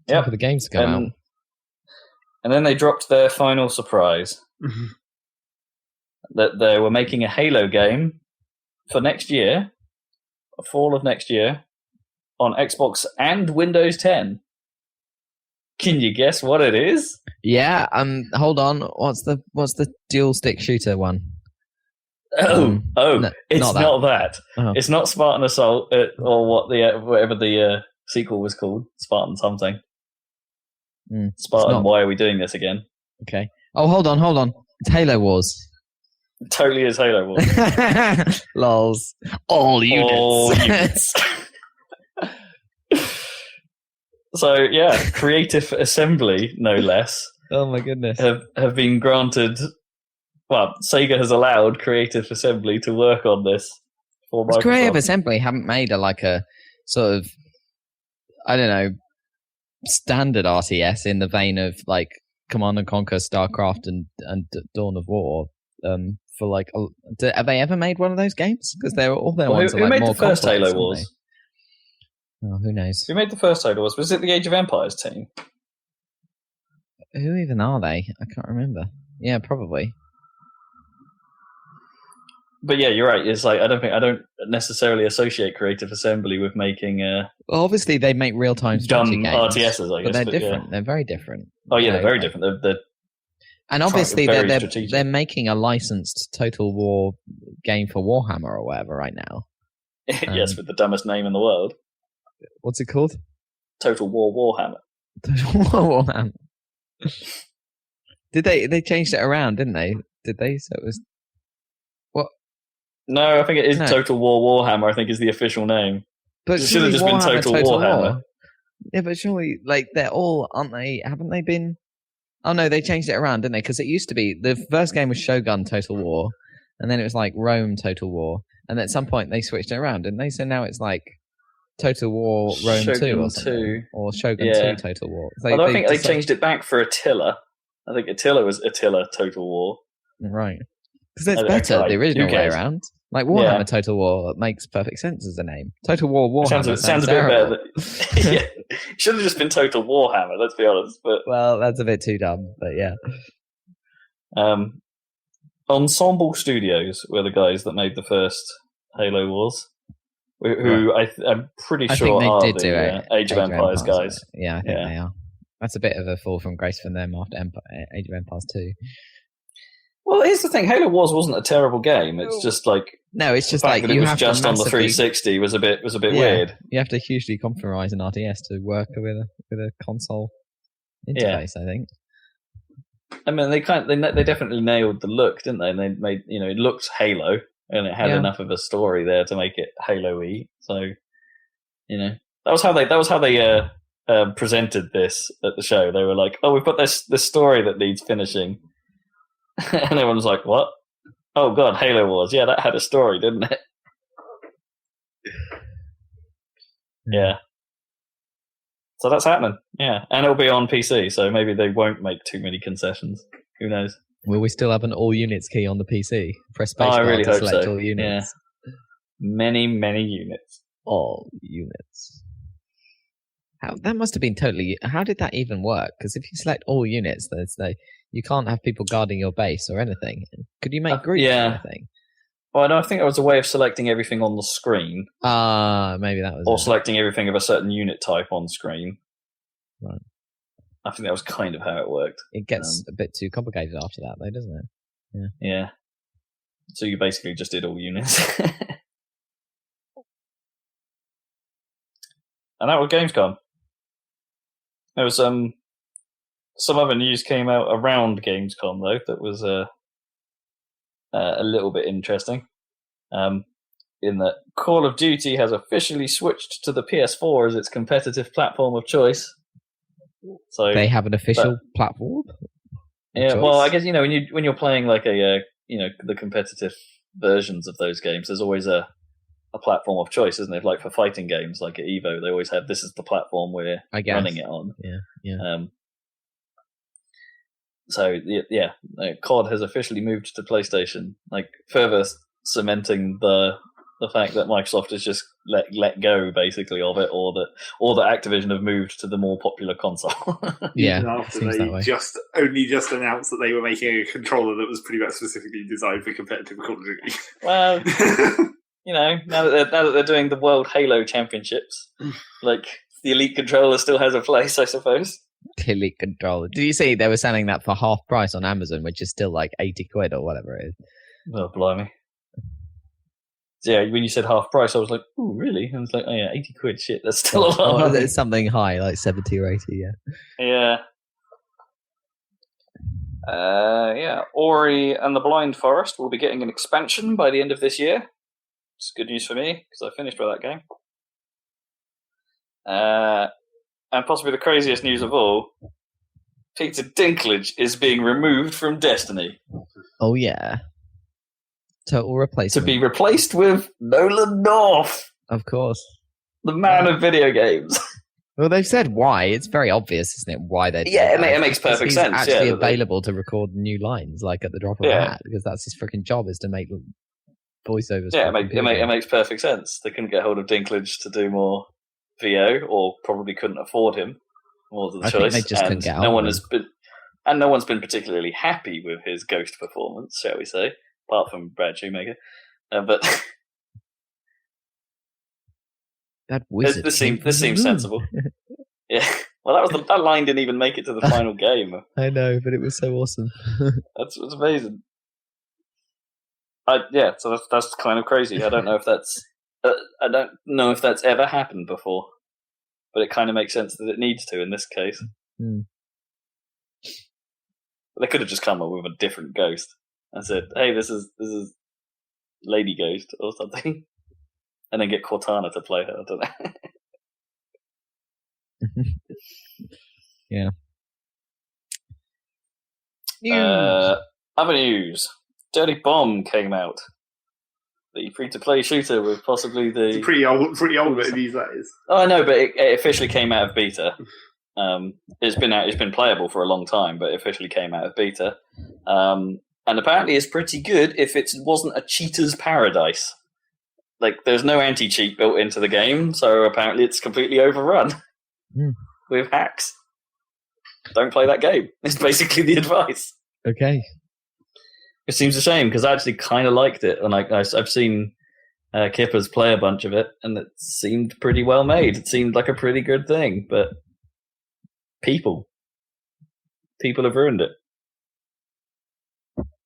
S4: Yeah,
S2: for the games to come out.
S4: And then they dropped their final surprise. That they were making a Halo game for next year, fall of next year, on Xbox and Windows 10. Can you guess what it is?
S2: Yeah, hold on. What's the dual stick shooter one?
S4: It's not that.
S2: Oh.
S4: It's not Spartan Assault or whatever the sequel was called. Spartan something. Spartan. Why are we doing this again?
S2: Okay. Oh, hold on. It's Halo Wars.
S4: It totally is Halo Wars.
S2: Lols. All units.
S4: So yeah, Creative Assembly, no less.
S2: Oh my goodness.
S4: Have been granted. Well, Sega has allowed Creative Assembly to work on this for Microsoft.
S2: Creative Assembly haven't made a sort of, I don't know, standard RTS in the vein of like Command and Conquer, StarCraft, and Dawn of War. Have they ever made one of those games? Because they're all their ones.
S4: Who made the first Halo Wars?
S2: Oh, who knows?
S4: Who made the first Halo Wars? Was it the Age of Empires team?
S2: Who even are they? I can't remember. Yeah, probably.
S4: But yeah, you're right. It's like I don't necessarily associate Creative Assembly with making.
S2: Well, obviously they make real-time strategy games,
S4: RTSs, I guess.
S2: But they're different. Yeah. They're very different.
S4: Oh yeah, they're very different.
S2: And obviously they're making a licensed Total War game for Warhammer or whatever right now.
S4: Yes, with the dumbest name in the world.
S2: What's it called?
S4: Total War Warhammer.
S2: Total War Warhammer. They changed it around, didn't they? Did they? So it was what?
S4: No, I think it is Total War Warhammer. I think is the official name.
S2: But
S4: it should have just been Total Warhammer.
S2: War. Yeah, but surely, they're all, aren't they? Haven't they been? Oh no, they changed it around, didn't they? Because it used to be the first game was Shogun Total War, and then it was like Rome Total War, and at some point they switched it around, didn't they? So now it's like Total War Rome
S4: Shogun
S2: 2 or something,
S4: 2.
S2: or Shogun 2 Total War.
S4: I don't think they changed it back for Attila. I think Attila was Attila Total War.
S2: Right. Because it's better the original way around. Like Warhammer Total War makes perfect sense as a name. Total War Warhammer sounds a bit better.
S4: Yeah. Should have just been Total Warhammer, let's be honest. But
S2: well, that's a bit too dumb, but yeah.
S4: Ensemble Studios were the guys that made the first Halo Wars. Who I'm pretty sure are the Age of Empires guys.
S2: Yeah, I think they are. That's a bit of a fall from grace from them after Age of Empires 2.
S4: Well, here's the thing: Halo Wars wasn't a terrible game. It's just like
S2: it's just
S4: like
S2: you
S4: have just on the 360 was a bit weird.
S2: You have to hugely compromise an RTS to work with a console interface. I think.
S4: I mean, they definitely nailed the look, didn't they? And they made it looked Halo, and it had enough of a story there to make it Halo-y. So, that was how they presented this at the show. They were like, "Oh, we've got this story that needs finishing." And everyone was like, what? Oh, God, Halo Wars. Yeah, that had a story, didn't it? Yeah. So that's happening. Yeah. And it'll be on PC, so maybe they won't make too many concessions. Who knows?
S2: Will we still have an all units key on the PC? Press spacebar to select all units.
S4: Yeah. Many, many units.
S2: All units. That must have been totally... How did that even work? Because if you select all units, you can't have people guarding your base or anything. Could you make groups or anything?
S4: Well, no, I think it was a way of selecting everything on the screen.
S2: Maybe that was...
S4: Or selecting everything of a certain unit type on screen.
S2: Right.
S4: I think that was kind of how it worked.
S2: It gets a bit too complicated after that, though, doesn't it?
S4: Yeah. So you basically just did all units. And that was Gamescom. There was some other news came out around Gamescom though that was a little bit interesting. In that Call of Duty has officially switched to the PS4 as its competitive platform of choice. So
S2: they have an official platform.
S4: Yeah, well, I guess when you're playing like the competitive versions of those games, there's always a platform of choice, isn't it? Like for fighting games, like at Evo, they always have this is the platform we're running it on.
S2: Yeah.
S4: So COD has officially moved to PlayStation, like further cementing the fact that Microsoft has just let go basically of it, or that Activision have moved to the more popular console.
S3: Yeah, after they just announced that they were making a controller that was pretty much specifically designed for competitive Call of Duty.
S4: Well, now that they're doing the World Halo Championships, like the Elite controller still has a place, I suppose.
S2: Elite controller. Did you see they were selling that for half price on Amazon, which is still like 80 quid or whatever it is?
S4: Oh, blimey. Yeah, when you said half price, I was like, "Oh, really?" And I was like, "Oh yeah, 80 quid. Shit, that's still a lot."
S2: Oh, it's something high, like 70 or 80.
S4: Yeah. Yeah. Ori and the Blind Forest will be getting an expansion by the end of this year. It's good news for me because I finished with that game. And possibly the craziest news of all: Peter Dinklage is being removed from Destiny.
S2: Oh yeah. Total replacement.
S4: To be replaced with Nolan North.
S2: Of course.
S4: The man of video games.
S2: Well, they've said why. It's very obvious, isn't it, why they're
S4: it makes perfect sense.
S2: He's actually available to record new lines, like at the drop of a hat, because that's his freaking job, is to make voiceovers.
S4: Yeah, it makes perfect sense. They couldn't get hold of Dinklage to do more VO, or probably couldn't afford him. More than the choice.
S2: Think they just couldn't get hold of him.
S4: No one's been particularly happy with his Ghost performance, shall we say. Apart from Brad Shoemaker, but
S2: that wizard.
S4: This seems sensible. Yeah, well, that line didn't even make it to the final game.
S2: I know, but it was so awesome.
S4: That's amazing. So that's kind of crazy. I don't know if that's ever happened before, but it kind of makes sense that it needs to in this case.
S2: Mm.
S4: They could have just come up with a different Ghost. I said, "Hey, this is Lady Ghost or something," and then get Cortana to play her. I don't know.
S2: Yeah.
S4: Other news: Dirty Bomb came out. The free-to-play shooter with possibly the
S3: it's pretty old bit of news that is.
S4: Oh, I know, but it officially came out of beta. It's been playable for a long time, but it officially came out of beta. And apparently it's pretty good if it wasn't a cheater's paradise. Like, there's no anti-cheat built into the game, so apparently it's completely overrun with hacks. Don't play that game. It's basically the advice.
S2: Okay.
S4: It seems a shame, because I actually kind of liked it. And I've seen Kippers play a bunch of it, and it seemed pretty well made. It seemed like a pretty good thing, but people have ruined it.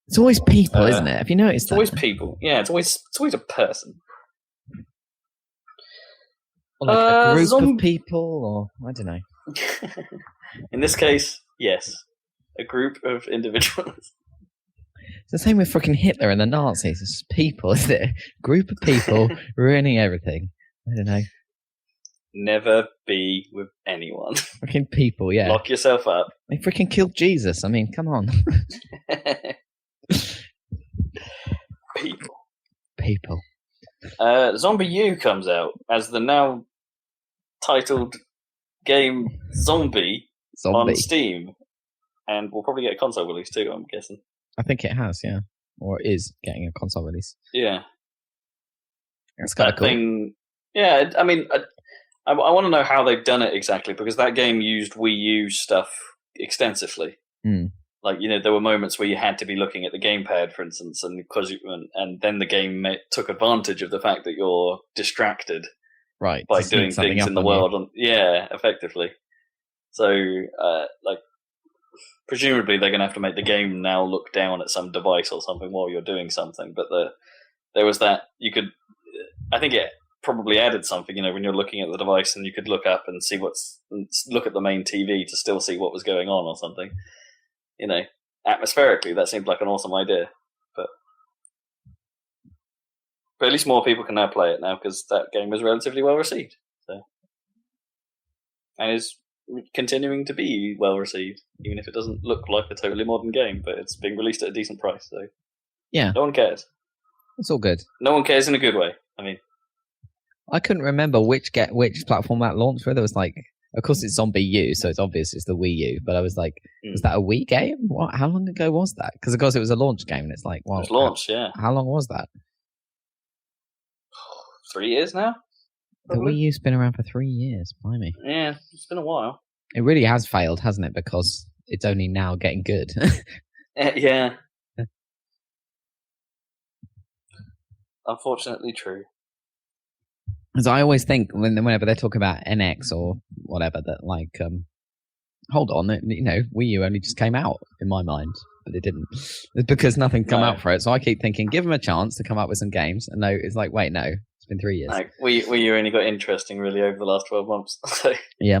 S2: It's always people, isn't it? Have you noticed
S4: it's always people. Yeah, it's always a person.
S2: Or like a group of people, or I don't know.
S4: In this case, yes. A group of individuals.
S2: It's the same with fucking Hitler and the Nazis. It's just people, isn't it? Group of people ruining everything. I don't know.
S4: Never be with anyone.
S2: Fucking people, yeah.
S4: Lock yourself up.
S2: They freaking killed Jesus. I mean, come on. People.
S4: Zombie U comes out as the now titled game Zombie on Steam, and we'll probably get a console release too, I'm guessing.
S2: I think it has, yeah. Or it is getting a console release.
S4: Yeah.
S2: That's kind of cool.
S4: Thing, yeah, I mean, I want to know how they've done it exactly, because that game used Wii U stuff extensively. Like, there were moments where you had to be looking at the gamepad, for instance, and then the game took advantage of the fact that you're distracted,
S2: right,
S4: by doing things in the world. Yeah, effectively. So, presumably they're going to have to make the game now look down at some device or something while you're doing something. But there was that you could. I think it probably added something. When you're looking at the device and you could look up and see look at the main TV to still see what was going on or something. Atmospherically, that seemed like an awesome idea. But at least more people can now play it now because that game was relatively well received. So, and is continuing to be well received, even if it doesn't look like a totally modern game. But it's being released at a decent price, so
S2: yeah,
S4: no one cares.
S2: It's all good.
S4: No one cares in a good way.
S2: I couldn't remember which platform that launched with. It was like, of course, it's Zombie U, so it's obvious it's the Wii U. But I was like, was that a Wii game? What? How long ago was that? Because of course it was a launch game, and it's like, well,
S4: it was launched, yeah.
S2: How long was that?
S4: 3 years now.
S2: The Wii U's been around for 3 years. Blimey.
S4: Yeah, it's been a while.
S2: It really has failed, hasn't it? Because it's only now getting good.
S4: Yeah. Unfortunately, true.
S2: Because I always think whenever they talk about NX or whatever, that like, hold on, Wii U only just came out in my mind, but it didn't. It's because nothing come out for it. So I keep thinking, give them a chance to come up with some games. And no, it's like, wait, no, it's been 3 years.
S4: Like, Wii U only got interesting really over the last 12 months. So.
S2: Yeah.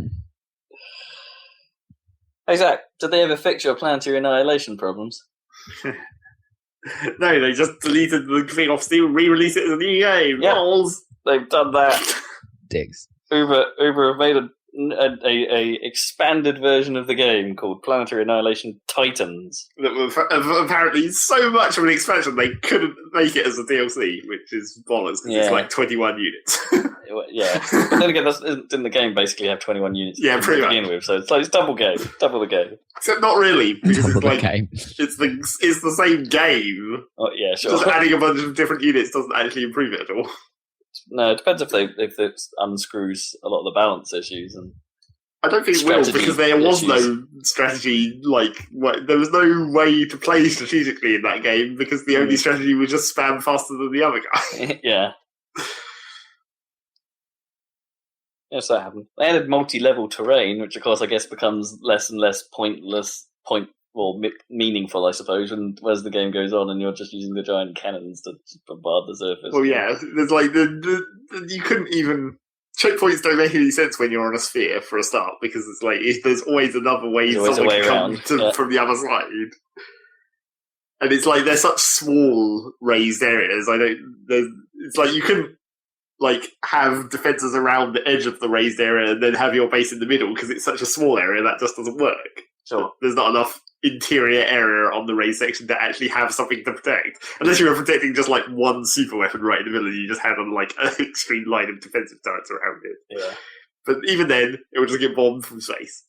S4: Hey Zach, did they ever fix your Planetary Annihilation problems?
S3: No, they just deleted the thing off Steam and re-released it as a new game.
S4: Yeah.
S3: Balls.
S4: They've done that.
S2: Dicks.
S4: Uber have made a expanded version of the game called Planetary Annihilation Titans.
S3: That were apparently so much of an expansion they couldn't make it as a DLC, which is bollocks because it's like 21 units.
S4: Yeah, but then again, didn't the game basically have 21 units?
S3: Yeah, pretty much.
S4: To begin with, so it's double the game.
S3: Except not really, because
S2: Double
S3: it's like
S2: the game.
S3: it's the same game.
S4: Oh yeah, sure.
S3: Just adding a bunch of different units doesn't actually improve it at all.
S4: No, it depends if it unscrews a lot of the balance issues and.
S3: I don't think it will, because there was no strategy, there was no way to play strategically in that game, because the only strategy was just spam faster than the other guy.
S4: Yeah. Yes, that happened. They added multi-level terrain, which of course I guess becomes less and less meaningful, I suppose, as the game goes on and you're just using the giant cannons to bombard the surface.
S3: Well, yeah, there's like, you couldn't even... Checkpoints don't make any sense when you're on a sphere, for a start, because it's like, there's always another way someone can come from the other side. And it's like, they're such small raised areas, it's like, you couldn't, have defences around the edge of the raised area and then have your base in the middle, because it's such a small area, that just doesn't work.
S4: Sure.
S3: There's not enough interior area on the raised section to actually have something to protect. Unless you were protecting just one super weapon right in the middle and you just had an extreme line of defensive turrets around it.
S4: Yeah.
S3: But even then, it would just get bombed from space.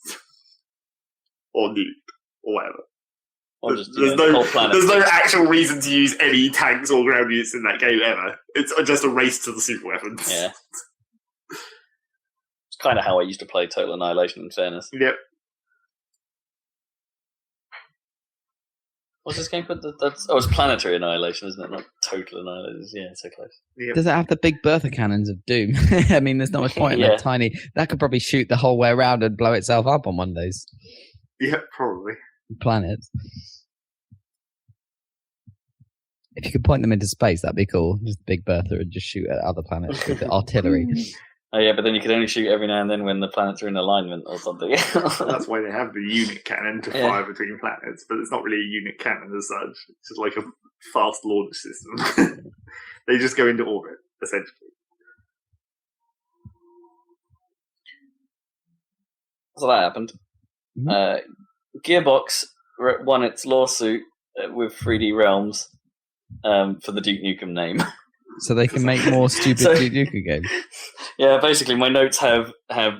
S3: Or nuked. Or whatever.
S4: Or just,
S3: there's no actual reason to use any tanks or ground units in that game ever. It's just a race to the super weapons.
S4: Yeah. It's kind of how I used to play Total Annihilation, in fairness.
S3: Yep.
S4: What's this game called? It's Planetary Annihilation, isn't it? Not Total Annihilation. Yeah, so close.
S2: Yep. Does it have the big Bertha cannons of Doom? I mean, there's not much point in that tiny... That could probably shoot the whole way around and blow itself up on one of those.
S3: Yeah, probably.
S2: Planets. If you could point them into space, that'd be cool. Just Big Bertha and just shoot at other planets with the artillery.
S4: Oh yeah, but then you could only shoot every now and then when the planets are in alignment or something.
S3: That's why they have the unit cannon to fire between planets, but it's not really a unit cannon as such. It's just like a fast launch system. They just go into orbit, essentially.
S4: So that happened. Mm-hmm. Gearbox won its lawsuit with 3D Realms for the Duke Nukem name.
S2: So they can make more stupid Duke Nukem games.
S4: Yeah, basically, my notes have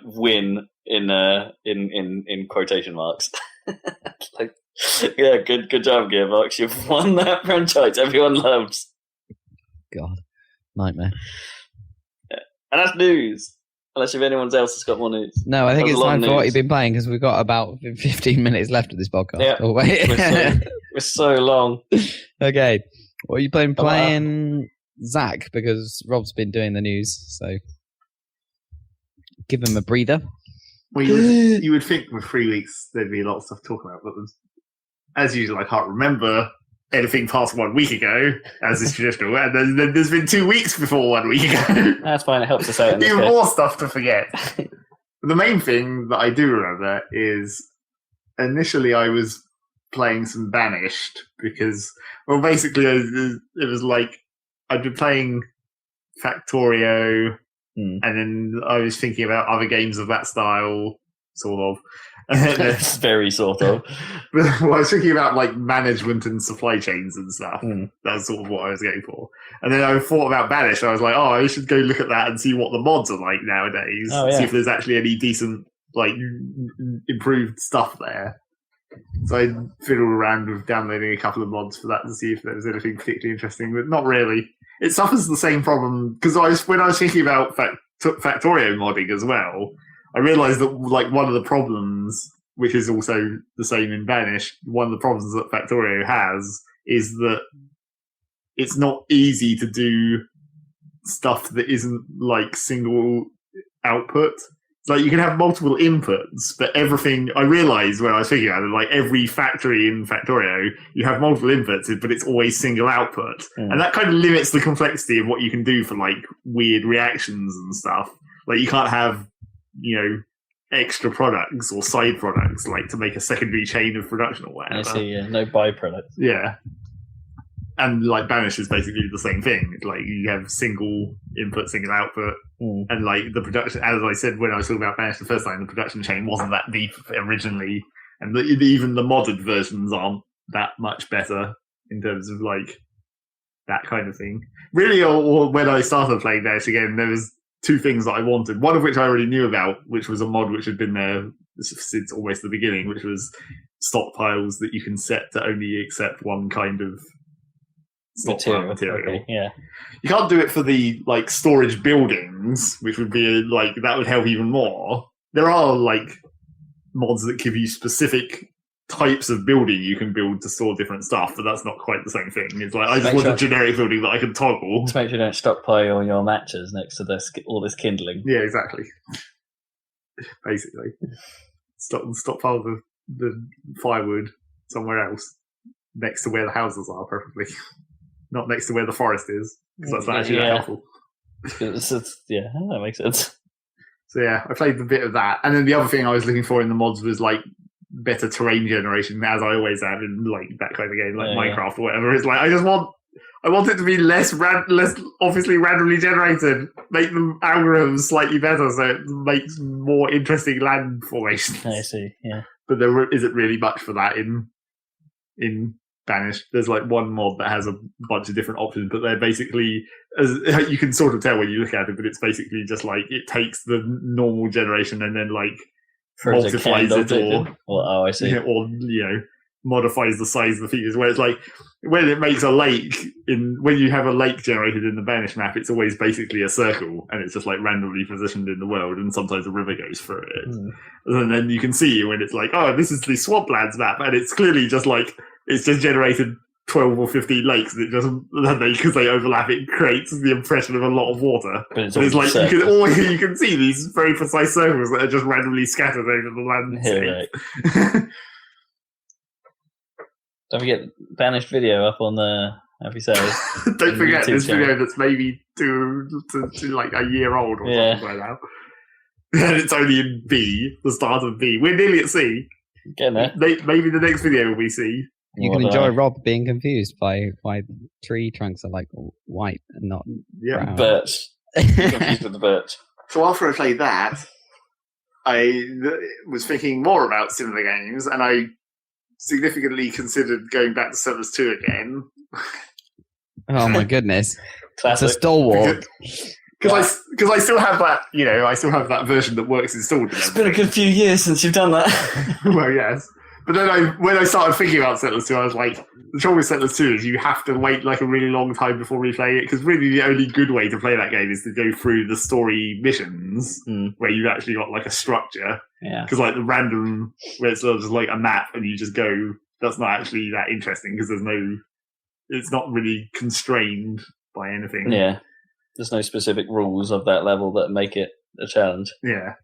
S4: "win" in quotation marks. Good job, Gearbox. You've won that franchise everyone loves.
S2: God, nightmare.
S4: Yeah. And that's news. Unless if anyone else has got more news.
S2: No, I think it's time for what you've been playing, because we've got about 15 minutes left of this podcast.
S4: Yeah,
S2: oh, wait.
S4: we're so long.
S2: Okay, what are you playing? Zach, because Rob's been doing the news, so give him a breather.
S3: Well, you would think with 3 weeks there'd be a lot of stuff to talk about, but as usual, I can't remember anything past 1 week ago, as is traditional, and then there's been 2 weeks before 1 week ago.
S4: That's fine, it helps us out.
S3: Even more stuff to forget. The main thing that I do remember is initially I was playing some Banished because, well, basically it was like I'd been playing Factorio, and then I was thinking about other games of that style, sort of.
S4: It's very sort of.
S3: Well, I was thinking about like management and supply chains and stuff. That's sort of what I was going for. And then I thought about Banished. I was like, oh, I should go look at that and see what the mods are like nowadays. See if there's actually any decent, like, improved stuff there. So I fiddled around with downloading a couple of mods for that to see if there was anything particularly interesting, but not really. It suffers the same problem because when I was thinking about Factorio modding as well, I realised that like one of the problems, which is also the same in Banished, one of the problems that Factorio has is that it's not easy to do stuff that isn't like single output. Like you can have multiple inputs, but everything I realized when I was thinking about it, like every factory in Factorio, you have multiple inputs, but it's always single output. And that kind of limits the complexity of what you can do for like weird reactions and stuff. Like you can't have, extra products or side products like to make a secondary chain of production or whatever.
S4: I see, yeah. No byproducts.
S3: Yeah. And like Banished is basically the same thing. It's like you have single input, single output, and like the production. As I said when I was talking about Banished the first time, the production chain wasn't that deep originally, and even the modded versions aren't that much better in terms of like that kind of thing. Really, or when I started playing Banished again, there was 2 things that I wanted. One of which I already knew about, which was a mod which had been there since almost the beginning, which was stockpiles that you can set to only accept one kind of material.
S4: Okay, yeah.
S3: You can't do it for the like storage buildings, which would be like that would help even more. There are like mods that give you specific types of building you can build to store different stuff, but that's not quite the same thing. It's like I just want a generic building that I can toggle.
S4: To make sure you don't stockpile your matches next to all this kindling.
S3: Yeah, exactly. Basically, stockpile the firewood somewhere else, next to where the houses are, preferably. Not next to where the forest is, because that's not actually that helpful.
S4: Yeah, that makes sense.
S3: So yeah, I played a bit of that. And then the other thing I was looking for in the mods was like better terrain generation, as I always have in like that kind of game, like Minecraft or whatever. It's like I want it to be less obviously randomly generated. Make the algorithms slightly better so it makes more interesting land formations.
S4: I see, yeah.
S3: But there isn't really much for that in Banished. There's like one mod that has a bunch of different options, but they're basically, as you can sort of tell when you look at it, but it's basically just like it takes the normal generation and then like multiplies it
S4: I see.
S3: Or modifies the size of the features. Where it's like when it makes a lake when you have a lake generated in the Banished map, it's always basically a circle and it's just like randomly positioned in the world, and sometimes a river goes through it. And then you can see when it's like, oh, this is the Swamplands map, and it's clearly just like it's just generated 12 or 15 lakes, and it doesn't, because they overlap, it creates the impression of a lot of water. But it's like you can see these very precise circles that are just randomly scattered over the landscape.
S4: Yeah, right. Don't forget Banished video up on the Happy Salad.
S3: Don't forget this video that's maybe to like a year old or something by now. And it's only in B, the start of B. We're nearly at C.
S4: Getting there.
S3: Maybe the next video will be C.
S5: You can enjoy Rob being confused by why tree trunks are like white and not brown.
S4: Birch. Confused with the birch.
S3: So after I played that, I was thinking more about similar games, and I significantly considered going back to Settlers 2 again.
S5: Oh my goodness.
S4: Classic.
S5: It's a stalwart.
S3: Because I still have that, I still have that version that works installed.
S4: It's been a good few years since you've done that.
S3: Well, yes. But then when I started thinking about Settlers 2, I was like, the trouble with Settlers 2 is you have to wait like a really long time before replaying it, because really the only good way to play that game is to go through the story missions where you've actually got like a structure.
S4: Yeah.
S3: Because like the random, where it's sort of just like a map and you just go, that's not actually that interesting because it's not really constrained by anything.
S4: Yeah. There's no specific rules of that level that make it a challenge.
S3: Yeah.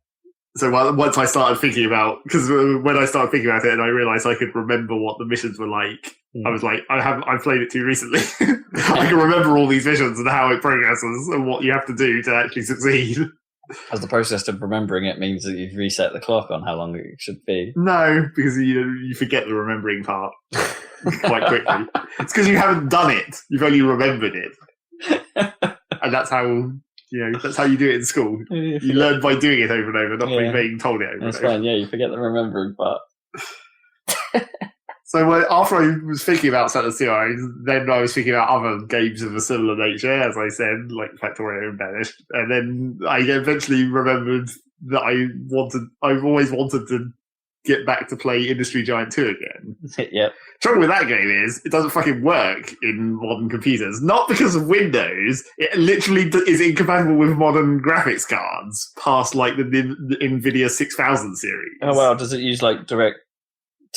S3: So once I started thinking about, because when I started thinking about it and I realised I could remember what the missions were like I was like, I played it too recently. I can remember all these visions and how it progresses and what you have to do to actually succeed.
S4: As the process of remembering it means that you've reset the clock on how long it should be.
S3: No, because you forget the remembering part quite quickly. It's because you haven't done it. You've only remembered it. And that's how you do it in school. You learn by doing it over and over, not by being told it over and over.
S4: That's fine, yeah, you forget the remembering part.
S3: So after I was thinking about Saladcast, then I was thinking about other games of a similar nature, as I said, like Factorio and Banished. And then I eventually remembered that I've always wanted to get back to play Industry Giant 2 again.
S4: Yep.
S3: Trouble with that game is it doesn't fucking work in modern computers. Not because of Windows. It literally is incompatible with modern graphics cards past like the NVIDIA 6000 series.
S4: Oh wow, does it use like direct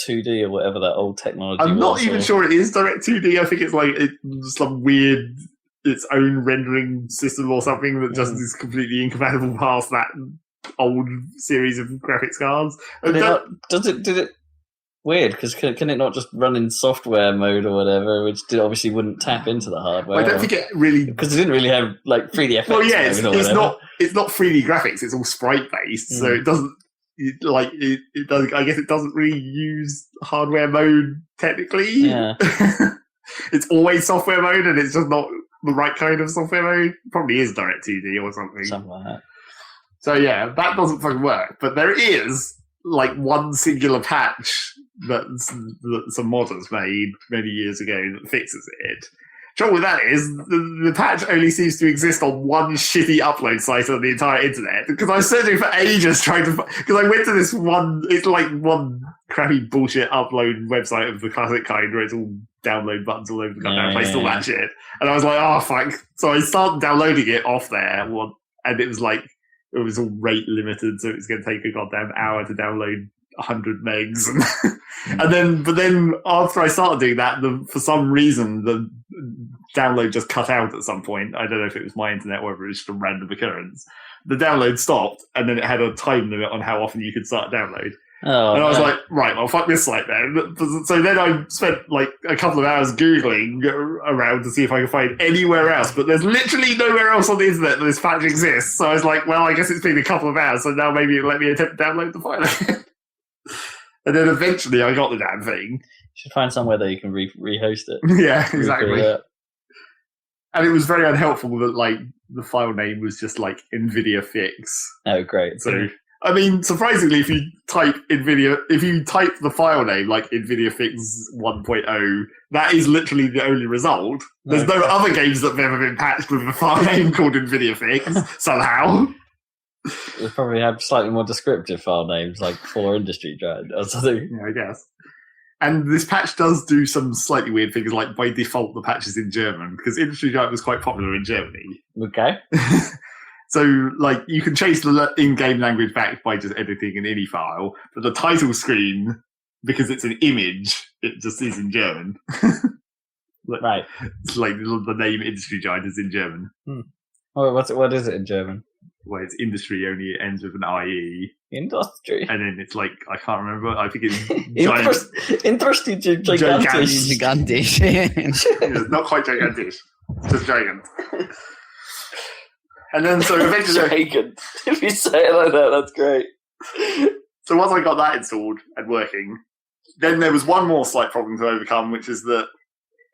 S4: 2D or whatever that old technology
S3: I'm not
S4: was,
S3: even sure it is direct 2D. I think it's like some weird its own rendering system or something that just is completely incompatible past that old series of graphics cards.
S4: Did it weird, because can it not just run in software mode or whatever, which obviously wouldn't tap into the hardware?
S3: I don't think it really,
S4: because it didn't really have like 3D effects.
S3: Well, yeah, it's not 3D graphics. It's all sprite based, so it doesn't. It does. I guess it doesn't really use hardware mode technically.
S4: Yeah.
S3: It's always software mode, and it's just not the right kind of software mode. Probably is direct 2D or something.
S4: Something like that.
S3: So yeah, that doesn't fucking work. But there is like one singular patch that some modders made many years ago that fixes it. Trouble with that is the patch only seems to exist on one shitty upload site on the entire internet. Because I was searching for ages trying to, because I went to this one, it's like one crappy bullshit upload website of the classic kind where it's all download buttons all over the goddamn place, all that shit. And I was like, oh fuck. So I started downloading it off there, and it was like, it was all rate limited, so it was going to take a goddamn hour to download 100 megs. But then after I started doing that, for some reason, the download just cut out at some point. I don't know if it was my internet or whether it was just a random occurrence. The download stopped, and then it had a time limit on how often you could start a download.
S4: Oh,
S3: and I was like, right, well, fuck this site then. So then I spent like a couple of hours Googling around to see if I could find anywhere else, but there's literally nowhere else on the internet that this patch exists. So I was like, well, I guess it's been a couple of hours, so now maybe it'll let me attempt to download the file. And then eventually I got the damn thing.
S4: You should find somewhere that you can rehost it.
S3: Yeah, exactly. And it was very unhelpful that like the file name was just like NVIDIA Fix.
S4: Oh, great.
S3: So I mean, surprisingly, if you type the file name like NVIDIA Fix 1.0, that is literally the only result. There's no other games that have ever been patched with a file name called NVIDIA Fix somehow.
S4: They probably have slightly more descriptive file names, like for Industry Giant or something.
S3: Yeah, I guess. And this patch does do some slightly weird things, like by default the patch is in German, because Industry Giant was quite popular in Germany.
S4: Okay.
S3: So, like, you can change the in-game language back by just editing an INI file, but the title screen, because it's an image, it just is in German.
S4: Right.
S3: It's like the name Industry Giant is in German.
S4: Oh, what is it in German?
S3: Well, it's industry, only it ends with an IE.
S4: Industry.
S3: And then it's like, I can't remember, I think it's giant.
S4: Industry gigantisch.
S5: Gigantisch.
S3: Not quite gigantish, just giant. And then, so eventually...
S4: Giant. If you say it like that, that's great.
S3: So once I got that installed and working, then there was one more slight problem to overcome, which is that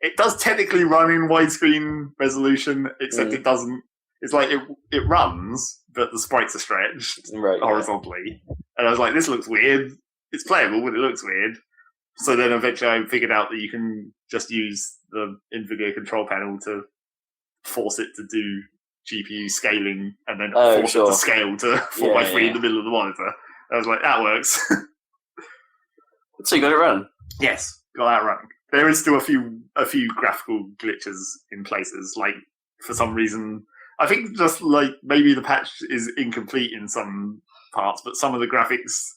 S3: it does technically run in widescreen resolution, except it doesn't. It's like it runs, but the sprites are stretched horizontally. And I was like, this looks weird. It's playable, but it looks weird. So then eventually I figured out that you can just use the NVIDIA control panel to force it to do GPU scaling and then force it to scale to 4x3 in the middle of the monitor. I was like, that works.
S4: So you got it running?
S3: Yes, got that running. There is still a few graphical glitches in places. Like, for some reason, I think just like maybe the patch is incomplete in some parts, but some of the graphics,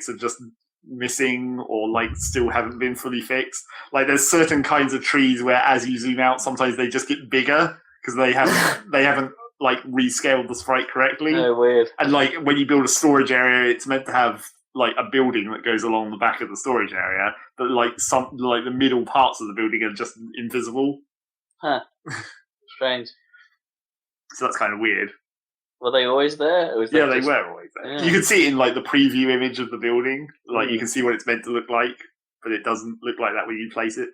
S3: are just missing or like still haven't been fully fixed. Like there's certain kinds of trees where as you zoom out, sometimes they just get bigger because they haven't like rescaled the sprite correctly.
S4: Oh, weird.
S3: And like when you build a storage area, it's meant to have like a building that goes along the back of the storage area, but like the middle parts of the building are just invisible.
S4: Huh. Strange.
S3: So that's kind of weird.
S4: Were they always there? Or
S3: they were always there. Yeah. You can see it in like the preview image of the building. Like you can see what it's meant to look like, but it doesn't look like that when you place it.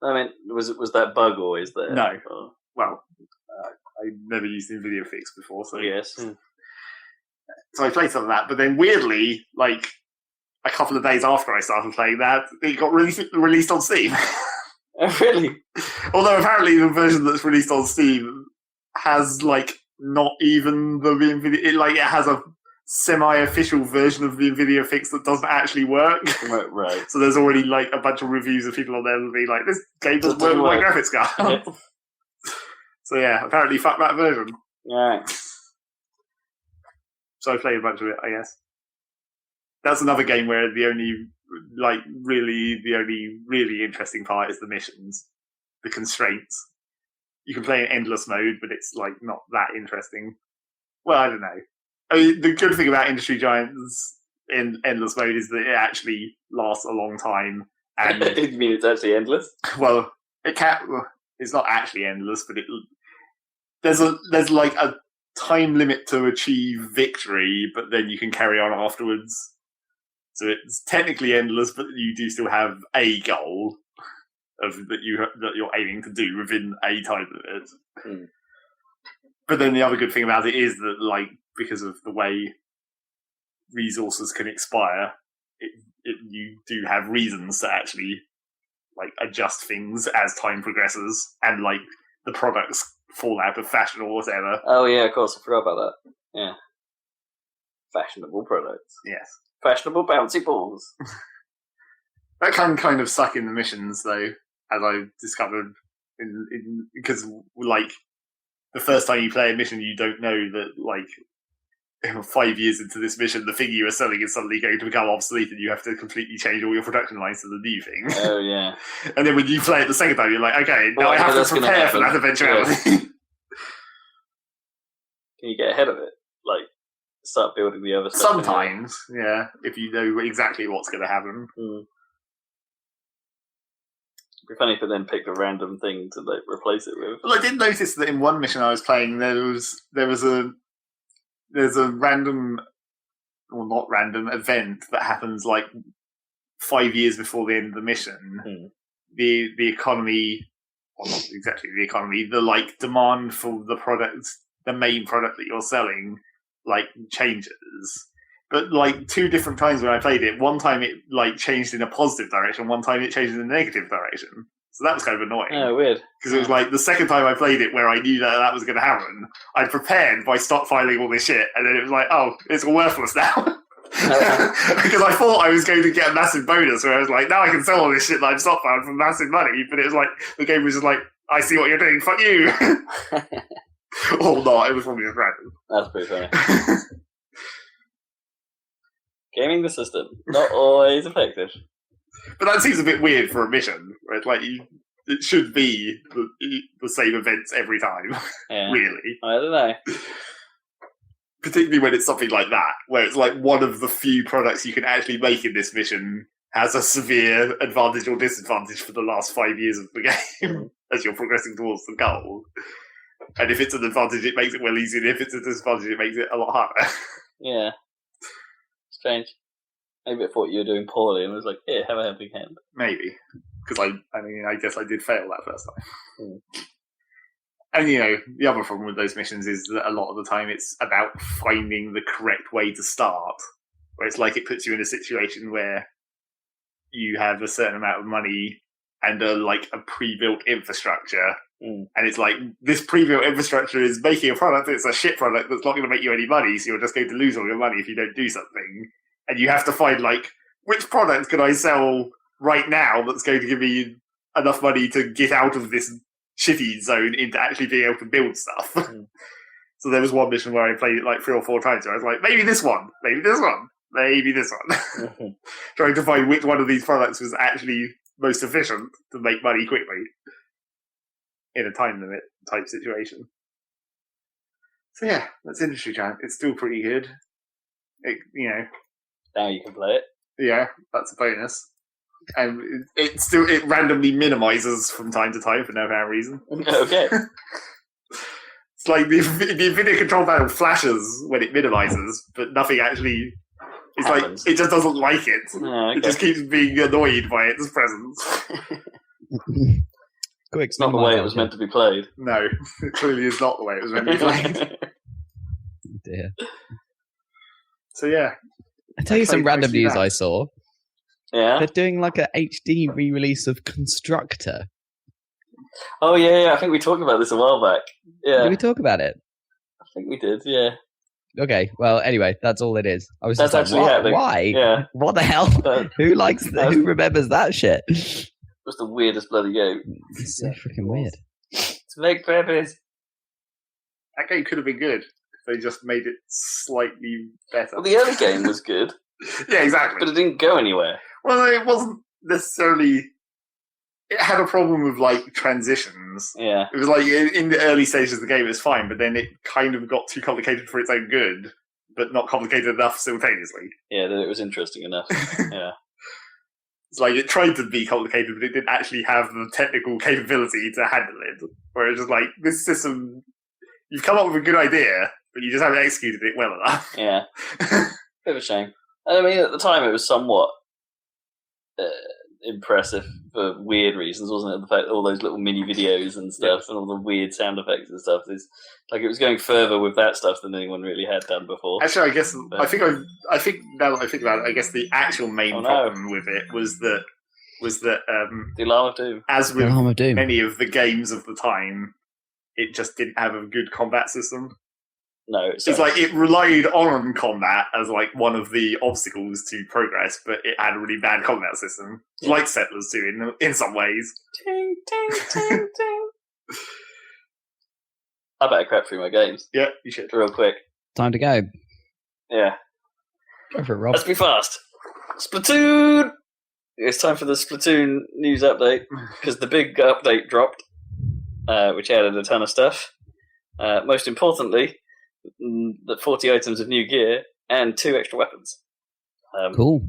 S4: I mean, was that bug always there?
S3: No. Or? Well, I've never used NVIDIA Fix before, so
S4: yes.
S3: So I played some of that, but then weirdly, like a couple of days after I started playing that, it got released on Steam.
S4: Oh, really?
S3: Although apparently the version that's released on Steam has like not even the NVIDIA. It has a semi-official version of the NVIDIA Fix that doesn't actually work.
S4: Right.
S3: So there's already like a bunch of reviews of people on there that be like, "This game doesn't work with my graphics card." Yeah. So yeah, apparently fuck that version.
S4: Yeah.
S3: So I played a bunch of it, I guess. That's another game where the only really interesting part is the missions, the constraints. You can play in endless mode, but it's like not that interesting. Well, I don't know. I mean, the good thing about Industry Giants in endless mode is that it actually lasts a long time. And
S4: you mean it's actually endless?
S3: Well, it's not actually endless, but there's like a time limit to achieve victory, but then you can carry on afterwards. So it's technically endless, but you do still have a goal that you're aiming to do within a time limit.
S4: Mm.
S3: But then the other good thing about it is that, like, because of the way resources can expire, you do have reasons to actually like adjust things as time progresses, and like the products fall out of fashion or whatever.
S4: Oh yeah, of course, I forgot about that. Yeah, fashionable products.
S3: Yes,
S4: fashionable bouncy balls.
S3: That can kind of suck in the missions, though, as I discovered, because like the first time you play a mission, you don't know that like 5 years into this mission, the thing you were selling is suddenly going to become obsolete, and you have to completely change all your production lines to the new thing.
S4: Oh yeah.
S3: And then when you play it the second time, you're like, okay, now I have to prepare for that eventuality. Yeah.
S4: Can you get ahead of it? Like, start building the other stuff?
S3: Sometimes, yeah, if you know exactly what's going to happen.
S4: Mm. It'd be funny if it then picked a random thing to like replace it with.
S3: Well, I did notice that in one mission I was playing, there's a random, or not random, event that happens like 5 years before the end of the mission.
S4: Mm.
S3: The economy, or not exactly the economy, the like demand for the product, the main product that you're selling, like changes. But like 2 different times when I played it, one time it like changed in a positive direction, one time it changed in a negative direction. So that was kind of annoying.
S4: Oh, weird.
S3: Because it was like the second time I played it where I knew that was going to happen, I'd prepared by stockpiling all this shit, and then it was like, oh, it's all worthless now. Because I thought I was going to get a massive bonus where I was like, now I can sell all this shit that I've stockpiled for massive money, but it was like, the game was just like, I see what you're doing, fuck you. Or not, it was probably just random.
S4: That's pretty funny. Gaming the system, not always effective.
S3: But that seems a bit weird for a mission, right? Like, it should be the same events every time,
S4: yeah.
S3: Really.
S4: I don't know.
S3: Particularly when it's something like that, where it's like one of the few products you can actually make in this mission has a severe advantage or disadvantage for the last 5 years of the game as you're progressing towards the goal. And if it's an advantage, it makes it well easier. And if it's a disadvantage, it makes it a lot harder.
S4: Yeah. Strange. Maybe it thought you were doing poorly and was like, here, have a helping hand.
S3: Maybe. Because I guess I did fail that first time. Mm. And, the other problem with those missions is that a lot of the time it's about finding the correct way to start. Where it's like it puts you in a situation where you have a certain amount of money and a pre-built infrastructure.
S4: Mm.
S3: And it's like, this pre-built infrastructure is making a product that's a shit product that's not going to make you any money, so you're just going to lose all your money if you don't do something. And you have to find, which product can I sell right now that's going to give me enough money to get out of this shitty zone into actually being able to build stuff.
S4: Mm.
S3: So there was one mission where I played it 3 or 4 times, where I was like, maybe this one, maybe this one, maybe this one.
S4: Mm-hmm.
S3: Trying to find which one of these products was actually most efficient to make money quickly in a time limit type situation. So yeah, that's Industry Giant. It's still pretty good.
S4: Now you can play it.
S3: Yeah, that's a bonus. And it randomly minimizes from time to time for no apparent reason.
S4: Okay.
S3: It's like the video control panel flashes when it minimizes, but nothing actually. It's happens. Like it just doesn't like it.
S4: Okay.
S3: It just keeps being annoyed by its presence.
S5: Quick,
S4: it's not the way it was meant to be played.
S3: No, it clearly is not the way it was meant to be played.
S5: Dear.
S3: So yeah,
S2: I'll tell you some random news I saw.
S4: Yeah,
S2: they're doing like a HD re-release of Constructor.
S4: Oh yeah. I think we talked about this a while back. Yeah,
S2: did we talk about it?
S4: I think we did. Yeah.
S2: Okay. Well, anyway, that's all it is. I was
S4: that's
S2: just
S4: actually happening.
S2: Why?
S4: Yeah.
S2: What the hell? Who likes? Who remembers that shit?
S4: It was the weirdest bloody game.
S2: It's so freaking weird.
S4: It's make babies.
S3: That game could have been good if they just made it slightly better.
S4: Well, the early game was good.
S3: Yeah, exactly.
S4: But it didn't go anywhere.
S3: Well, it wasn't necessarily. It had a problem with like transitions.
S4: Yeah.
S3: It was like in the early stages of the game, it was fine, but then it kind of got too complicated for its own good, but not complicated enough simultaneously.
S4: Yeah, it was interesting enough. Yeah.
S3: It's like it tried to be complicated, but it didn't actually have the technical capability to handle it. Where it's just like, this system, you've come up with a good idea, but you just haven't executed it well enough.
S4: Yeah. Bit of a shame. I mean, at the time it was somewhat impressive for weird reasons, wasn't it? The fact all those little mini videos and stuff, and all the weird sound effects and stuff. Is like it was going further with that stuff than anyone really had done before.
S3: Actually, I guess I think now that I think about it, I guess the actual main problem with it was that
S4: the Alarm of Doom,
S3: as with many of the games of the time, it just didn't have a good combat system.
S4: No,
S3: it's like it relied on combat as like one of the obstacles to progress, but it had a really bad combat system, like Settlers do in some ways.
S4: Ting, ting, ting, ting. I better crap through my games.
S3: Yeah, you should.
S4: Real quick.
S5: Time to go.
S4: Yeah.
S5: Go for it, Rob.
S4: Let's be fast. Splatoon! It's time for the Splatoon news update, because the big update dropped, which added a ton of stuff. Most importantly, the 40 items of new gear and 2 extra weapons.
S5: Cool.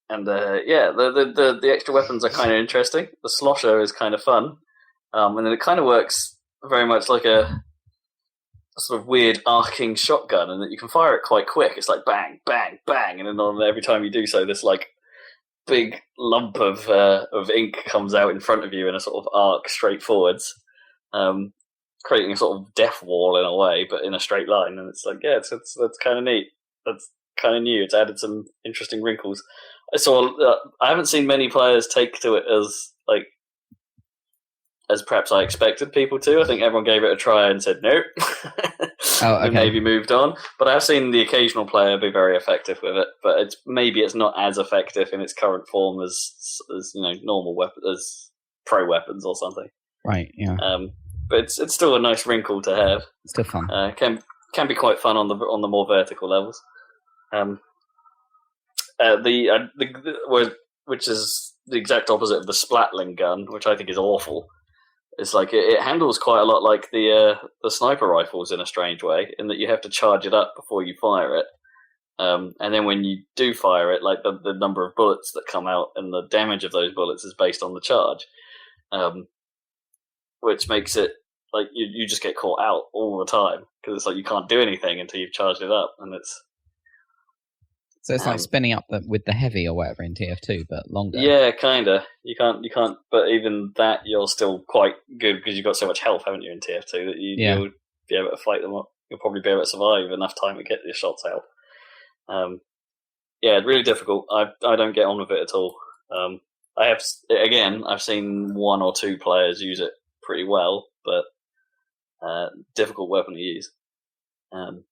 S4: And the extra weapons are kind of interesting. The slosher is kind of fun, and then it kind of works very much like a sort of weird arcing shotgun, and that you can fire it quite quick. It's like bang, bang, bang, and then every time you do so, this like big lump of ink comes out in front of you in a sort of arc straight forwards. Creating a sort of death wall in a way, but in a straight line, and it's like, yeah, that's kind of neat. That's kind of new. It's added some interesting wrinkles. I haven't seen many players take to it as perhaps I expected people to. I think everyone gave it a try and said nope, and maybe moved on. But I've seen the occasional player be very effective with it. But maybe it's not as effective in its current form as normal weapons, as pro weapons or something.
S5: Right. Yeah.
S4: But it's still a nice wrinkle to have.
S5: It's still fun.
S4: Can be quite fun on the more vertical levels. Which is the exact opposite of the splatling gun, which I think is awful. It's like it handles quite a lot like the sniper rifles in a strange way, in that you have to charge it up before you fire it. And then when you do fire it, like the number of bullets that come out and the damage of those bullets is based on the charge. Which makes it like you just get caught out all the time, because it's like you can't do anything until you've charged it up, and it's
S5: like spinning up with the heavy or whatever in TF2, but longer.
S4: Yeah, kinda. You can't. But even that, you're still quite good because you've got so much health, haven't you, in TF2 that you'll be able to fight them up. You'll probably be able to survive enough time to get your shots out. Really difficult. I don't get on with it at all. I've seen 1 or 2 players use it pretty well, but difficult weapon to use. And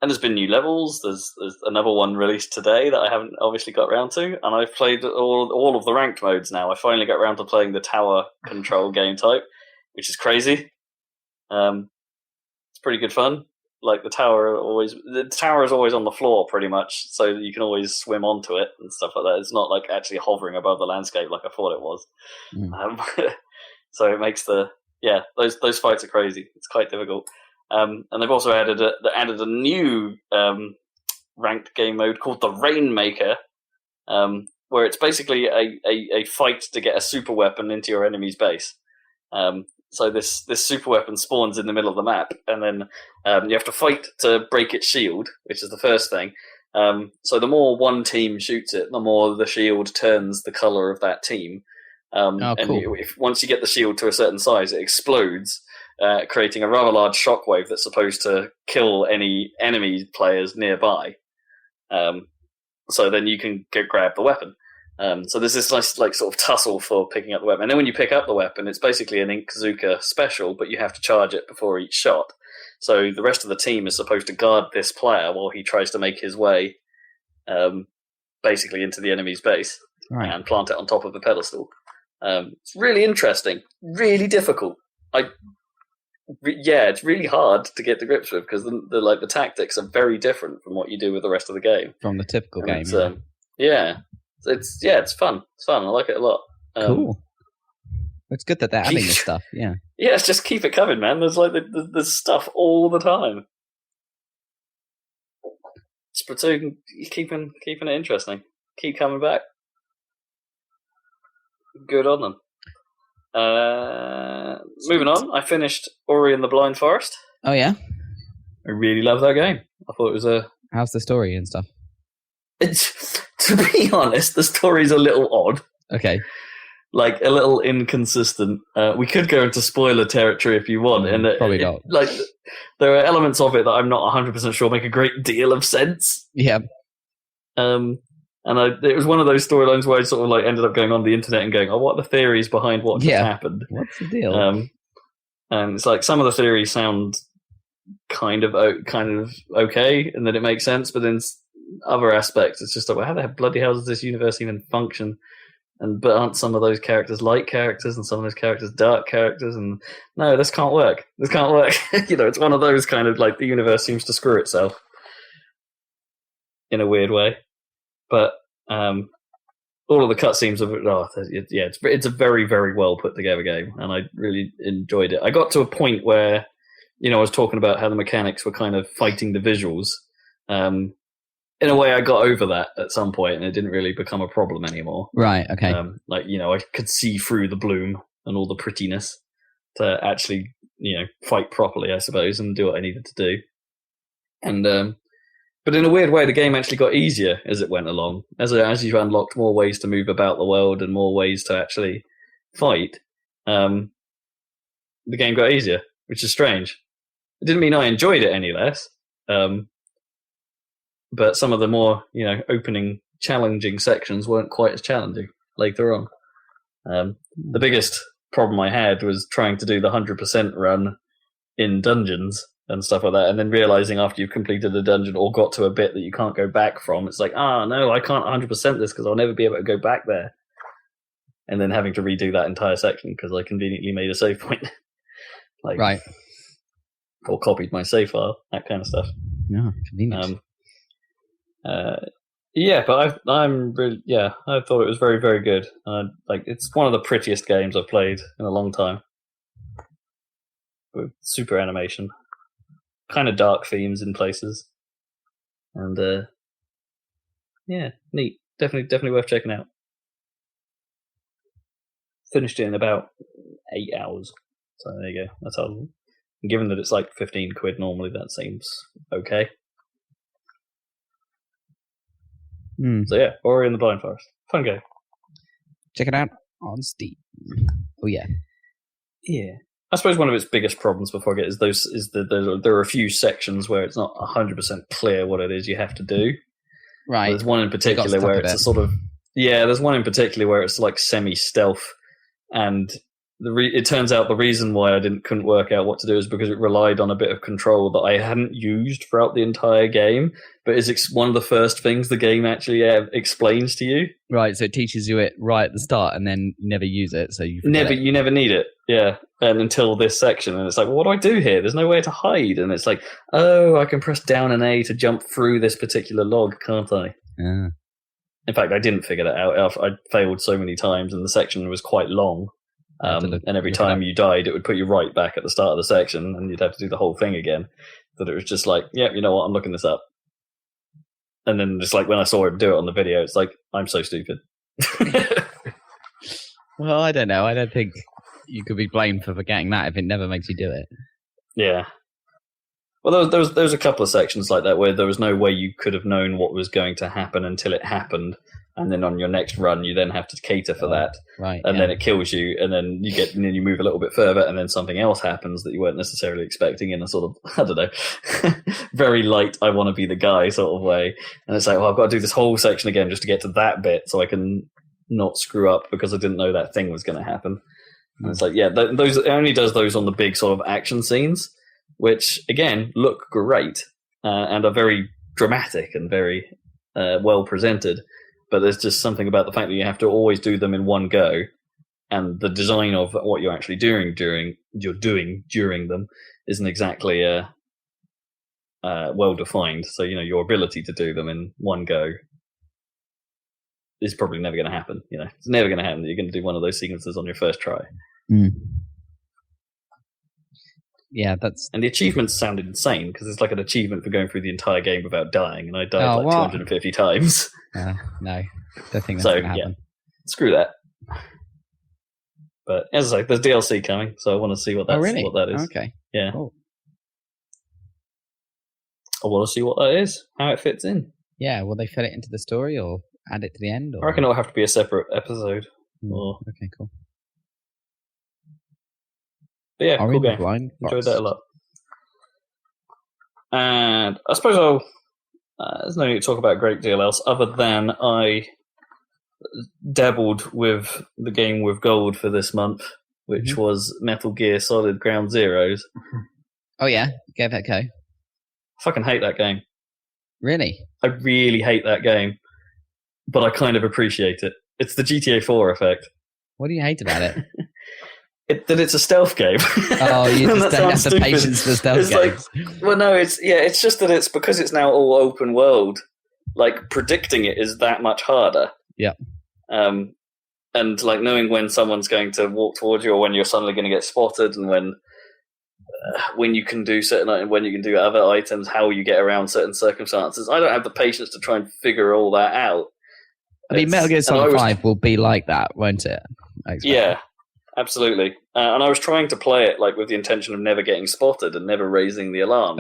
S4: there's been new levels. There's another one released today that I haven't obviously got around to, and I've played all of the ranked modes now. I finally got around to playing the tower control game type, which is crazy. It's pretty good fun. Like the tower is always on the floor pretty much, so you can always swim onto it and stuff like that. It's not like actually hovering above the landscape like I thought it was. So it makes those fights are crazy. It's quite difficult. And they've also added a new ranked game mode called the Rainmaker, where it's basically a fight to get a super weapon into your enemy's base. So this super weapon spawns in the middle of the map, and then you have to fight to break its shield, which is the first thing. So the more one team shoots it, the more the shield turns the color of that team.
S2: Cool.
S4: And once you get the shield to a certain size, it explodes, creating a rather large shockwave that's supposed to kill any enemy players nearby. So then you can grab the weapon. So there's this nice sort of tussle for picking up the weapon. And then when you pick up the weapon, it's basically an Inkzooka special, but you have to charge it before each shot. So the rest of the team is supposed to guard this player while he tries to make his way basically into the enemy's base and plant it on top of the pedestal. It's really interesting, really difficult. It's really hard to get to grips with because the tactics are very different from what you do with the rest of the game.
S2: From the typical game.
S4: It's fun. It's fun. I like it a lot.
S2: Cool. It's good that they're adding this stuff. Yeah.
S4: Yeah, it's just keep it coming, man. There's stuff all the time. Splatoon, keeping it interesting. Keep coming back. Good on them. Moving on, I finished Ori and the Blind Forest.
S2: Oh yeah,
S4: I really love that game. I thought it was
S2: How's the story and stuff?
S4: To be honest, the story's a little odd.
S2: Okay.
S4: Like a little inconsistent. We could go into spoiler territory if you want, and
S2: probably not.
S4: Like there are elements of it that I'm not 100% sure make a great deal of sense.
S2: Yeah.
S4: And it was one of those storylines where I sort of ended up going on the internet and going, "Oh, what are the theories behind what just happened?
S2: What's the deal?"
S4: And it's like some of the theories sound kind of okay, and that it makes sense, but then other aspects, it's just like, well, how the bloody hell does this universe even function? But aren't some of those characters light characters and some of those characters dark characters? And no, this can't work. This can't work. It's one of those kind of the universe seems to screw itself in a weird way. But all of the cutscenes of it, it's a very, very well put together game, and I really enjoyed it. I got to a point where, I was talking about how the mechanics were kind of fighting the visuals. In a way, I got over that at some point, and it didn't really become a problem anymore.
S2: Right, okay.
S4: I could see through the bloom and all the prettiness to actually, fight properly, I suppose, and do what I needed to do. And but in a weird way, the game actually got easier as it went along. As you unlocked more ways to move about the world and more ways to actually fight, the game got easier, which is strange. It didn't mean I enjoyed it any less. But some of the more, opening, challenging sections weren't quite as challenging later on. The biggest problem I had was trying to do the 100% run in dungeons and stuff like that, and then realizing after you've completed a dungeon or got to a bit that you can't go back from, it's like, no, I can't 100% this because I'll never be able to go back there. And then having to redo that entire section because I conveniently made a save point.
S2: Right.
S4: Or copied my save file, that kind of stuff.
S2: Yeah, convenient.
S4: But I thought it was very, very good. It's one of the prettiest games I've played in a long time. With super animation, kind of dark themes in places, and neat. Definitely worth checking out. Finished it in about 8 hours, so there you go. That's how. Given that it's like 15 quid normally, that seems okay. So yeah, Ori and the Blind Forest. Fun game.
S2: Check it out on Steam. Oh yeah.
S4: Yeah. I suppose one of its biggest problems before I get there are a few sections where it's not 100% clear what it is you have to do.
S2: Right.
S4: There's one in particular where it's a sort of there's one in particular where it's like semi-stealth, and it turns out the reason why I couldn't work out what to do is because it relied on a bit of control that I hadn't used throughout the entire game, but is one of the first things the game actually explains to you.
S2: Right, so it teaches you it right at the start, and then you never use it, so you
S4: never need it. Yeah, and until this section, and it's like, well, what do I do here? There's nowhere to hide, and it's like, oh, I can press down and A to jump through this particular log, can't I?
S2: Yeah.
S4: In fact, I didn't figure that out. I failed so many times, and the section was quite long. And every time you died, it would put you right back at the start of the section, and you'd have to do the whole thing again. That it was just like, yeah, you know what, I'm looking this up. And then just like when I saw him do it on the video, it's like, I'm so stupid.
S2: Well, I don't know. I don't think you could be blamed for forgetting that if it never makes you do it.
S4: Yeah. Well, there was a couple of sections like that where there was no way you could have known what was going to happen until it happened, and then on your next run you then have to cater for that,
S2: right?
S4: And then it kills you, and then you move a little bit further, and then something else happens that you weren't necessarily expecting in a sort of, I don't know, very light I want to be the guy sort of way, and it's like, well, I've got to do this whole section again just to get to that bit so I can not screw up because I didn't know that thing was going to happen. And it's like, yeah, those it only does those on the big sort of action scenes, which again look great and are very dramatic and very well presented. But there's just something about the fact that you have to always do them in one go, and the design of what you're actually doing during them isn't exactly well defined. So your ability to do them in one go is probably never going to happen. It's never going to happen that you're going to do one of those sequences on your first try.
S2: Mm. Yeah,
S4: and the achievements sounded insane because it's like an achievement for going through the entire game without dying, and I died 250 times.
S2: No, don't think that's going to happen.
S4: Yeah, screw that. But as I say, there's DLC coming, so I want to see what that is.
S2: Okay.
S4: Yeah.
S2: Cool.
S4: I want to see what that is, how it fits in.
S2: Yeah, will they fit it into the story or add it to the end? Or?
S4: I reckon it'll have to be a separate episode.
S2: Okay, cool.
S4: But yeah, cool game. Enjoyed that a lot. And I suppose there's no need to talk about a great deal else other than I dabbled with the game with gold for this month, which was Metal Gear Solid Ground Zeroes.
S2: Oh yeah? Gave that a go?
S4: I fucking hate that game.
S2: Really?
S4: I really hate that game, but I kind of appreciate it. It's the GTA 4 effect.
S2: What do you hate about it?
S4: That it's a stealth game.
S2: Oh, you just don't have the patience for stealth games.
S4: Well, no, it's just that it's because it's now all open world. Like predicting it is that much harder.
S2: Yeah.
S4: And like knowing when someone's going to walk towards you, or when you're suddenly going to get spotted, and when you can do when you can do other items, how you get around certain circumstances. I don't have the patience to try and figure all that out.
S2: I mean, Metal Gear Solid 5 will be like that, won't it?
S4: Yeah. Absolutely, and I was trying to play it like with the intention of never getting spotted and never raising the alarm.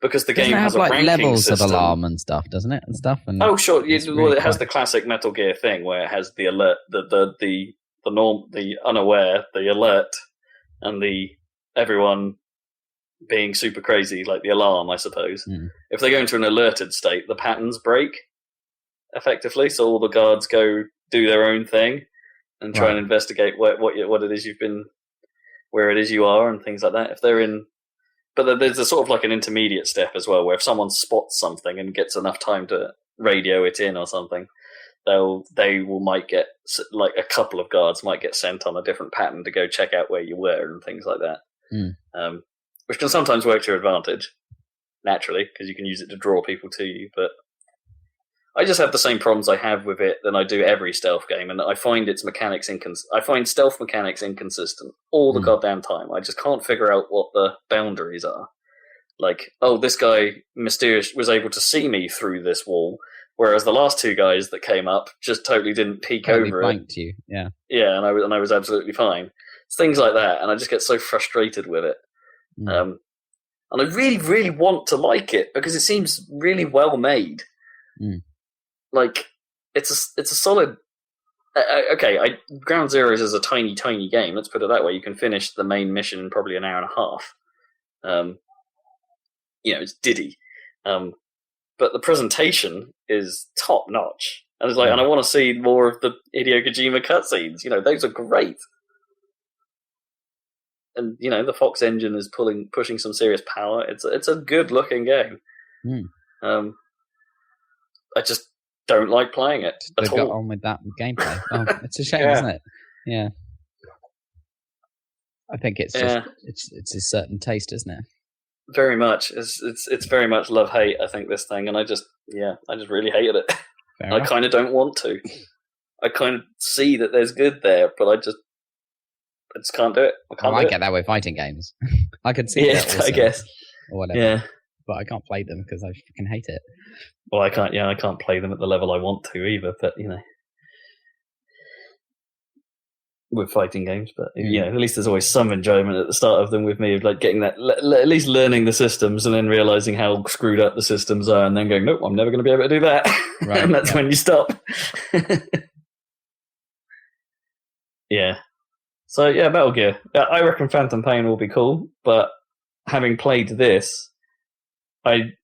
S4: Because the game has a ranking
S2: levels
S4: system.
S2: of alarm and stuff, doesn't it? And stuff. And
S4: oh, sure. It has the classic Metal Gear thing where it has the alert, the unaware, the alert, and the everyone being super crazy, like the alarm, I suppose. If they go into an alerted state, the patterns break effectively, so all the guards go do their own thing and try and investigate what it is where it is you are, and things like that. If they're in, but there's a sort of like an intermediate step as well, where if someone spots something and gets enough time to radio it in or something, might get like a couple of guards might get sent on a different pattern to go check out where you were and things like that, which can sometimes work to your advantage, naturally, because you can use it to draw people to you, but. I just have the same problems I have with it than I do every stealth game, and I find its mechanics I find stealth mechanics inconsistent all the goddamn time. I just can't figure out what the boundaries are. Like, oh, this guy mysterious was able to see me through this wall, whereas the last two guys that came up just totally didn't peek over it.
S2: You, yeah,
S4: yeah, and I was absolutely fine. It's things like that, and I just get so frustrated with it. And I really, really want to like it because it seems really well made. Like it's a solid. Ground Zeroes is a tiny game. Let's put it that way. You can finish the main mission in probably an hour and a half. It's Diddy, but the presentation is top notch, and it's like, and I want to see more of the Hideo Kojima cutscenes. Those are great, and the Fox engine is pushing some serious power. It's a good looking game. I just don't like playing it at all.
S2: They've got on with that gameplay. Oh, it's a shame, isn't it? Yeah. I think it's just it's a certain taste, isn't it?
S4: Very much. It's very much love-hate, I think, this thing, and I just really hated it. I kind of don't want to. I kind of see that there's good there, but I just can't do it. I get
S2: that with fighting games. I can see that also,
S4: I guess.
S2: Or whatever.
S4: Yeah.
S5: but I can't play them because I freaking hate it.
S4: Well, I can't play them at the level I want to either. But with fighting games, but at least there's always some enjoyment at the start of them with me, of like getting that, at least learning the systems and then realizing how screwed up the systems are, and then going, nope, I'm never going to be able to do that. Right, and that's when you stop. Yeah. So yeah, Metal Gear. I reckon Phantom Pain will be cool, but having played this, I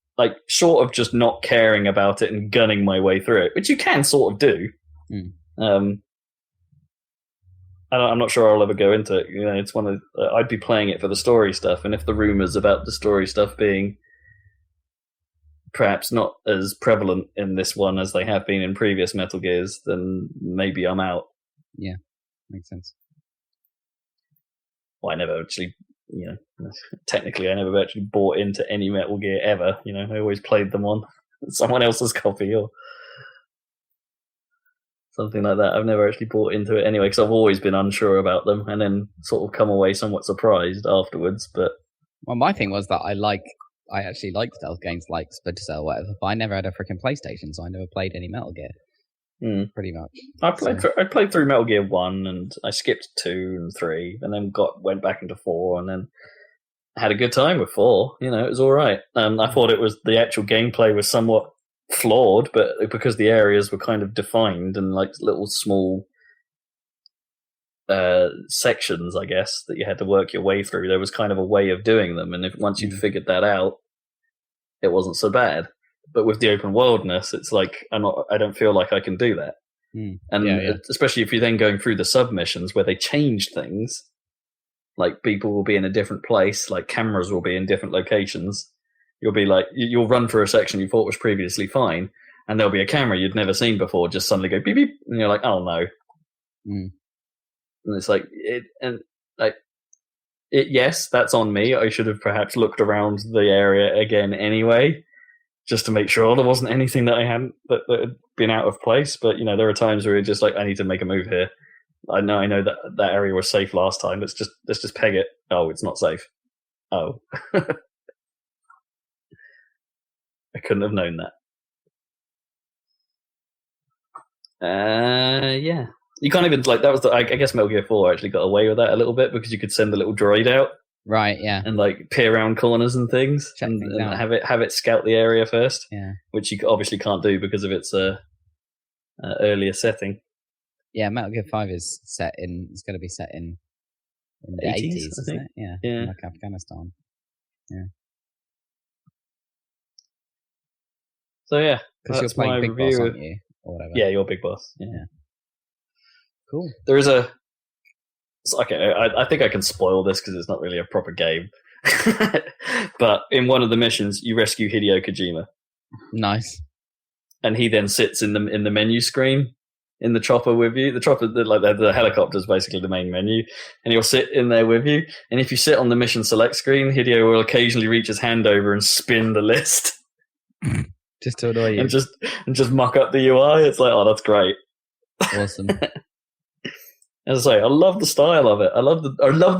S4: short of just not caring about it and gunning my way through it, which you can sort of do. I'm not sure I'll ever go into it. It's one of I'd be playing it for the story stuff, and if the rumors about the story stuff being perhaps not as prevalent in this one as they have been in previous Metal Gears, then maybe I'm out.
S5: Yeah, makes sense.
S4: Well, I never actually, technically I never actually bought into any Metal Gear ever. I always played them on someone else's copy or something like that. I've never actually bought into it anyway, because I've always been unsure about them, and then sort of come away somewhat surprised afterwards. But
S5: my thing was that I actually liked stealth games like Splinter Cell or whatever, but I never had a freaking PlayStation, so I never played any Metal Gear. Pretty much.
S4: I played through Metal Gear 1, and I skipped 2 and 3, and then went back into 4, and then had a good time with 4. It was all right. I thought the actual gameplay was somewhat flawed, but because the areas were kind of defined and like little small sections, I guess, that you had to work your way through, there was kind of a way of doing them, and once you'd figured that out, it wasn't so bad. But with the open worldness, it's like I don't feel like I can do that. And especially if you're then going through the submissions where they change things, like people will be in a different place, like cameras will be in different locations. You'll be like, you'll run through a section you thought was previously fine, and there'll be a camera you'd never seen before just suddenly go beep beep, and you're like, oh no. And it's like yes, that's on me. I should have perhaps looked around the area again anyway, just to make sure there wasn't anything that I hadn't that had been out of place. But there are times where you're just like, I need to make a move here. I know that area was safe last time. Let's just peg it. Oh, it's not safe. Oh. I couldn't have known that. Yeah. You can't even, that was I guess Metal Gear 4 actually got away with that a little bit, because you could send the little droid out.
S5: Right, yeah.
S4: And peer around corners and things, and have it scout the area first.
S5: Yeah.
S4: Which you obviously can't do because of its earlier setting.
S5: Yeah, Metal Gear 5 is it's going to be set in the 80s, isn't it? Yeah. Like Afghanistan. Yeah.
S4: So yeah,
S5: because you're playing Big Boss, aren't you, or whatever?
S4: Yeah, you're Big Boss. Yeah.
S5: Cool.
S4: There is I think I can spoil this because it's not really a proper game. But in one of the missions, you rescue Hideo Kojima.
S5: Nice.
S4: And he then sits in the menu screen in the chopper with you. The chopper, the helicopter is basically the main menu, and he'll sit in there with you. And if you sit on the mission select screen, Hideo will occasionally reach his hand over and spin the list.
S5: Just to annoy you.
S4: And just muck up the UI. It's like, oh, that's great.
S5: Awesome.
S4: As I say, I love the style of it. I love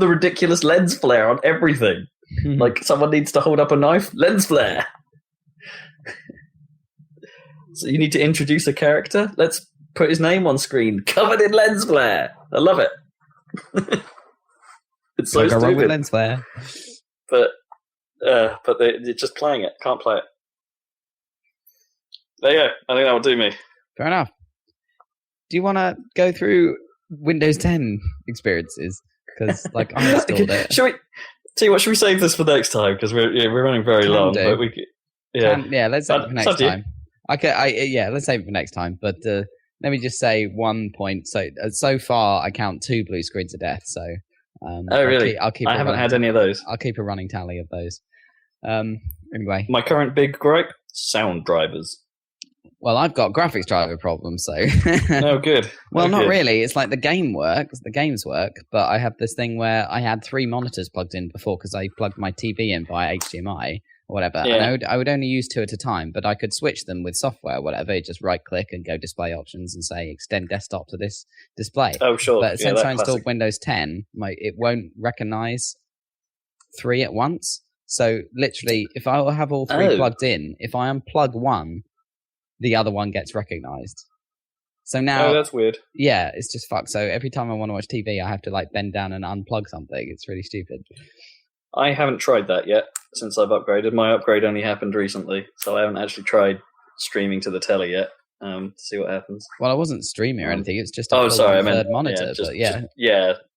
S4: the ridiculous lens flare on everything. Like someone needs to hold up a knife, lens flare. So you need to introduce a character. Let's put his name on screen, covered in lens flare. I love it. It's so stupid.
S5: With lens flare.
S4: But they're just playing it. Can't play it. There you go. I think that will do me.
S5: Fair enough. Do you want to go through Windows 10 experiences? Because I installed it.
S4: Should we save this for next time? Because we're running very long. But
S5: let's save it for next time. Let's save it for next time. But let me just say one point. So far, I count 2 blue screens of death. So
S4: really?
S5: I
S4: haven't had any of those.
S5: I'll keep a running tally of those. Anyway,
S4: my current big gripe: sound drivers.
S5: Well, I've got graphics driver problems, so...
S4: Oh, good.
S5: Well, not really. It's like the games work, but I have this thing where I had 3 monitors plugged in before because I plugged my TV in via HDMI or whatever, and I would only use 2 at a time, but I could switch them with software or whatever. You just right-click and go display options and say extend desktop to this display.
S4: Oh, sure.
S5: But since I installed Windows 10, it won't recognize 3 at once. So literally, if I have all three plugged in, if I unplug one, the other one gets recognised. So now,
S4: that's weird.
S5: Yeah, it's just fucked. So every time I want to watch TV, I have to like bend down and unplug something. It's really stupid.
S4: I haven't tried that yet since I've upgraded. My upgrade only happened recently, so I haven't actually tried streaming to the telly yet. To see what happens.
S5: Well, I wasn't streaming or anything. It's just
S4: a
S5: third monitor.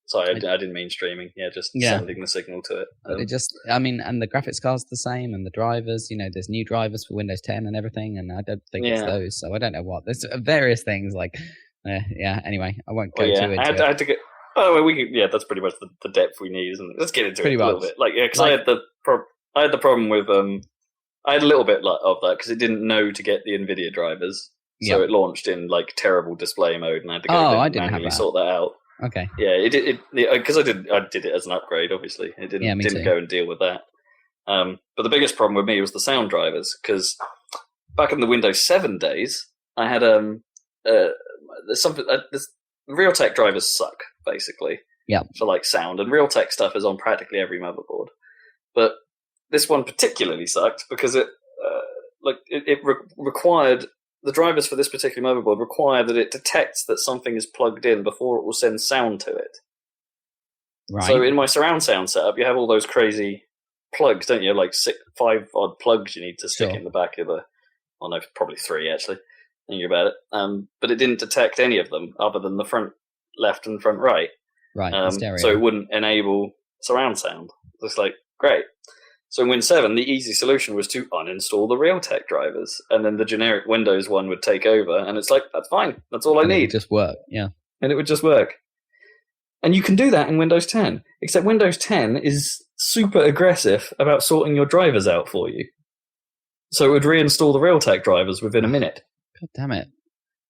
S4: Sorry, I didn't mean streaming. Sending the signal to it.
S5: But and the graphics card's the same, and the drivers. There's new drivers for Windows 10 and everything, and I don't think it's those. So I don't know what. There's various things like. Anyway, I won't go too into it.
S4: I had to get. Oh, we can. Yeah, that's pretty much the depth we need, isn't it? Let's get into it a little bit. Because I had the problem with I had a little bit of that because it didn't know to get the NVIDIA drivers. So it launched in like terrible display mode, and I had to go manually sort that out.
S5: Okay.
S4: Yeah, it because I did it as an upgrade. Obviously, it didn't go and deal with that. But the biggest problem with me was the sound drivers, because back in the Windows 7 days, I had there's something. Realtek drivers suck basically.
S5: Yeah.
S4: For like sound, and Realtek stuff is on practically every motherboard, but this one particularly sucked because it required. The drivers for this particular motherboard require that it detects that something is plugged in before it will send sound to it.
S5: Right.
S4: So in my surround sound setup, you have all those crazy plugs, don't you? Like 5 odd plugs you need to stick in the back of probably 3 actually, thinking about it. But it didn't detect any of them other than the front left and front right.
S5: Right,
S4: so it wouldn't enable surround sound. It's like, great. So in Win 7, the easy solution was to uninstall the Realtek drivers, and then the generic Windows one would take over, and it's like, that's fine. That's all I need.
S5: It would just work, yeah.
S4: And it would just work. And you can do that in Windows 10, except Windows 10 is super aggressive about sorting your drivers out for you. So it would reinstall the Realtek drivers within a minute.
S5: God damn it.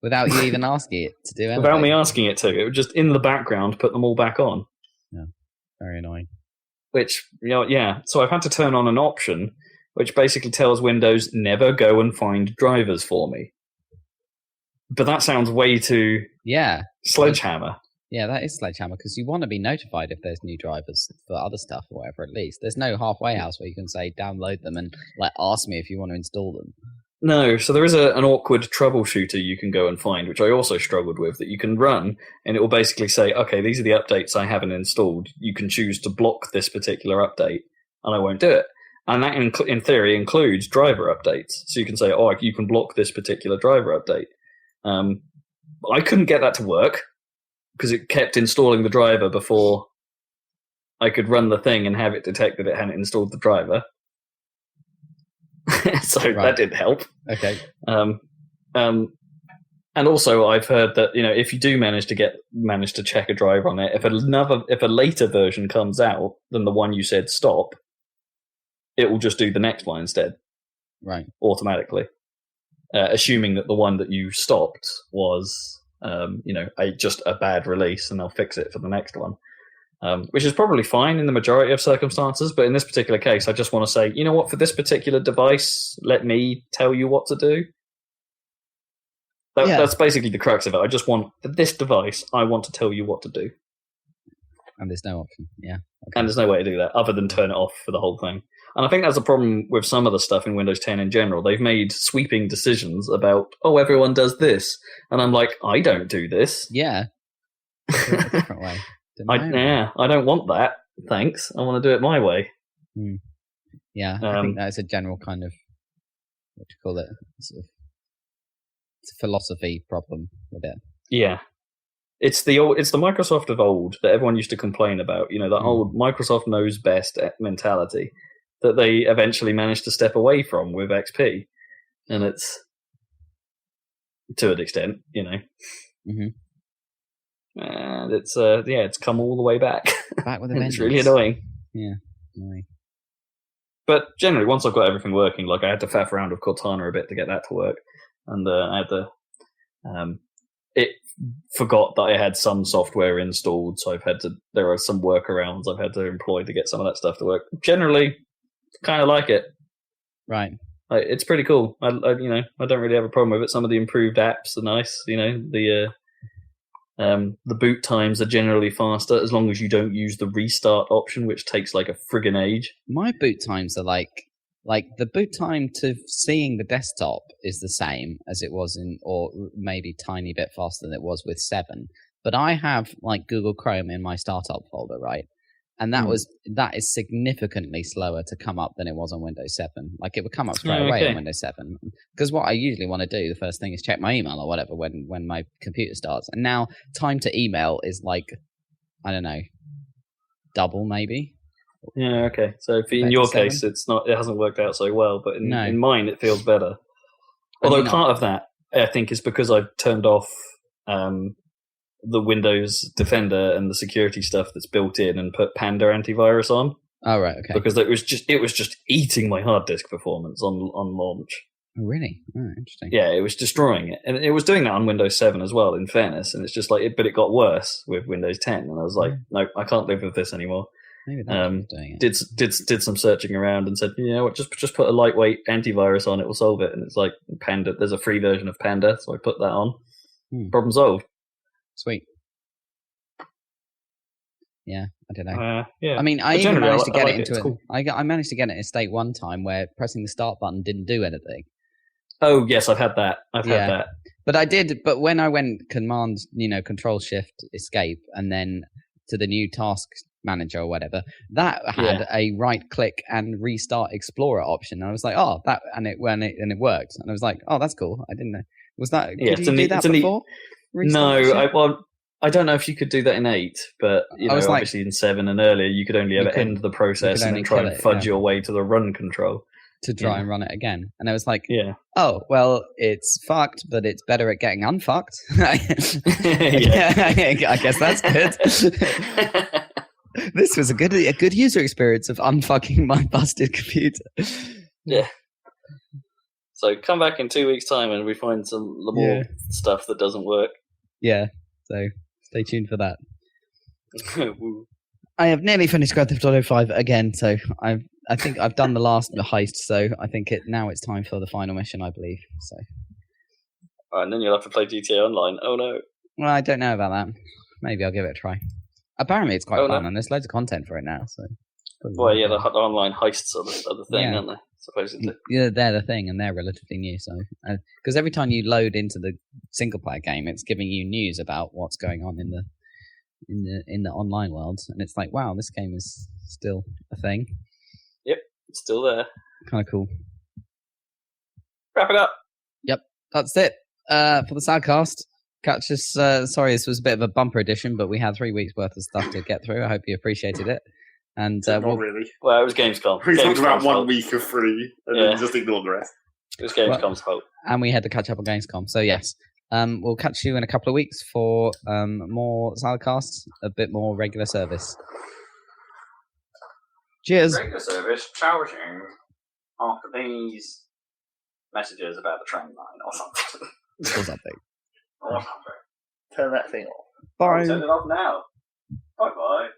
S5: Without you even asking it to do anything.
S4: Without me asking it to. It would just, in the background, put them all back on.
S5: Yeah, very annoying.
S4: Which, so I've had to turn on an option which basically tells Windows never go and find drivers for me. But that sounds way too sledgehammer. Yeah,
S5: that is sledgehammer, because you want to be notified if there's new drivers for other stuff or whatever, at least. There's no halfway house where you can say download them and ask me if you want to install them.
S4: No, so there is an awkward troubleshooter you can go and find, which I also struggled with, that you can run, and it will basically say, okay, these are the updates I haven't installed. You can choose to block this particular update, and I won't do it. And that, in theory, includes driver updates. So you can say, you can block this particular driver update. I couldn't get that to work, because it kept installing the driver before I could run the thing and have it detect that it hadn't installed the driver. So that didn't help.
S5: Okay.
S4: And also I've heard that if you do manage to check a driver on it, if a later version comes out than the one you said stop, it will just do the next one instead.
S5: Right.
S4: Automatically, assuming that the one that you stopped was just a bad release, and they'll fix it for the next one. Which is probably fine in the majority of circumstances, but in this particular case, I just want to say, you know what, for this particular device, let me tell you what to do. That's basically the crux of it. I just want, for this device, I want to tell you what to do.
S5: And there's no option, yeah. Okay.
S4: And there's no way to do that, other than turn it off for the whole thing. And I think that's a problem with some of the stuff in Windows 10 in general. They've made sweeping decisions about, everyone does this. And I'm like, I don't do this.
S5: Yeah. Do it a different way.
S4: I don't want that. Thanks. I want to do it my way.
S5: Yeah, I think that's a general kind of, what do you call it? It's a philosophy problem with it.
S4: Yeah, it's the Microsoft of old that everyone used to complain about. That old Microsoft knows best mentality that they eventually managed to step away from with XP, and it's to an extent,
S5: Mm-hmm.
S4: And it's come all the way back.
S5: Back with a vengeance.
S4: It's really annoying.
S5: Yeah, annoying.
S4: But generally, once I've got everything working, I had to faff around with Cortana a bit to get that to work, and I had to. It forgot that I had some software installed, so there are some workarounds I've had to employ to get some of that stuff to work. Generally, kind of like it.
S5: Right.
S4: It's pretty cool. I don't really have a problem with it. Some of the improved apps are nice. The boot times are generally faster as long as you don't use the restart option, which takes like a friggin' age.
S5: My boot times are like the boot time to seeing the desktop is the same as it was or maybe tiny bit faster than it was with 7. But I have like Google Chrome in my startup folder, right? And that is significantly slower to come up than it was on Windows 7. Like it would come up straight away on Windows 7. Because what I usually want to do, the first thing is check my email or whatever when my computer starts. And now time to email is like, I don't know, double maybe.
S4: Yeah, okay. So in your case, it hasn't worked out so well, but in mine, it feels better. Although part of that, I think, is because I've turned off the Windows Defender and the security stuff that's built in and put Panda antivirus on.
S5: Oh, right, okay.
S4: Because it was just eating my hard disk performance on launch.
S5: Oh, really? Oh, interesting.
S4: Yeah, it was destroying it. And it was doing that on Windows 7 as well, in fairness. And it's just like, but it got worse with Windows 10. And I was like, no, I can't live with this anymore.
S5: Maybe that's doing it.
S4: Did some searching around and said, you know what, just put a lightweight antivirus on, it will solve it. And it's like Panda. There's a free version of Panda, so I put that on. Problem solved.
S5: Sweet. Yeah, I don't know.
S4: Yeah.
S5: I mean, I even managed to get it into it. I managed to get it in a state one time where pressing the start button didn't do anything.
S4: Oh yes, I've had that. I've had that.
S5: But I did. But when I went Command, Control Shift Escape, and then to the new Task Manager or whatever, that had a right click and restart Explorer option. And I was like, oh, that, and it worked. And I was like, oh, that's cool. I didn't know. Was that?
S4: Yeah,
S5: did you do that before?
S4: No, I don't know if you could do that in 8, but obviously in 7 and earlier, you could only ever end the process and then try and fudge your way to the run control
S5: to try and run it again. And I was like, oh, well, it's fucked, but it's better at getting unfucked. I guess that's good. This was a good user experience of unfucking my busted computer.
S4: Yeah. So come back in 2 weeks' time and we find some more stuff that doesn't work.
S5: Yeah. So stay tuned for that. I have nearly finished Grand Theft Auto 5 again, so I think I've done the last heist. So I think now it's time for the final mission, I believe. So.
S4: And then you'll have to play GTA Online. Oh no.
S5: Well, I don't know about that. Maybe I'll give it a try. Apparently, it's quite fun, and there's loads of content for it now. So.
S4: Well, yeah, the online heists are the thing, aren't they? Supposedly.
S5: Yeah, they're the thing, and they're relatively new. So, because every time you load into the single player game, it's giving you news about what's going on in the online world, and it's like, wow, this game is still a thing.
S4: Yep, it's still there.
S5: Kind of cool.
S4: Wrap it up.
S5: Yep, that's it for the Saladcast. Catch us. Sorry, this was a bit of a bumper edition, but we had 3 weeks worth of stuff to get through. I hope you appreciated it. And
S3: not really.
S4: Well, it was Gamescom.
S3: We talked about 1 week of free, and then just ignored the rest.
S4: It was Gamescom's fault.
S5: And we had to catch up on Gamescom. So yes, we'll catch you in a couple of weeks for more Saladcasts, a bit more regular service. Cheers.
S4: Regular service charging after these messages about the train line or something.
S5: Or something.
S1: Turn that thing off.
S5: Bye.
S4: Turn it off now. Bye bye.